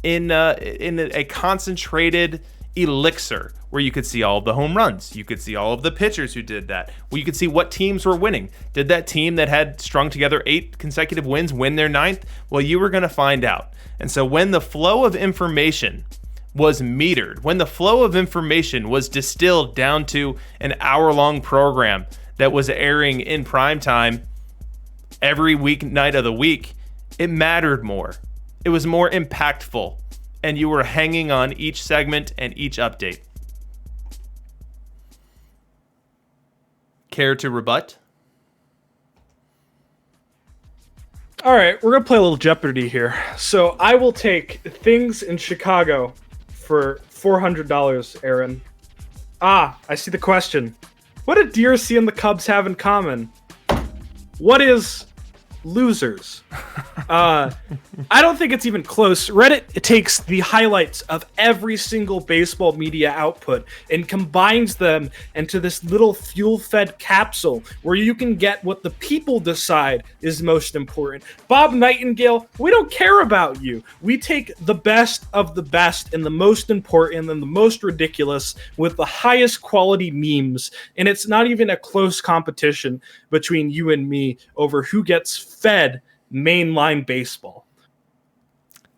in a concentrated elixir where you could see all of the home runs. You could see all of the pitchers who did that. Well, you could see what teams were winning. Did that team that had strung together 8 consecutive wins win their 9th? Well, you were going to find out. And so when the flow of information was metered, when the flow of information was distilled down to an hour-long program that was airing in prime time every weeknight of the week, it mattered more. It was more impactful. And you were hanging on each segment and each update. Care to rebut? All right, we're going to play a little Jeopardy here. So I will take things in Chicago for $400, Aaron. I see the question. What do DRC and the Cubs have in common? What is losers? I don't think it's even close. Reddit takes the highlights of every single baseball media output and combines them into this little fuel-fed capsule where you can get what the people decide is most important. Bob Nightingale, we don't care about you. We take the best of the best and the most important and the most ridiculous with the highest quality memes, and it's not even a close competition between you and me over who gets fed mainline baseball.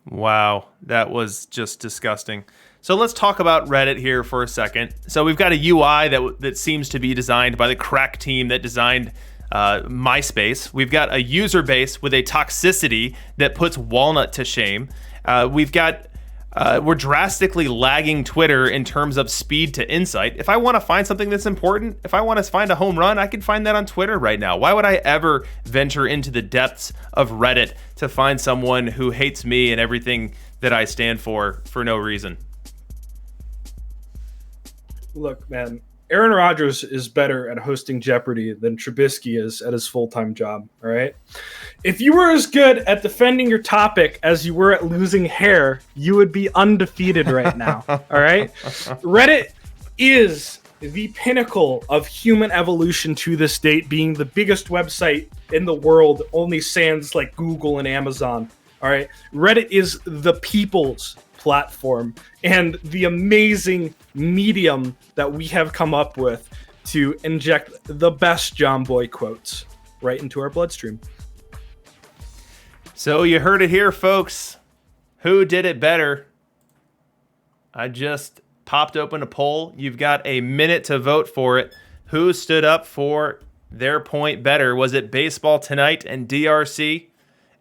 Wow, that was just disgusting. So let's talk about Reddit here for a second. So we've got a UI that seems to be designed by the crack team that designed MySpace. We've got a user base with a toxicity that puts Walnut to shame. We're drastically lagging Twitter in terms of speed to insight. If I want to find something that's important, if I want to find a home run, I can find that on Twitter right now. Why would I ever venture into the depths of Reddit to find someone who hates me and everything that I stand for no reason? Look, man, Aaron Rodgers is better at hosting Jeopardy than Trubisky is at his full-time job, all right? If you were as good at defending your topic as you were at losing hair, you would be undefeated right now, all right? Reddit is the pinnacle of human evolution to this date, being the biggest website in the world, only sans like Google and Amazon, all right? Reddit is the people's platform and the amazing medium that we have come up with to inject the best John Boy quotes right into our bloodstream. So you heard it here, folks. Who did it better? I just popped open a poll. You've got a minute to vote for it. Who stood up for their point better? Was it Baseball Tonight and DRC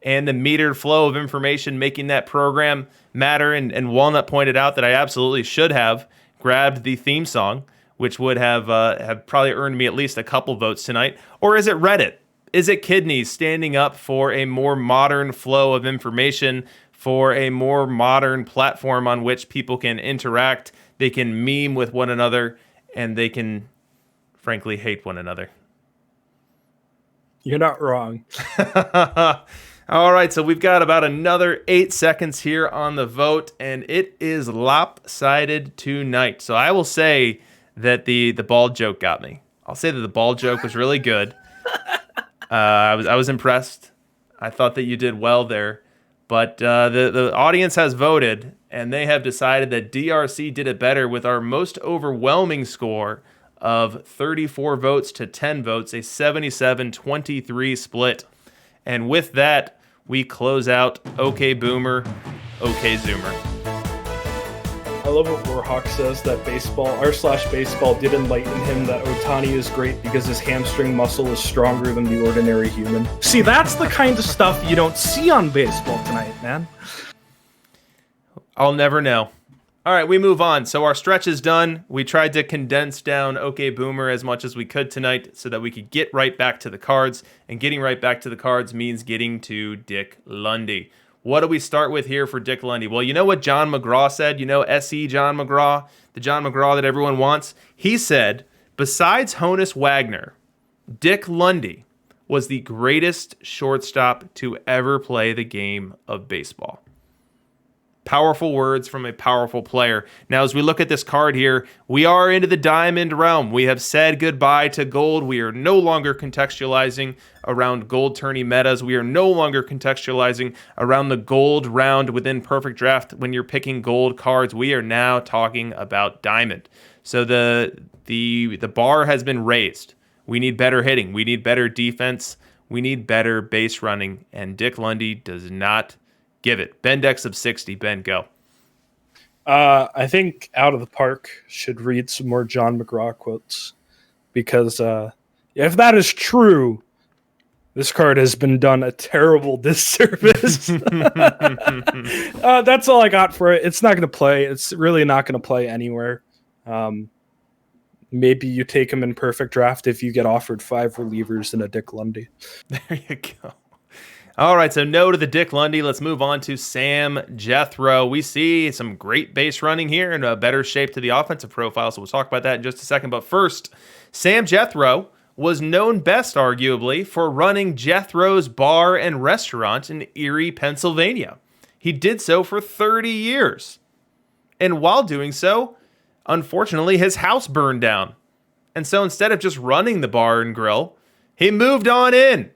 and the metered flow of information making that program matter? And Walnut pointed out that I absolutely should have grabbed the theme song, which would have probably earned me at least a couple votes tonight. Or is it Reddit? Is it Kidneys standing up for a more modern flow of information, for a more modern platform on which people can interact, they can meme with one another, and they can, frankly, hate one another? You're not wrong. All right, so we've got about another 8 seconds here on the vote, and it is lopsided tonight. So I will say that the bald joke got me. I'll say that the bald joke was really good. I was impressed. I thought that you did well there. But the audience has voted, and they have decided that DRC did it better with our most overwhelming score of 34 votes to 10 votes, a 77-23 split. And with that, we close out OK Boomer, OK Zoomer. I love what Warhawk says, that r/baseball did enlighten him that Ohtani is great because his hamstring muscle is stronger than the ordinary human. See, that's the kind of stuff you don't see on Baseball Tonight, man. I'll never know. All right, we move on. So our stretch is done. We tried to condense down OK Boomer as much as we could tonight so that we could get right back to the cards. And getting right back to the cards means getting to Dick Lundy. What do we start with here for Dick Lundy? Well, you know what John McGraw said? You know SE John McGraw, the John McGraw that everyone wants? He said, besides Honus Wagner, Dick Lundy was the greatest shortstop to ever play the game of baseball. Powerful words from a powerful player. Now, as we look at this card here, we are into the diamond realm. We have said goodbye to gold. We are no longer contextualizing around gold tourney metas. We are no longer contextualizing around the gold round within Perfect Draft when you're picking gold cards. We are now talking about diamond. So the bar has been raised. We need better hitting. We need better defense. We need better base running. And Dick Lundy does not give it. Bendex of 60. Ben, go. I think Out of the Park should read some more John McGraw quotes because if that is true, this card has been done a terrible disservice. That's all I got for it. It's not going to play. It's really not going to play anywhere. Maybe you take him in Perfect Draft if you get offered 5 relievers and a Dick Lundy. There you go. All right, so no to the Dick Lundy. Let's move on to Sam Jethro. We see some great base running here and a better shape to the offensive profile, so we'll talk about that in just a second. But first, Sam Jethro was known best, arguably, for running Jethro's Bar and Restaurant in Erie, Pennsylvania. He did so for 30 years. And while doing so, unfortunately, his house burned down. And so instead of just running the bar and grill, he moved on in.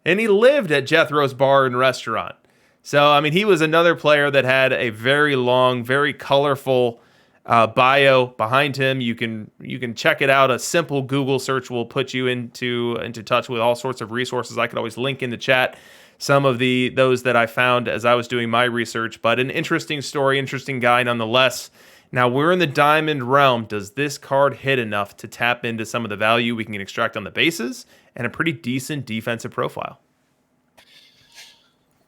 And he lived at Jethro's Bar and Restaurant. So, I mean, he was another player that had a very long, very colorful bio behind him. You can check it out. A simple Google search will put you into touch with all sorts of resources. I could always link in the chat some of those that I found as I was doing my research. But an interesting story, interesting guy nonetheless. Now, we're in the diamond realm. Does this card hit enough to tap into some of the value we can extract on the bases and a pretty decent defensive profile?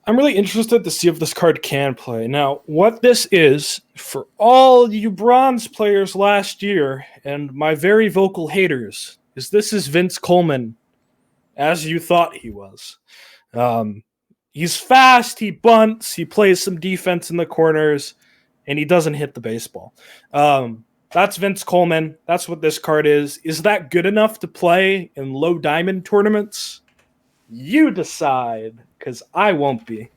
I'm really interested to see if this card can play. Now, what this is, for all you bronze players last year and my very vocal haters, is this is Vince Coleman as you thought he was. He's fast, he bunts, he plays some defense in the corners, and he doesn't hit the baseball. That's Vince Coleman. That's what this card is. Is that good enough to play in low diamond tournaments? You decide, because I won't be.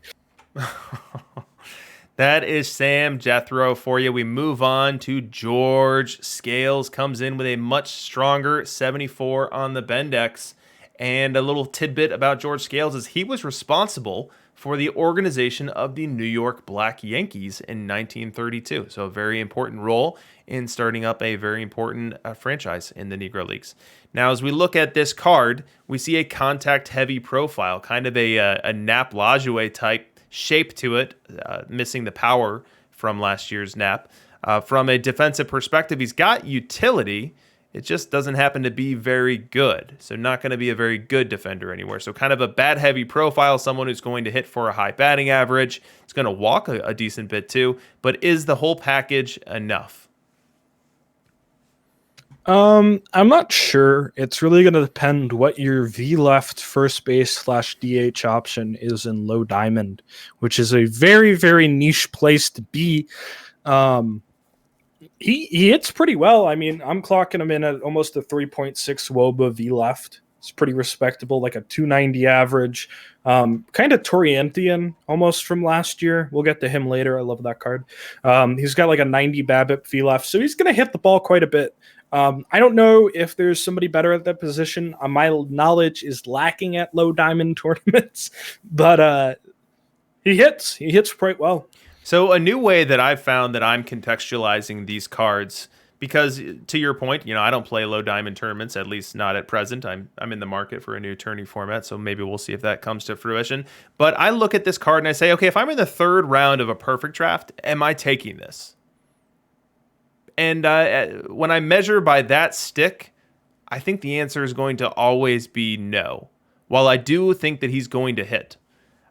That is Sam Jethro for you. We move on to George Scales. Comes in with a much stronger 74 on the Bendex. And a little tidbit about George Scales is he was responsible for the organization of the New York Black Yankees in 1932. So a very important role in starting up a very important franchise in the Negro Leagues. Now, as we look at this card, we see a contact-heavy profile, kind of a Nap Lajoie type shape to it, missing the power from last year's Nap. From a defensive perspective, he's got utility. It just doesn't happen to be very good. So not going to be a very good defender anywhere. So kind of a bat-heavy profile, someone who's going to hit for a high batting average. It's going to walk a decent bit too. But is the whole package enough? I'm not sure. It's really going to depend what your V left first base / DH option is in low diamond, which is a very, very niche place to be. He hits pretty well. I mean, I'm clocking him in at almost a 3.6 WOBA V left. It's pretty respectable, like a 290 average. Kind of Torientian almost from last year. We'll get to him later. I love that card. He's got like a 90 BABIP V left, so he's going to hit the ball quite a bit. I don't know if there's somebody better at that position. My knowledge is lacking at low diamond tournaments, but he hits quite well. So a new way that I've found that I'm contextualizing these cards, because to your point, I don't play low diamond tournaments, at least not at present. I'm in the market for a new tourney format, so maybe we'll see if that comes to fruition. But I look at this card and I say, okay, if I'm in the third round of a perfect draft, am I taking this? And when I measure by that stick, I think the answer is going to always be no. While I do think that he's going to hit,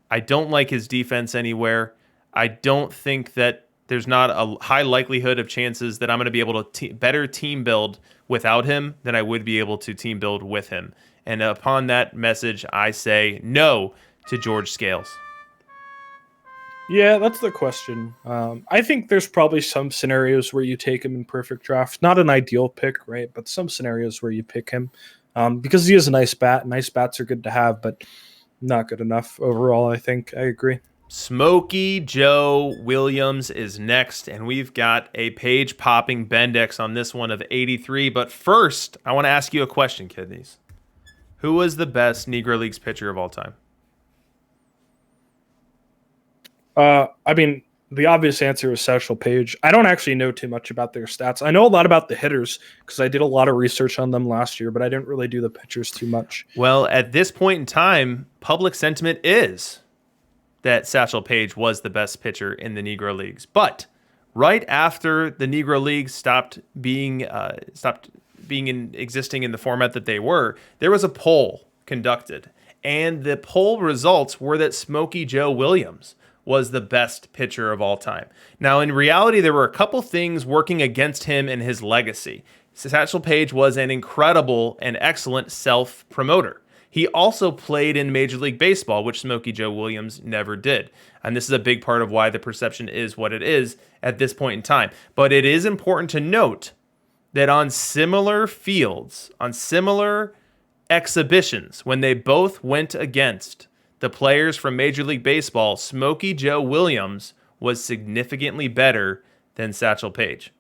I don't like his defense anywhere. I don't think that there's not a high likelihood of chances that I'm going to be able to better team build without him than I would be able to team build with him. And upon that message, I say no to George Scales. Yeah, that's the question. I think there's probably some scenarios where you take him in perfect draft. Not an ideal pick, right? But some scenarios where you pick him because he is a nice bat. Nice bats are good to have, but not good enough overall, I think. I agree. Smokey Joe Williams is next, and we've got a page-popping Bendex on this one of 83. But first, I want to ask you a question, kidneys. Who was the best Negro Leagues pitcher of all time? I mean, the obvious answer is Satchel Paige. I don't actually know too much about their stats. I know a lot about the hitters because I did a lot of research on them last year, but I didn't really do the pitchers too much. Well, at this point in time, public sentiment is that Satchel Paige was the best pitcher in the Negro Leagues. But right after the Negro Leagues stopped being existing in the format that they were, there was a poll conducted, and the poll results were that Smokey Joe Williams was the best pitcher of all time. Now, in reality, there were a couple things working against him and his legacy. Satchel Paige was an incredible and excellent self-promoter. He also played in Major League Baseball, which Smokey Joe Williams never did. And this is a big part of why the perception is what it is at this point in time. But it is important to note that on similar fields, on similar exhibitions, when they both went against the players from Major League Baseball, Smokey Joe Williams was significantly better than Satchel Paige.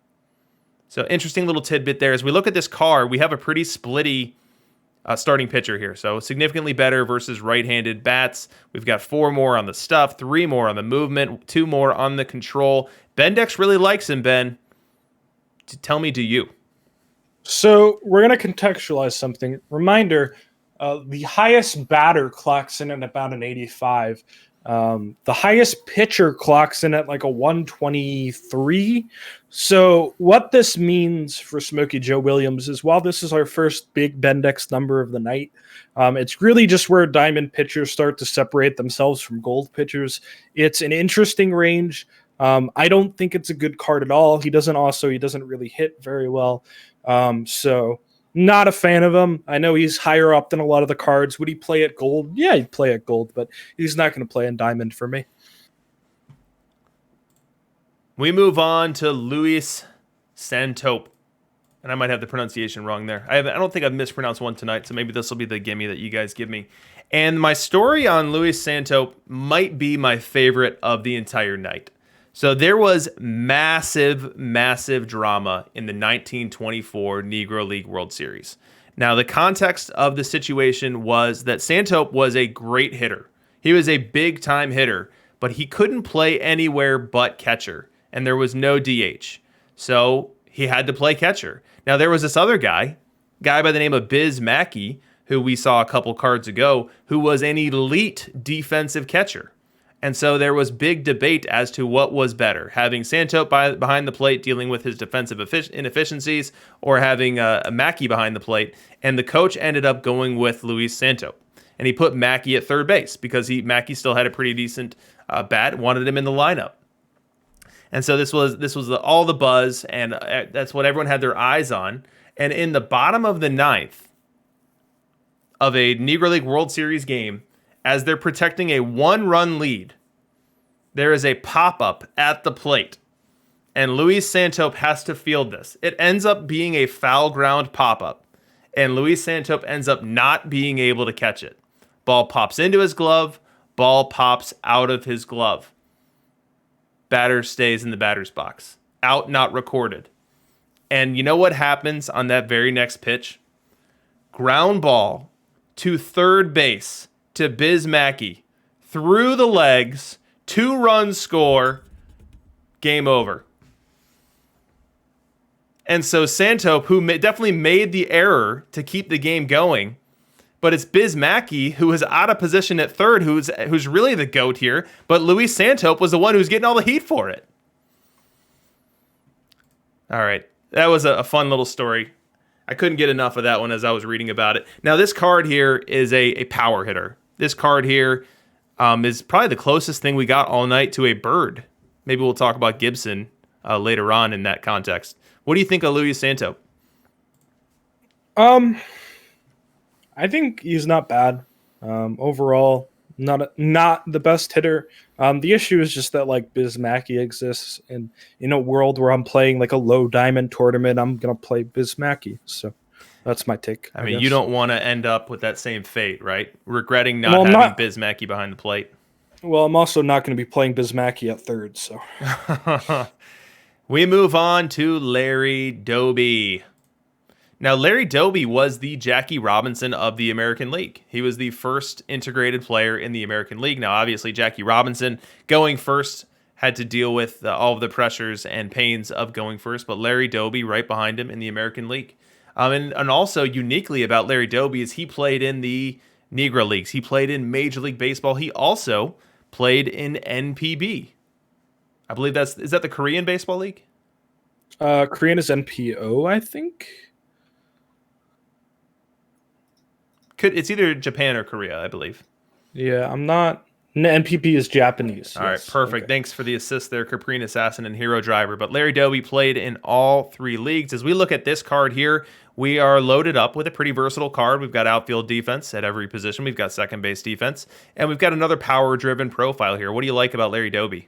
So interesting little tidbit there. As we look at this card, we have a pretty splitty starting pitcher here. So significantly better versus right-handed bats. We've got 4 more on the stuff, 3 more on the movement, 2 more on the control. Bendex really likes him, Ben. Tell me, do you? So we're going to contextualize something. Reminder, the highest batter clocks in at about an 85. The highest pitcher clocks in at like a 123. So what this means for Smokey Joe Williams is while this is our first big Bendex number of the night, it's really just where diamond pitchers start to separate themselves from gold pitchers. It's an interesting range. I don't think it's a good card at all. He doesn't really hit very well. So not a fan of him. I know he's higher up than a lot of the cards. Would he play at gold? Yeah, he'd play at gold, but he's not going to play in diamond for me. We move on to Luis Santope. And I might have the pronunciation wrong there. I don't think I've mispronounced one tonight, so maybe this will be the gimme that you guys give me. And my story on Luis Santope might be my favorite of the entire night. So there was massive, massive drama in the 1924 Negro League World Series. Now, the context of the situation was that Santope was a great hitter. He was a big-time hitter, but he couldn't play anywhere but catcher, and there was no DH. So he had to play catcher. Now, there was this other guy by the name of Biz Mackey, who we saw a couple cards ago, who was an elite defensive catcher. And so there was big debate as to what was better, having Santope behind the plate dealing with his defensive inefficiencies, or having a Mackey behind the plate. And the coach ended up going with Luis Santope. And he put Mackey at third base because Mackey still had a pretty decent bat, wanted him in the lineup. And so this was all the buzz, and that's what everyone had their eyes on. And in the bottom of the ninth of a Negro League World Series game, as they're protecting a one-run lead, there is a pop-up at the plate, and Luis Santope has to field this. It ends up being a foul ground pop-up, and Luis Santope ends up not being able to catch it. Ball pops into his glove, ball pops out of his glove. Batter stays in the batter's box. Out, not recorded. And you know what happens on that very next pitch? Ground ball to third base to Biz Mackey. Through the legs, 2-run score, game over. And so Santope, who definitely made the error to keep the game going, but it's Biz Mackey who is out of position at third, who's really the GOAT here, but Luis Santope was the one who's getting all the heat for it. All right, that was a fun little story. I couldn't get enough of that one as I was reading about it. Now, this card here is a power hitter. This card here is probably the closest thing we got all night to a bird. Maybe we'll talk about Gibson later on in that context. What do you think of Luis Santope? I think he's not bad. Overall, not the best hitter. The issue is just that like Biz Mackey exists, and in a world where I'm playing like a low diamond tournament, I'm gonna play Biz Mackey. So that's my take. I mean, you don't want to end up with that same fate, right? Regretting not having Biz Mackey behind the plate. Well, I'm also not going to be playing Biz Mackey at third. So we move on to Larry Doby. Now, Larry Doby was the Jackie Robinson of the American League. He was the first integrated player in the American League. Now, obviously, Jackie Robinson going first had to deal with all of the pressures and pains of going first, but Larry Doby right behind him in the American League. And also uniquely about Larry Doby is he played in the Negro Leagues. He played in Major League Baseball. He also played in NPB. I believe is that the Korean Baseball League? Korean is NPO, I think. It's either Japan or Korea, I believe. Yeah, I'm not. NPP is Japanese. All right, perfect. Okay. Thanks for the assist there, Caprine Assassin and Hero Driver. But Larry Doby played in all three leagues. As we look at this card here, we are loaded up with a pretty versatile card. We've got outfield defense at every position. We've got second base defense. And we've got another power-driven profile here. What do you like about Larry Doby?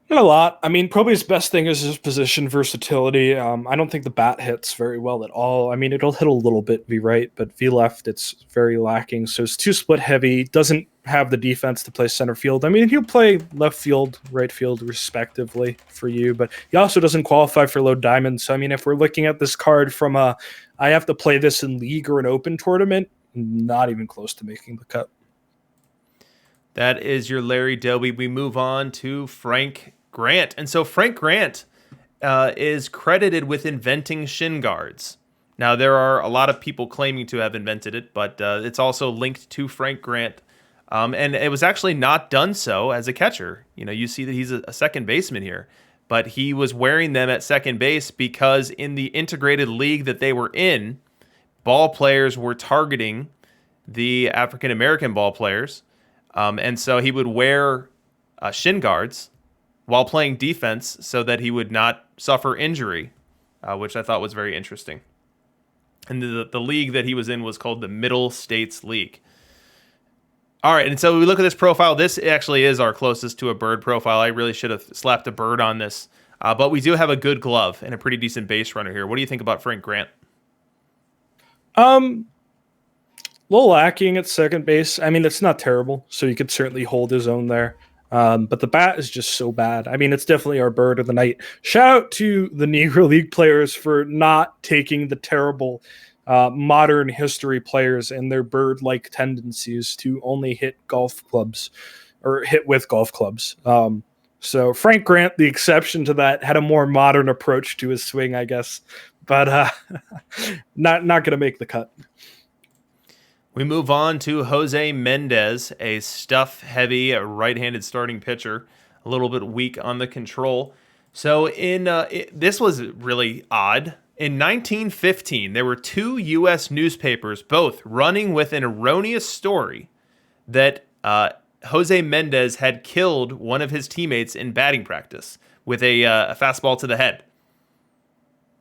Not a lot. I mean, probably his best thing is his position versatility. I don't think the bat hits very well at all. I mean, it'll hit a little bit V right, but V left, it's very lacking. So it's too split heavy. Doesn't have the defense to play center field. I mean, he'll play left field, right field, respectively for you, but he also doesn't qualify for low diamond. So, I mean, if we're looking at this card from I have to play this in league or an open tournament, not even close to making the cut. That is your Larry Doby. We move on to Frank Grant. And so Frank Grant is credited with inventing shin guards. Now, there are a lot of people claiming to have invented it, but it's also linked to Frank Grant. And it was actually not done so as a catcher. You know, you see that he's a second baseman here, but he was wearing them at second base because in the integrated league that they were in, ball players were targeting the African-American ball players. And so he would wear shin guards while playing defense so that he would not suffer injury, which I thought was very interesting. And the league that he was in was called the Middle States League. All right, and so we look at this profile. This actually is our closest to a bird profile. I really should have slapped a bird on this But we do have a good glove and a pretty decent base runner here. What do you think about Frank Grant? A little lacking at second base. I mean, it's not terrible, so he could certainly hold his own there. But the bat is just so bad. I mean, it's definitely our bird of the night. Shout out to the Negro League players for not taking the terrible modern history players and their bird-like tendencies to only hit golf clubs or hit with golf clubs. So Frank Grant, the exception to that, had a more modern approach to his swing, I guess, but not going to make the cut. We move on to Jose Mendez, a stuff-heavy right-handed starting pitcher, a little bit weak on the control. So this was really odd. In 1915, there were 2 U.S. newspapers both running with an erroneous story that Jose Mendez had killed one of his teammates in batting practice with a fastball to the head.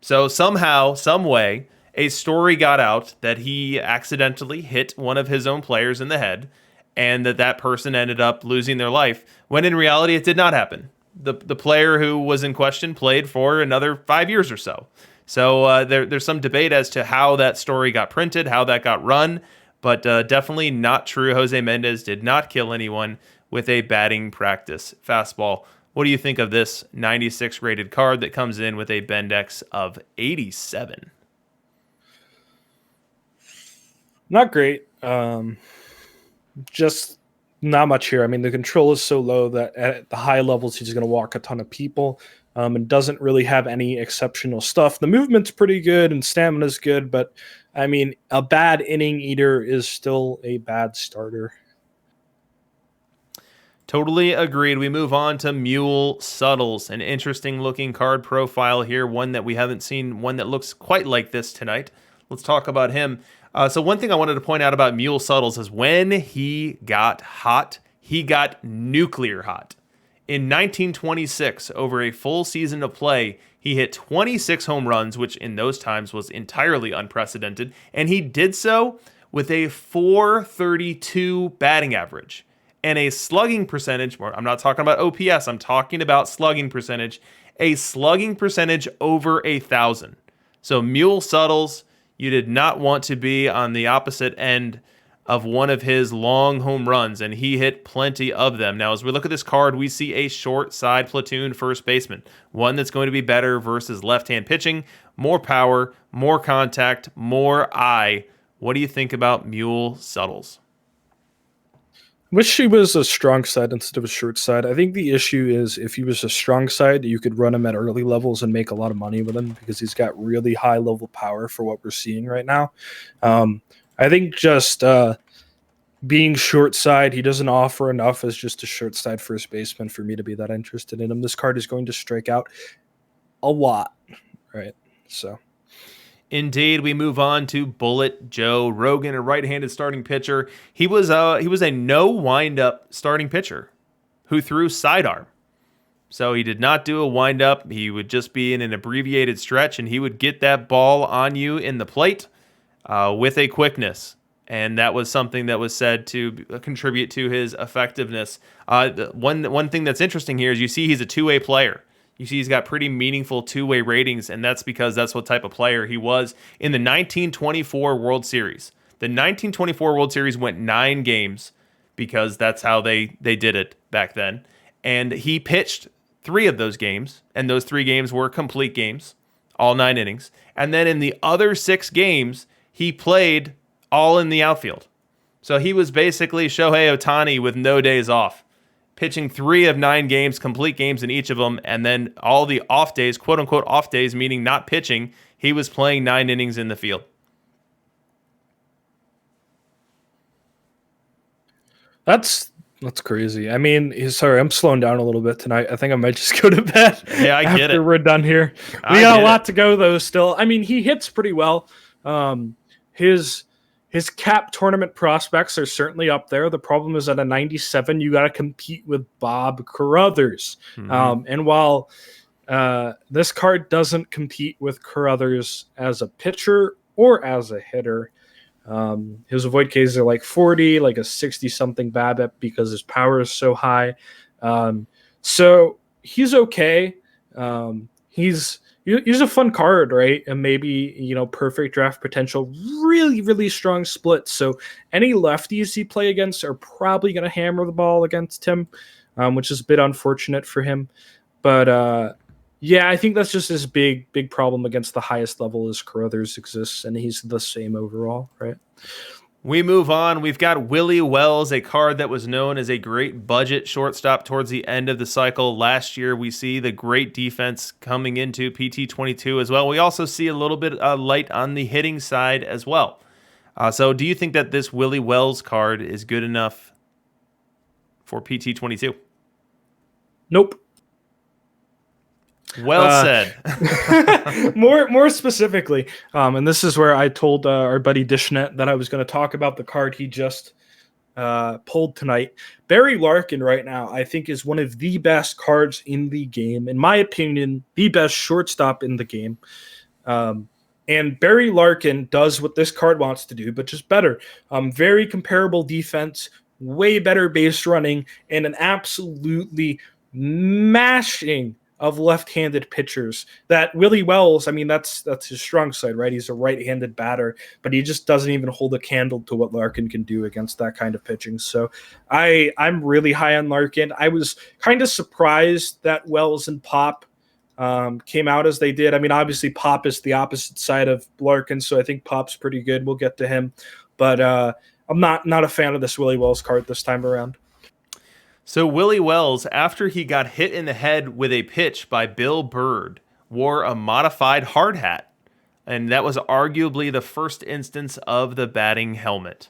So somehow, some way, a story got out that he accidentally hit one of his own players in the head and that person ended up losing their life, when in reality it did not happen. The player who was in question played for another 5 years or so. So there's some debate as to how that story got printed, how that got run, but definitely not true. Jose Mendez did not kill anyone with a batting practice fastball. What do you think of this 96 rated card that comes in with a Bendex of 87? Not great. Just not much here. I mean, the control is so low that at the high levels, he's going to walk a ton of people and doesn't really have any exceptional stuff. The movement's pretty good and stamina's good, but I mean, a bad inning eater is still a bad starter. Totally agreed. We move on to Mule Suttles, an interesting looking card profile here, one that we haven't seen, one that looks quite like this tonight. Let's talk about him. So one thing I wanted to point out about Mule Suttles is when he got hot, he got nuclear hot. In 1926, over a full season of play, he hit 26 home runs, which in those times was entirely unprecedented, and he did so with a .432 batting average and a slugging percentage. I'm not talking about OPS, I'm talking about slugging percentage, a slugging percentage over 1,000. So Mule Suttles, you did not want to be on the opposite end of one of his long home runs, and he hit plenty of them. Now, as we look at this card, we see a short side platoon first baseman, one that's going to be better versus left-hand pitching, more power, more contact, more eye. What do you think about Mule Suttles? Wish he was a strong side instead of a short side. I think the issue is if he was a strong side, you could run him at early levels and make a lot of money with him because he's got really high level power for what we're seeing right now. I think just being short side, he doesn't offer enough as just a short side first baseman for me to be that interested in him. This card is going to strike out a lot, right? So. Indeed, we move on to Bullet Joe Rogan, a right-handed starting pitcher. He was a no wind-up starting pitcher who threw sidearm. So he did not do a wind-up. He would just be in an abbreviated stretch, and he would get that ball on you in the plate with a quickness. And that was something that was said to contribute to his effectiveness. One thing that's interesting here is you see he's a two-way player. You see he's got pretty meaningful two-way ratings, and that's because that's what type of player he was in the 1924 World Series. The 1924 World Series went 9 games because that's how they did it back then. And he pitched 3 of those games, and those 3 games were complete games, all 9 innings. And then in the other 6 games, he played all in the outfield. So he was basically Shohei Ohtani with no days off, pitching 3 of 9 games, complete games in each of them, and then all the off days, quote-unquote off days, meaning not pitching, he was playing 9 innings in the field. That's crazy. I mean, sorry, I'm slowing down a little bit tonight. I think I might just go to bed. Yeah, I get it. After we're done here. We got a lot to go, though, still. I mean, he hits pretty well. His cap tournament prospects are certainly up there. The problem is at a 97, you got to compete with Bob Carruthers. Mm-hmm. And while this card doesn't compete with Carruthers as a pitcher or as a hitter, his avoid Ks are like 40, like a 60-something BABIP because his power is so high. So he's okay. He's a fun card, right? And maybe, perfect draft potential, really, really strong split. So any lefties he play against are probably going to hammer the ball against him, which is a bit unfortunate for him. But yeah, I think that's just his big problem against the highest level as Carruthers exists, and he's the same overall, right? We move on. We've got Willie Wells, a card that was known as a great budget shortstop towards the end of the cycle. Last year, we see the great defense coming into PT22 as well. We also see a little bit of light on the hitting side as well. So do you think that this Willie Wells card is good enough for PT22? Nope. Well said. more specifically, and this is where I told our buddy Dishnet that I was going to talk about the card he just pulled tonight. Barry Larkin right now, I think, is one of the best cards in the game. In my opinion, the best shortstop in the game. And Barry Larkin does what this card wants to do, but just better. Very comparable defense, way better base running, and an absolutely mashing of left-handed pitchers. That Willie Wells, I mean, that's his strong side, right? He's a right-handed batter, but he just doesn't even hold a candle to what Larkin can do against that kind of pitching. So I'm really high on Larkin. I was kind of surprised that Wells and Pop came out as they did. I mean, obviously Pop is the opposite side of Larkin, so I think Pop's pretty good. We'll get to him. But I'm not a fan of this Willie Wells card this time around. So Willie Wells, after he got hit in the head with a pitch by Bill Bird, wore a modified hard hat. And that was arguably the first instance of the batting helmet.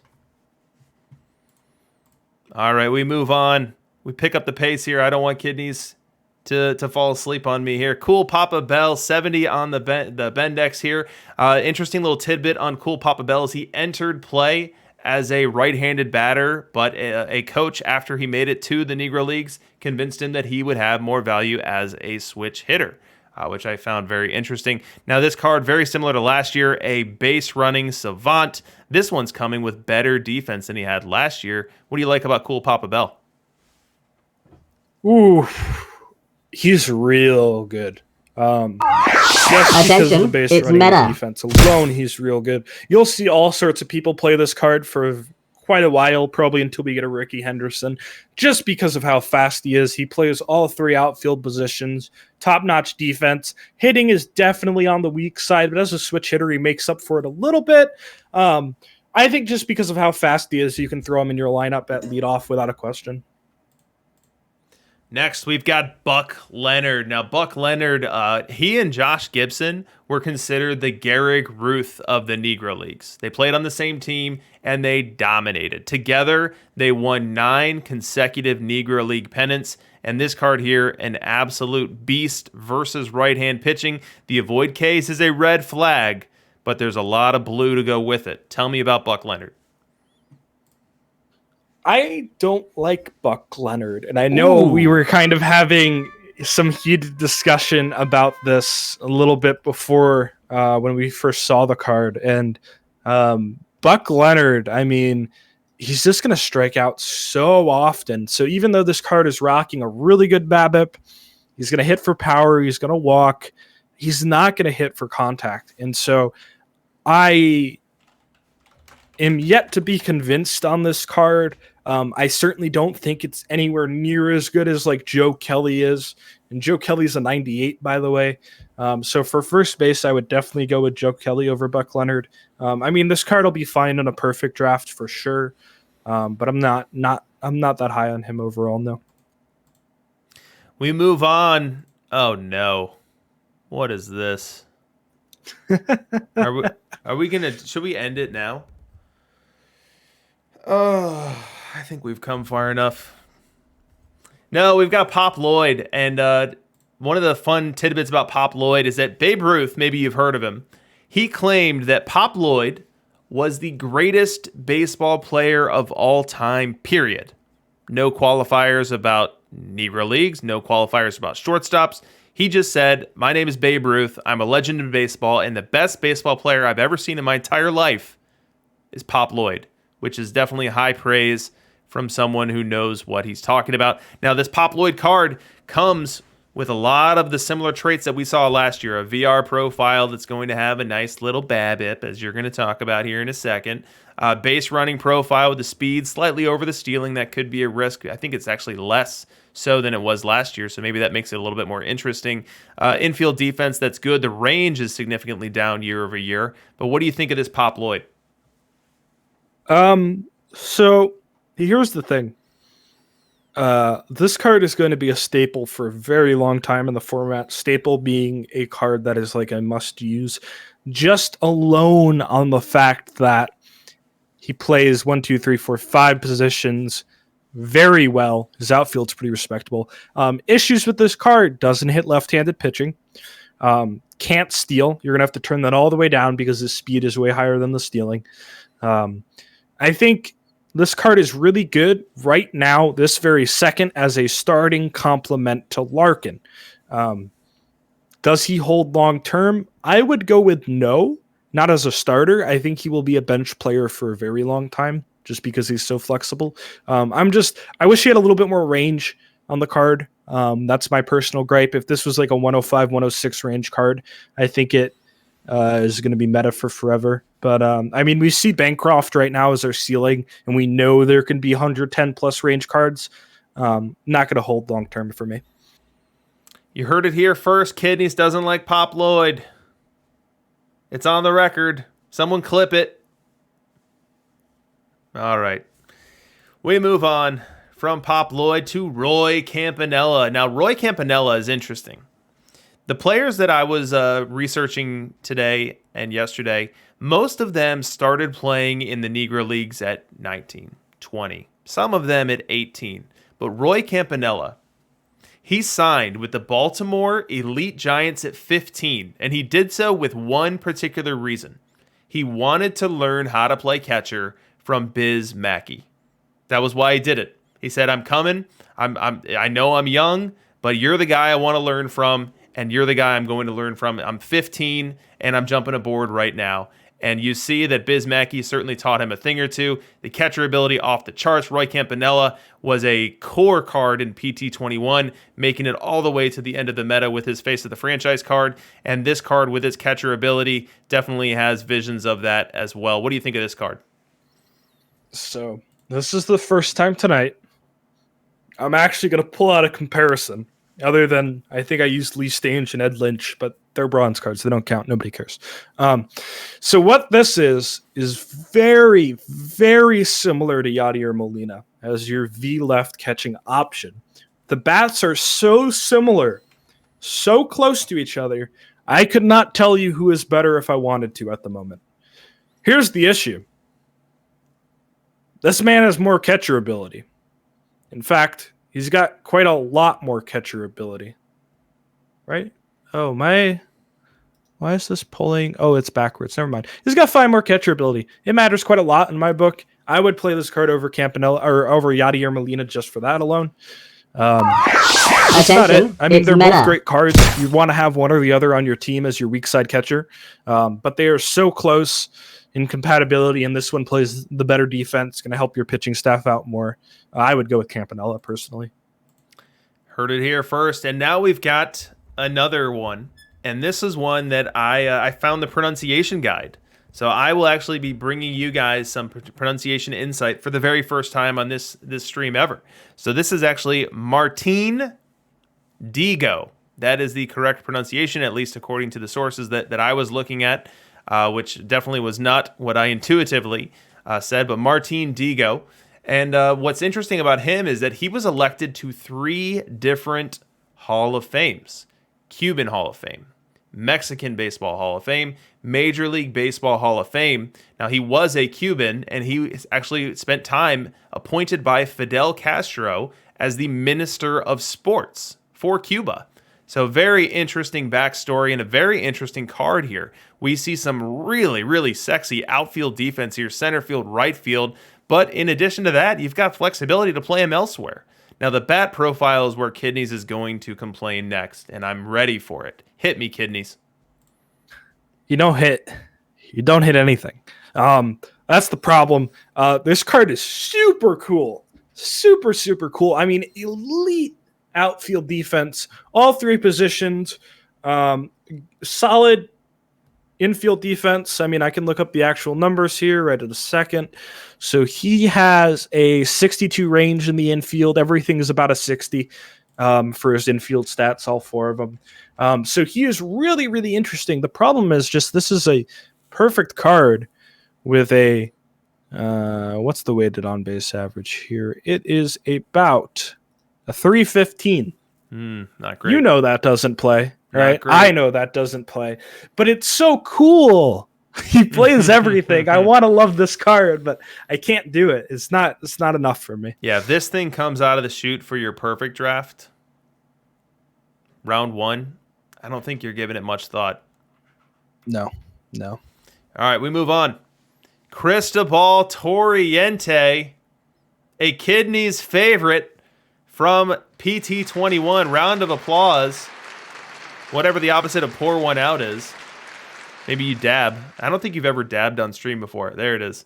All right, we move on. We pick up the pace here. I don't want kidneys to fall asleep on me here. Cool Papa Bell, 70 on the Bendex here. Interesting little tidbit on Cool Papa Bell is he entered play as a right-handed batter, but a coach, after he made it to the Negro Leagues, convinced him that he would have more value as a switch hitter, which I found very interesting. Now, this card, very similar to last year, a base-running savant. This one's coming with better defense than he had last year. What do you like about Cool Papa Bell? Ooh, he's real good. Just because of the base it's running meta. defense alone, he's real good. You'll see all sorts of people play this card for quite a while, probably until we get a Ricky Henderson, just because of how fast he is. He plays all three outfield positions, top-notch defense. Hitting is definitely on the weak side, but as a switch hitter, he makes up for it a little bit. I think just because of how fast he is, you can throw him in your lineup at leadoff without a question. Next, we've got Buck Leonard. Now, Buck Leonard, he and Josh Gibson were considered the Gehrig Ruth of the Negro Leagues. They played on the same team, and they dominated. Together, they won 9 consecutive Negro League pennants. And this card here, an absolute beast versus right-hand pitching. The avoid case is a red flag, but there's a lot of blue to go with it. Tell me about Buck Leonard. I don't like Buck Leonard, and I know we were kind of having some heated discussion about this a little bit before when we first saw the card. And Buck Leonard, I mean, he's just going to strike out so often. So even though this card is rocking a really good BABIP, he's going to hit for power, he's going to walk, he's not going to hit for contact. And so I am yet to be convinced on this card. I certainly don't think it's anywhere near as good as like Joe Kelly is. And Joe Kelly's a 98, by the way. So for first base, I would definitely go with Joe Kelly over Buck Leonard. I mean, this card will be fine in a perfect draft for sure. But I'm not that high on him overall, no. We move on. Oh no. What is this? Are we gonna should we end it now? Oh, I think we've come far enough. No, we've got Pop Lloyd, and one of the fun tidbits about Pop Lloyd is that Babe Ruth, maybe you've heard of him, he claimed that Pop Lloyd was the greatest baseball player of all time, period. No qualifiers about Negro Leagues, no qualifiers about shortstops. He just said, my name is Babe Ruth, I'm a legend in baseball, and the best baseball player I've ever seen in my entire life is Pop Lloyd, which is definitely high praise from someone who knows what he's talking about. Now, this Pop Lloyd card comes with a lot of the similar traits that we saw last year. A VR profile that's going to have a nice little BABIP, as you're going to talk about here in a second. Base running profile with the speed slightly over the stealing. That could be a risk. I think it's actually less so than it was last year, so maybe that makes it a little bit more interesting. Infield defense, that's good. The range is significantly down year over year. But what do you think of this Pop Lloyd? So here's the thing. This card is going to be a staple for a very long time in the format. Staple being a card that is like a must use, just alone on the fact that he plays 1, 2, 3, 4, 5 positions very well. His outfield's pretty respectable. Issues with this card: doesn't hit left-handed pitching. Can't steal. You're gonna have to turn that all the way down because his speed is way higher than the stealing. I think this card is really good right now, this very second, as a starting complement to Larkin. Does he hold long term? I would go with no, not as a starter. I think he will be a bench player for a very long time just because he's so flexible. I wish he had a little bit more range on the card. That's my personal gripe. If this was like a 105, 106 range card, I think it is going to be meta for forever. But I mean, we see Bancroft right now as our ceiling, and we know there can be 110 plus range cards. Not going to hold long term for me. You heard it here first. Kidneys doesn't like Pop Lloyd. It's on the record. Someone clip it. All right. We move on from Pop Lloyd to Roy Campanella. Now, Roy Campanella is interesting. The players that I was researching today and yesterday, most of them started playing in the Negro Leagues at 19, 20, some of them at 18. But Roy Campanella, he signed with the Baltimore Elite Giants at 15, and he did so with one particular reason. He wanted to learn how to play catcher from Biz Mackey. That was why he did it. He said, I'm coming. I know I'm young, but you're the guy I want to learn from, and you're the guy I'm going to learn from. I'm 15, and I'm jumping aboard right now. And you see that Biz Mackey certainly taught him a thing or two. The catcher ability off the charts. Roy Campanella was a core card in PT21, making it all the way to the end of the meta with his Face of the Franchise card. And this card with its catcher ability definitely has visions of that as well. What do you think of this card? So this is the first time tonight I'm actually going to pull out a comparison. Other than, I think I used Lee Stange and Ed Lynch, but they're bronze cards. They don't count. Nobody cares. So what this is very, very similar to Yadier Molina as your V left catching option. The bats are so similar, so close to each other, I could not tell you who is better if I wanted to at the moment. Here's the issue. This man has more catcher ability. In fact, he's got quite a lot more catcher ability. Right? Oh, why is this pulling? Oh, it's backwards. Never mind. He's got 5 more catcher ability. It matters quite a lot in my book. I would play this card over Campanella or over Yadier Molina just for that alone. That's not it. I mean, they're both great cards. You want to have one or the other on your team as your weak side catcher. But they are so close in compatibility, and this one plays the better defense, going to help your pitching staff out more. I would go with Campanella personally. Heard it here first, and now we've got another one, and this is one that I found the pronunciation guide. So I will actually be bringing you guys some pronunciation insight for the very first time on this stream ever. So this is actually Martin Digo. That is the correct pronunciation, at least according to the sources that I was looking at, which definitely was not what I intuitively said, but Martin Digo. And what's interesting about him is that he was elected to 3 different Hall of Fames. Cuban Hall of Fame, Mexican Baseball Hall of Fame, Major League Baseball Hall of Fame. Now, he was a Cuban, and he actually spent time appointed by Fidel Castro as the Minister of Sports for Cuba. So very interesting backstory and a very interesting card here. We see some really, really sexy outfield defense here, center field, right field. But in addition to that, you've got flexibility to play him elsewhere. Now, the bat profile is where Kidneys is going to complain next, and I'm ready for it. Hit me, Kidneys. You don't hit anything. That's the problem. This card is super cool. Super, super cool. I mean, elite outfield defense, all three positions, solid infield defense. I mean, I can look up the actual numbers here right at a second. So he has a 62 range in the infield. Everything is about a 60 for his infield stats, all four of them. So he is really, really interesting. The problem is just this is a perfect card with a what's the weighted on base average here? It is about a 315. Not great. You know that doesn't play, right? Not great. I know that doesn't play, but it's so cool. He plays everything. I want to love this card, but I can't do it. It's not enough for me. Yeah, if this thing comes out of the chute for your perfect draft, round 1, I don't think you're giving it much thought. No. All right, we move on. Cristobal Toriente, a kidney's favorite from PT21. Round of applause. Whatever the opposite of pour one out is. Maybe you dab. I don't think you've ever dabbed on stream before. There it is.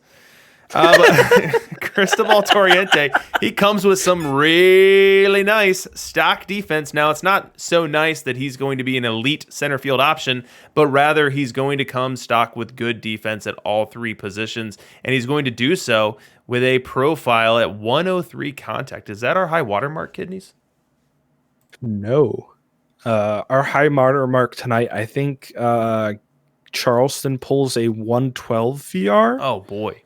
But Cristobal Toriente, he comes with some really nice stock defense. Now, it's not so nice that he's going to be an elite center field option, but rather he's going to come stock with good defense at all three positions, and he's going to do so with a profile at 103 contact. Is that our high watermark, Kidneys? No. Our high watermark tonight, I think Charleston pulls a 112 VR. Oh, boy.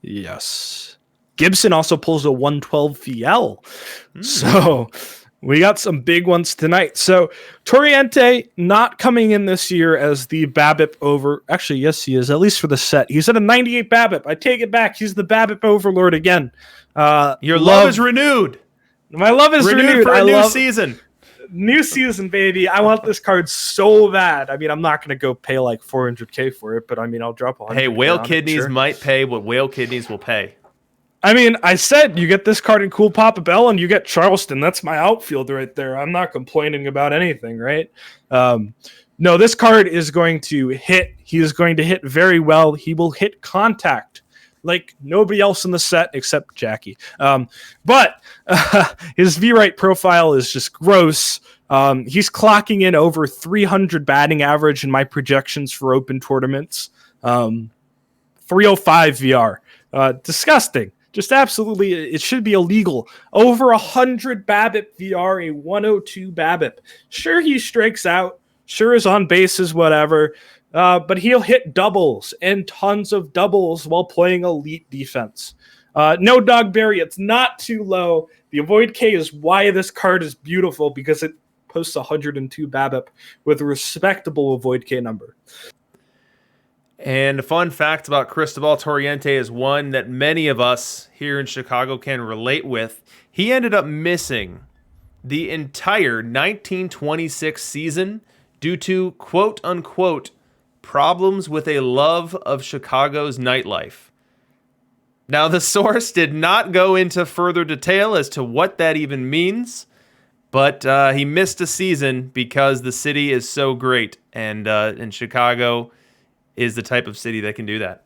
Yes. Gibson also pulls a 112 VL. So we got some big ones tonight. So Toriente not coming in this year as the BABIP over. Actually, yes, he is, at least for the set. He's at a 98 BABIP. I take it back. He's the BABIP overlord again. Your love is renewed. My love is renewed for a new season. New season, baby. I want this card so bad. I mean, I'm not going to go pay like $400K for it, but I mean, I'll drop 100. Hey, Whale Kidneys might pay what Whale Kidneys will pay. I mean, I said you get this card in Cool Papa Bell and you get Charleston. That's my outfield right there. I'm not complaining about anything, right? No, this card is going to hit. He is going to hit very well. He will hit contact like nobody else in the set except Jackie. But his V-right profile is just gross. He's clocking in over 300 batting average in my projections for open tournaments. 305 VR. Disgusting. Just absolutely, it should be illegal. Over 100 BABIP VR, a 102 BABIP. Sure, he strikes out. Sure, is on bases, whatever. But he'll hit doubles and tons of doubles while playing elite defense. No Dogberry, it's not too low. The avoid K is why this card is beautiful, because it posts 102 BABIP with a respectable avoid K number. And a fun fact about Cristobal Toriente is one that many of us here in Chicago can relate with. He ended up missing the entire 1926 season due to quote-unquote problems with a love of Chicago's nightlife. Now, the source did not go into further detail as to what that even means, but he missed a season because the city is so great, and Chicago is the type of city that can do that.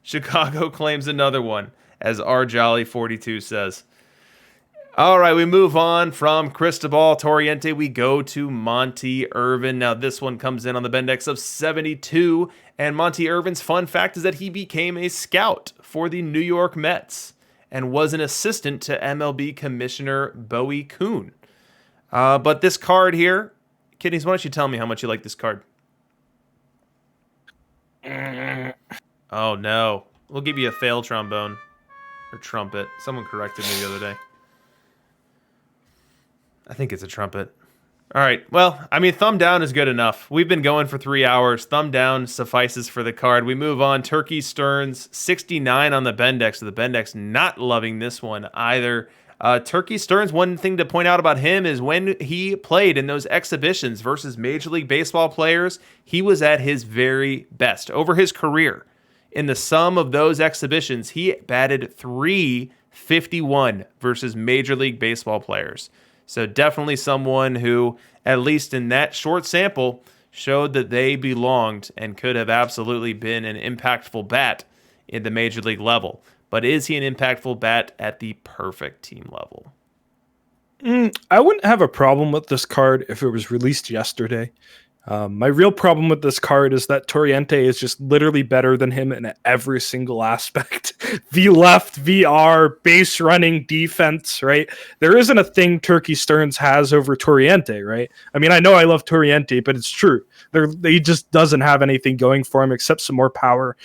Chicago claims another one, as R. Jolly 42 says. All right, we move on from Cristobal Toriente. We go to Monty Irvin. Now, this one comes in on the Bendex of 72. And Monty Irvin's fun fact is that he became a scout for the New York Mets and was an assistant to MLB Commissioner Bowie Kuhn. But this card here, Kidneys, why don't you tell me how much you like this card? Oh, no. We'll give you a fail trombone. Or trumpet. Someone corrected me the other day. I think it's a trumpet. All right. Well, I mean, thumb down is good enough. We've been going for 3 hours. Thumb down suffices for the card. We move on. Turkey Stearns, 69 on the Bendex. So the Bendex not loving this one either. Turkey Stearns, one thing to point out about him is when he played in those exhibitions versus Major League Baseball players, he was at his very best. Over his career, in the sum of those exhibitions, he batted .351 versus Major League Baseball players. So definitely someone who, at least in that short sample, showed that they belonged and could have absolutely been an impactful bat in the Major League level. But is he an impactful bat at the perfect team level? I wouldn't have a problem with this card if it was released yesterday. My real problem with this card is that Toriente is just literally better than him in every single aspect. V left, VR, base running, defense, right? There isn't a thing Turkey Stearns has over Toriente, right? I mean, I know I love Toriente, but it's true. He just doesn't have anything going for him except some more power,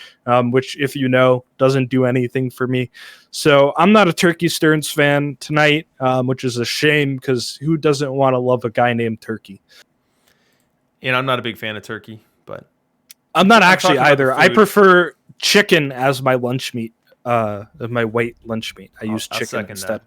which, if you know, doesn't do anything for me. So I'm not a Turkey Stearns fan tonight, which is a shame because who doesn't want to love a guy named Turkey? I'm not a big fan of turkey, but I'm not actually talking about either. the I food. prefer chicken as my lunch meat, my white lunch meat. I use I'll chicken second instead. that.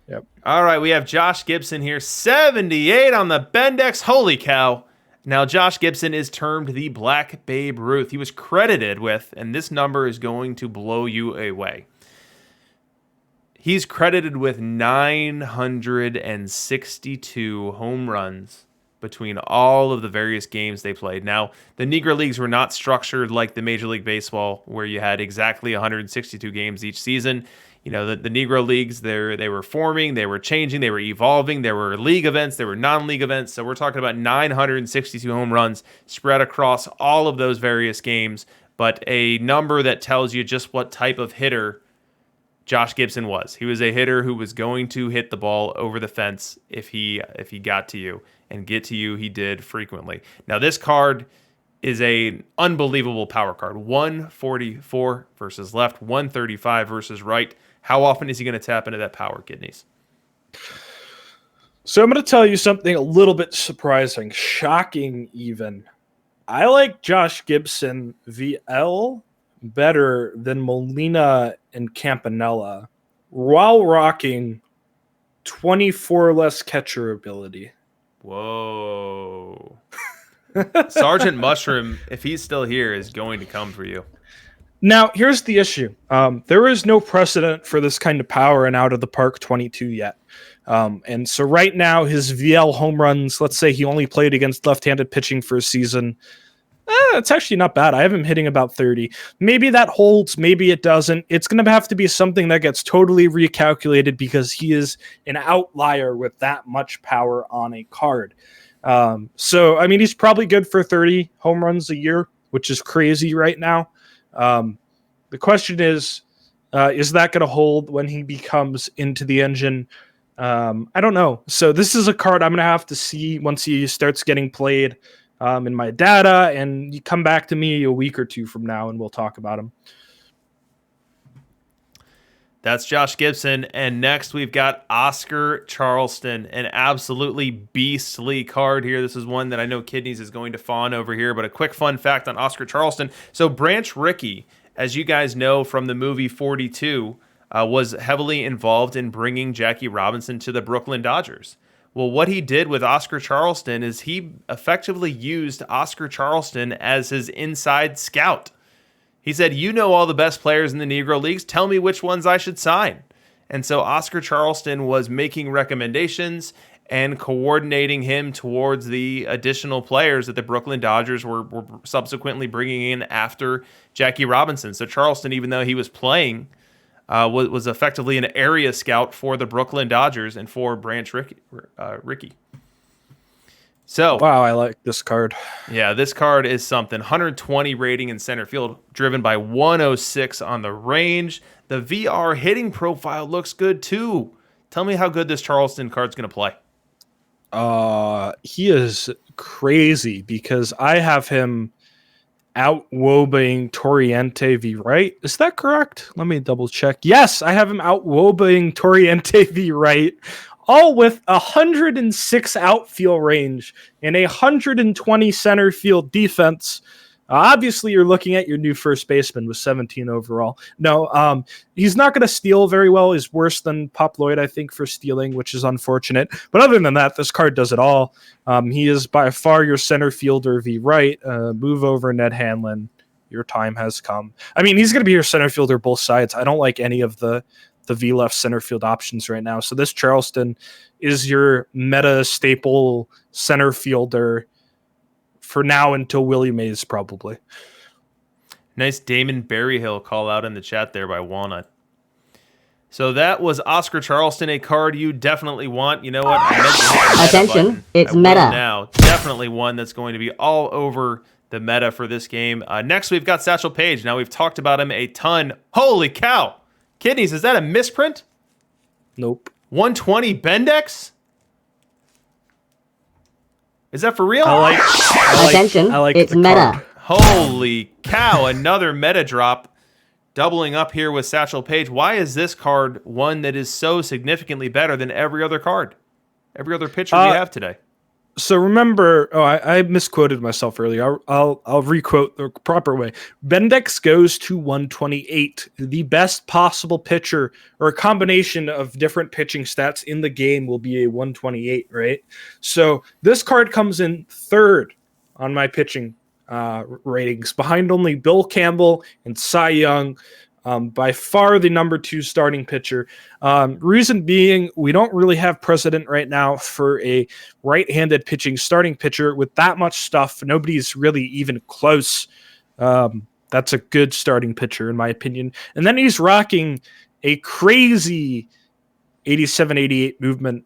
Yep. All right, we have Josh Gibson here, 78 on the Bendex. Holy cow. Now, Josh Gibson is termed the Black Babe Ruth. He was credited with, and this number is going to blow you away. He's credited with 962 home runs between all of the various games they played. Now, the Negro Leagues were not structured like the Major League Baseball, where you had exactly 162 games each season. The Negro Leagues, they were forming, they were changing, they were evolving. There were league events, there were non-league events. So we're talking about 962 home runs spread across all of those various games, but a number that tells you just what type of hitter Josh Gibson was. He was a hitter who was going to hit the ball over the fence if he got to you, and get to you he did frequently. Now this card is a unbelievable power card. 144 versus left, 135 versus right. How often is he going to tap into that power, Kidneys? So I'm going to tell you something a little bit surprising, shocking even. I like Josh Gibson VL better than Molina and Campanella while rocking 24 less catcher ability. Whoa. Sergeant Mushroom, if he's still here, is going to come for you. Now, here's the issue. There is no precedent for this kind of power in Out of the Park 22 yet. And so right now, his VL home runs, let's say he only played against left-handed pitching for a season. It's actually not bad. I have him hitting about 30. Maybe that holds, maybe it doesn't. It's going to have to be something that gets totally recalculated because he is an outlier with that much power on a card. So, I mean, he's probably good for 30 home runs a year, which is crazy right now. The question is that going to hold when he becomes into the engine? I don't know. So this is a card I'm going to have to see once he starts getting played in my data, and you come back to me a week or two from now and we'll talk about him. That's Josh Gibson. And next we've got Oscar Charleston, an absolutely beastly card here. This is one that I know Kidneys is going to fawn over here, but a quick fun fact on Oscar Charleston. So Branch Rickey, as you guys know from the movie 42, was heavily involved in bringing Jackie Robinson to the Brooklyn Dodgers. Well, what he did with Oscar Charleston is he effectively used Oscar Charleston as his inside scout. He said, you know all the best players in the Negro Leagues. Tell me which ones I should sign. And so Oscar Charleston was making recommendations and coordinating him towards the additional players that the Brooklyn Dodgers were subsequently bringing in after Jackie Robinson. So Charleston, even though he was playing, was effectively an area scout for the Brooklyn Dodgers and for Branch Rickey. So wow, I like this card. Yeah, this card is something. 120 rating in center field, driven by 106 on the range. The VR hitting profile looks good too. Tell me how good this Charleston card's going to play. He is crazy because I have him out-wobbing Toriente v. Right. Is that correct? Let me double check. Yes, I have him out-wobbing Toriente v. Right, all with 106 outfield range and 120 center field defense. Obviously, you're looking at your new first baseman with 17 overall. No, he's not going to steal very well. He's worse than Pop Lloyd, I think, for stealing, which is unfortunate. But other than that, this card does it all. He is by far your center fielder v. Right. Move over Ned Hanlon. Your time has come. I mean, he's going to be your center fielder both sides. I don't like any of the V left center field options right now. So this Charleston is your meta staple center fielder for now until Willie Mays, probably. Nice Damon Berryhill call out in the chat there by Walnut. So that was Oscar Charleston, a card you definitely want. You know what? I meant to hit the meta Attention, button. it's I will meta. now. Definitely one that's going to be all over the meta for this game. Next, we've got Satchel Paige. Now, we've talked about him a ton. Holy cow. Kidneys, is that a misprint? Nope. 120 Bendex? Is that for real? Attention, it's the meta. card. Holy cow, another meta drop. Doubling up here with Satchel Paige. Why is this card one that is so significantly better than every other card? Every other pitcher we have today? So remember, I misquoted myself earlier. I'll requote the proper way. Bendex goes to 128. The best possible pitcher or a combination of different pitching stats in the game will be a 128, right? So this card comes in third on my pitching ratings, behind only Bill Campbell and Cy Young. By far the number 2 starting pitcher. Reason being, we don't really have precedent right now for a right-handed pitching starting pitcher with that much stuff. Nobody's really even close. That's a good starting pitcher, in my opinion. And then he's rocking a crazy 87-88 movement,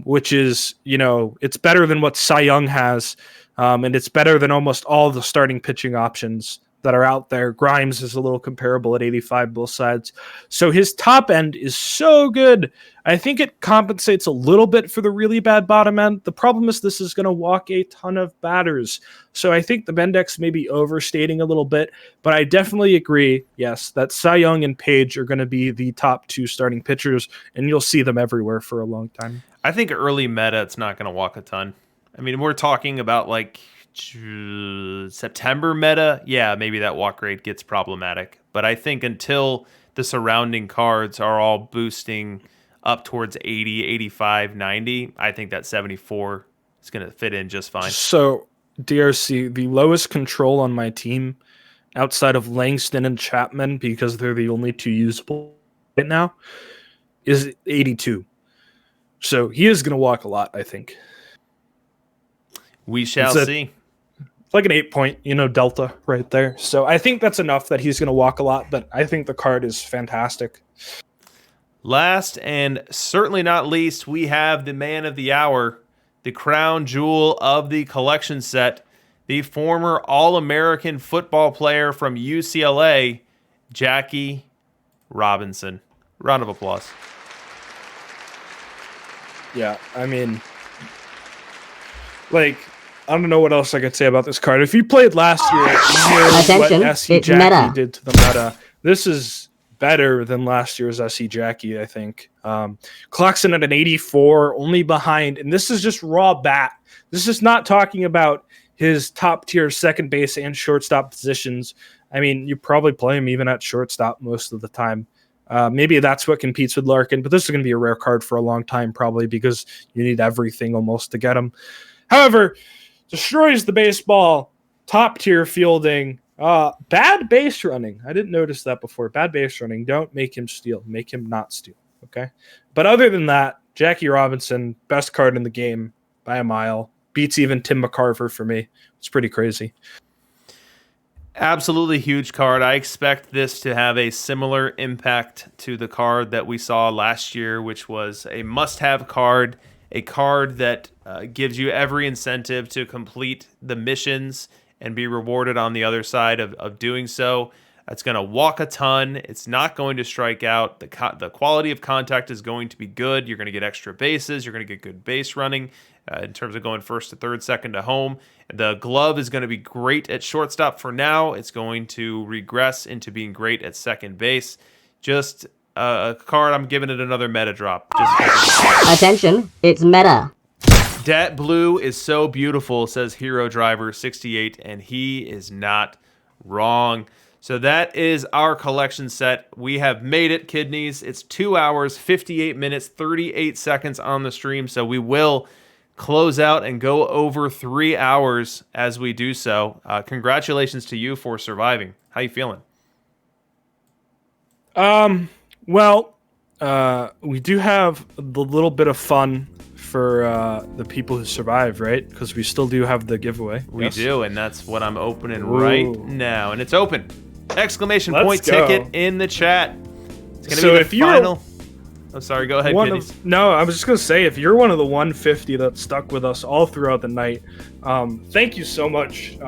which is, it's better than what Cy Young has, and it's better than almost all the starting pitching options that are out there. Grimes is a little comparable at 85 both sides. So his top end is so good. I think it compensates a little bit for the really bad bottom end. The problem is this is going to walk a ton of batters. So I think the Bendex may be overstating a little bit, but I definitely agree, yes, that Cy Young and Page are going to be the top 2 starting pitchers, and you'll see them everywhere for a long time. I think early meta, it's not going to walk a ton. I mean, we're talking about like September meta, yeah, maybe that walk rate gets problematic. But I think until the surrounding cards are all boosting up towards 80, 85, 90, I think that 74 is going to fit in just fine. So, DRC, the lowest control on my team outside of Langston and Chapman, because they're the only 2 usable right now, is 82. So he is going to walk a lot, I think. We shall see. Like an 8-point, delta right there. So I think that's enough that he's going to walk a lot, but I think the card is fantastic. Last and certainly not least, we have the man of the hour, the crown jewel of the collection set, the former All-American football player from UCLA, Jackie Robinson. Round of applause. Yeah, I mean, I don't know what else I could say about this card. If you played last year, you knew what SE it's Jackie meta. did to the meta. This is better than last year's SE Jackie, I think. Clocks in at an 84, only behind, and this is just raw bat. This is not talking about his top-tier second base and shortstop positions. I mean, you probably play him even at shortstop most of the time. Maybe that's what competes with Larkin, but this is going to be a rare card for a long time probably because you need everything almost to get him. However, destroys the baseball, top-tier fielding, bad base running. I didn't notice that before. Bad base running. Don't make him steal. Make him not steal, okay? But other than that, Jackie Robinson, best card in the game by a mile. Beats even Tim McCarver for me. It's pretty crazy. Absolutely huge card. I expect this to have a similar impact to the card that we saw last year, which was a must-have card, a card that gives you every incentive to complete the missions and be rewarded on the other side of doing so. It's going to walk a ton. It's not going to strike out. The quality of contact is going to be good. You're going to get extra bases. You're going to get good base running in terms of going first to third, second to home. The glove is going to be great at shortstop for now. It's going to regress into being great at second base. Just a card, I'm giving it another meta drop. Attention, it's meta. Dat blue is so beautiful, says Hero Driver 68, and he is not wrong. So that is our collection set. We have made it, kidneys. It's 2 hours, 58 minutes, 38 seconds on the stream. So we will close out and go over 3 hours as we do so. Congratulations to you for surviving. How you feeling? Well, we do have the little bit of fun for the people who survive, right? Because we still do have the giveaway. We do, and that's what I'm opening Ooh. right now. And it's open. Exclamation point Let's go. ticket in the chat. It's gonna be the final. Oh, sorry. Go ahead, Kidneys. No, I was just gonna say, if you're one of the 150 that stuck with us all throughout the night, thank you so much.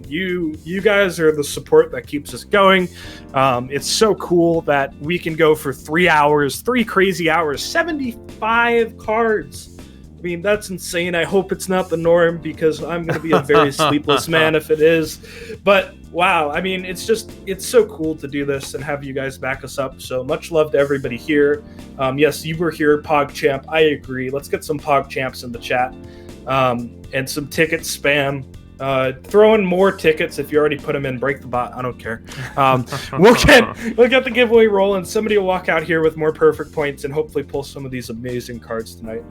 You guys are the support that keeps us going. It's so cool that we can go for 3 hours, 3 crazy hours, 75 cards. I mean, that's insane. I hope it's not the norm, because I'm going to be a very sleepless man if it is. But wow, I mean, it's so cool to do this and have you guys back us up. So much love to everybody here. Yes, you were here, PogChamp. I agree. Let's get some PogChamps in the chat, and some ticket spam. Throw in more tickets if you already put them in. Break the bot. I don't care. We'll get the giveaway rolling. Somebody will walk out here with more perfect points and hopefully pull some of these amazing cards tonight.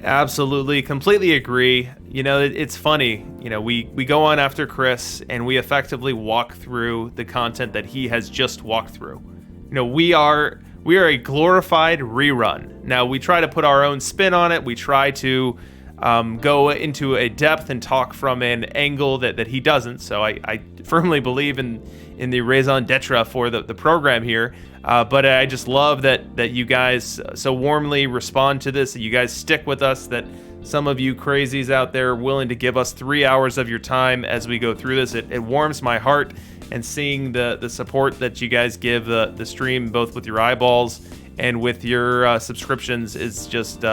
Absolutely, completely agree. You know, it's funny. You know, we go on after Chris and we effectively walk through the content that he has just walked through. You know, we are a glorified rerun. Now, we try to put our own spin on it. We try to go into a depth and talk from an angle that he doesn't. So I firmly believe in the raison d'etre for the program here. But I just love that you guys so warmly respond to this, that you guys stick with us, that some of you crazies out there are willing to give us 3 hours of your time as we go through this. It warms my heart, and seeing the support that you guys give the stream, both with your eyeballs and with your subscriptions, is just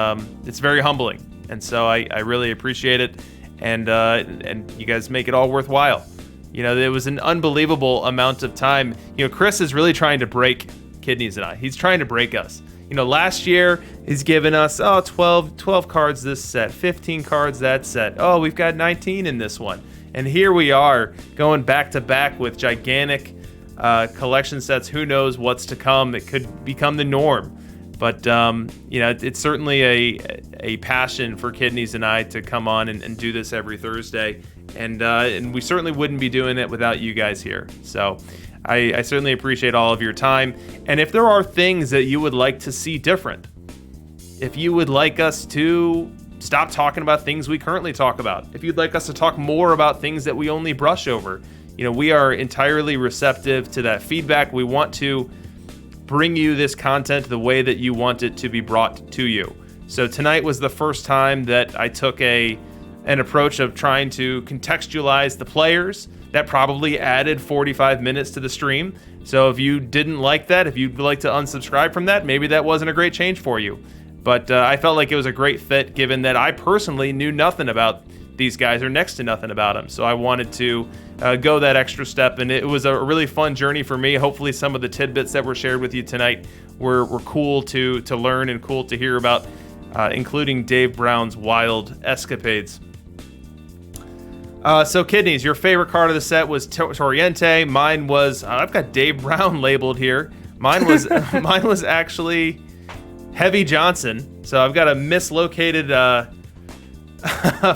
it's very humbling. And so I really appreciate it, and you guys make it all worthwhile. You know, it was an unbelievable amount of time. You know, Chris is really trying to break Kidneys and I. He's trying to break us. You know, last year he's given us 12 cards this set, 15 cards that set. Oh, we've got 19 in this one. And here we are going back to back with gigantic collection sets. Who knows what's to come? It could become the norm. But, you know, it's certainly a passion for Kidneys and I to come on and do this every Thursday. And we certainly wouldn't be doing it without you guys here. So I certainly appreciate all of your time. And if there are things that you would like to see different, if you would like us to stop talking about things we currently talk about, if you'd like us to talk more about things that we only brush over, you know, we are entirely receptive to that feedback. We want to bring you this content the way that you want it to be brought to you. So tonight was the first time that I took an approach of trying to contextualize the players. That probably added 45 minutes to the stream. So if you didn't like that, if you'd like to unsubscribe from that, maybe that wasn't a great change for you. But I felt like it was a great fit, given that I personally knew nothing about these guys, or next to nothing about them. So I wanted to go that extra step, and it was a really fun journey for me. Hopefully some of the tidbits that were shared with you tonight were cool to learn and cool to hear about, including Dave Brown's wild escapades. So Kidneys, your favorite card of the set was Toriente. Mine was I've got Dave Brown labeled here. Mine was actually Heavy Johnson. So I've got a mislocated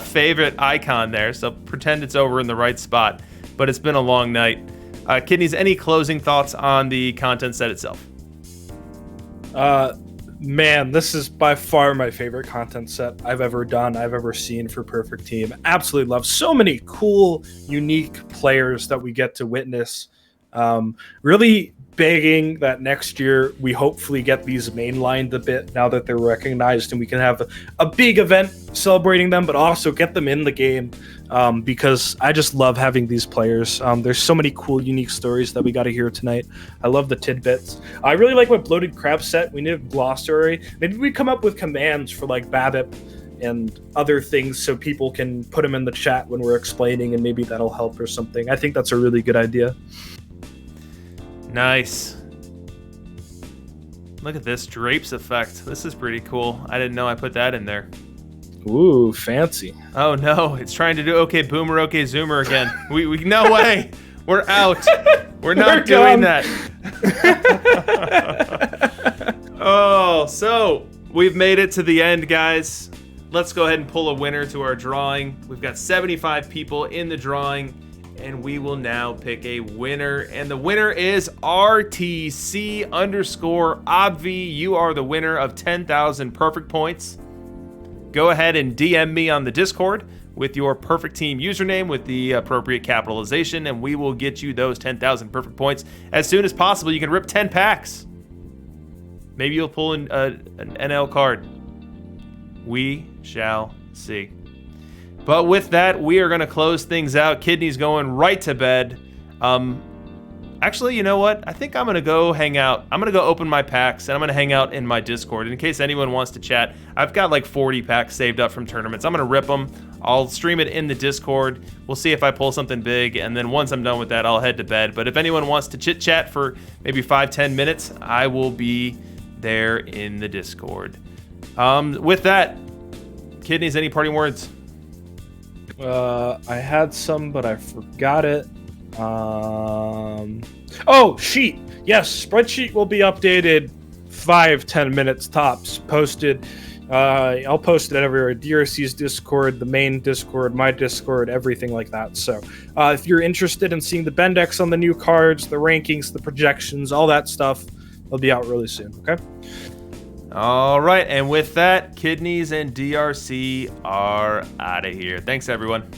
favorite icon there. So pretend it's over in the right spot. But it's been a long night. Kidneys, any closing thoughts on the content set itself? Man, this is by far my favorite content set I've ever done, I've ever seen for Perfect Team. Absolutely love so many cool, unique players that we get to witness. Really begging that next year we hopefully get these mainlined a bit now that they're recognized, and we can have a big event celebrating them, but also get them in the game, because I just love having these players. There's so many cool, unique stories that we got to hear tonight. I love the tidbits. I really like my Bloated Crab set. We need a glossary. Maybe we come up with commands for like BABIP and other things so people can put them in the chat when we're explaining, and maybe that'll help or something. I think that's a really good idea. Nice. Look at this Drapes effect. This is pretty cool. I didn't know I put that in there. Ooh, fancy. Oh no, it's trying to do okay boomer, okay zoomer again. we no way. We're out. We're not doing that. Oh, so we've made it to the end, guys. Let's go ahead and pull a winner to our drawing. We've got 75 people in the drawing, and we will now pick a winner. And the winner is RTC_Obvi. You are the winner of 10,000 perfect points. Go ahead and DM me on the Discord with your Perfect Team username with the appropriate capitalization, and we will get you those 10,000 perfect points as soon as possible. You can rip 10 packs. Maybe you'll pull an NL card. We shall see. But with that, we are going to close things out. Kidney's going right to bed. Actually, you know what? I think I'm going to go hang out. I'm going to go open my packs, and I'm going to hang out in my Discord. In case anyone wants to chat, I've got like 40 packs saved up from tournaments. I'm going to rip them. I'll stream it in the Discord. We'll see if I pull something big, and then once I'm done with that, I'll head to bed. But if anyone wants to chit-chat for maybe 5-10 minutes, I will be there in the Discord. With that, Kidneys, any parting words? I had some, but I forgot it. Oh, sheet. Yes, spreadsheet will be updated 5-10 minutes tops. Posted. I'll post it everywhere. DRC's Discord, the main Discord, my Discord, everything like that. So if you're interested in seeing the Bendex on the new cards, the rankings, the projections, all that stuff, it'll be out really soon, okay? All right, and with that, Kidneys and DRC are out of here. Thanks, everyone.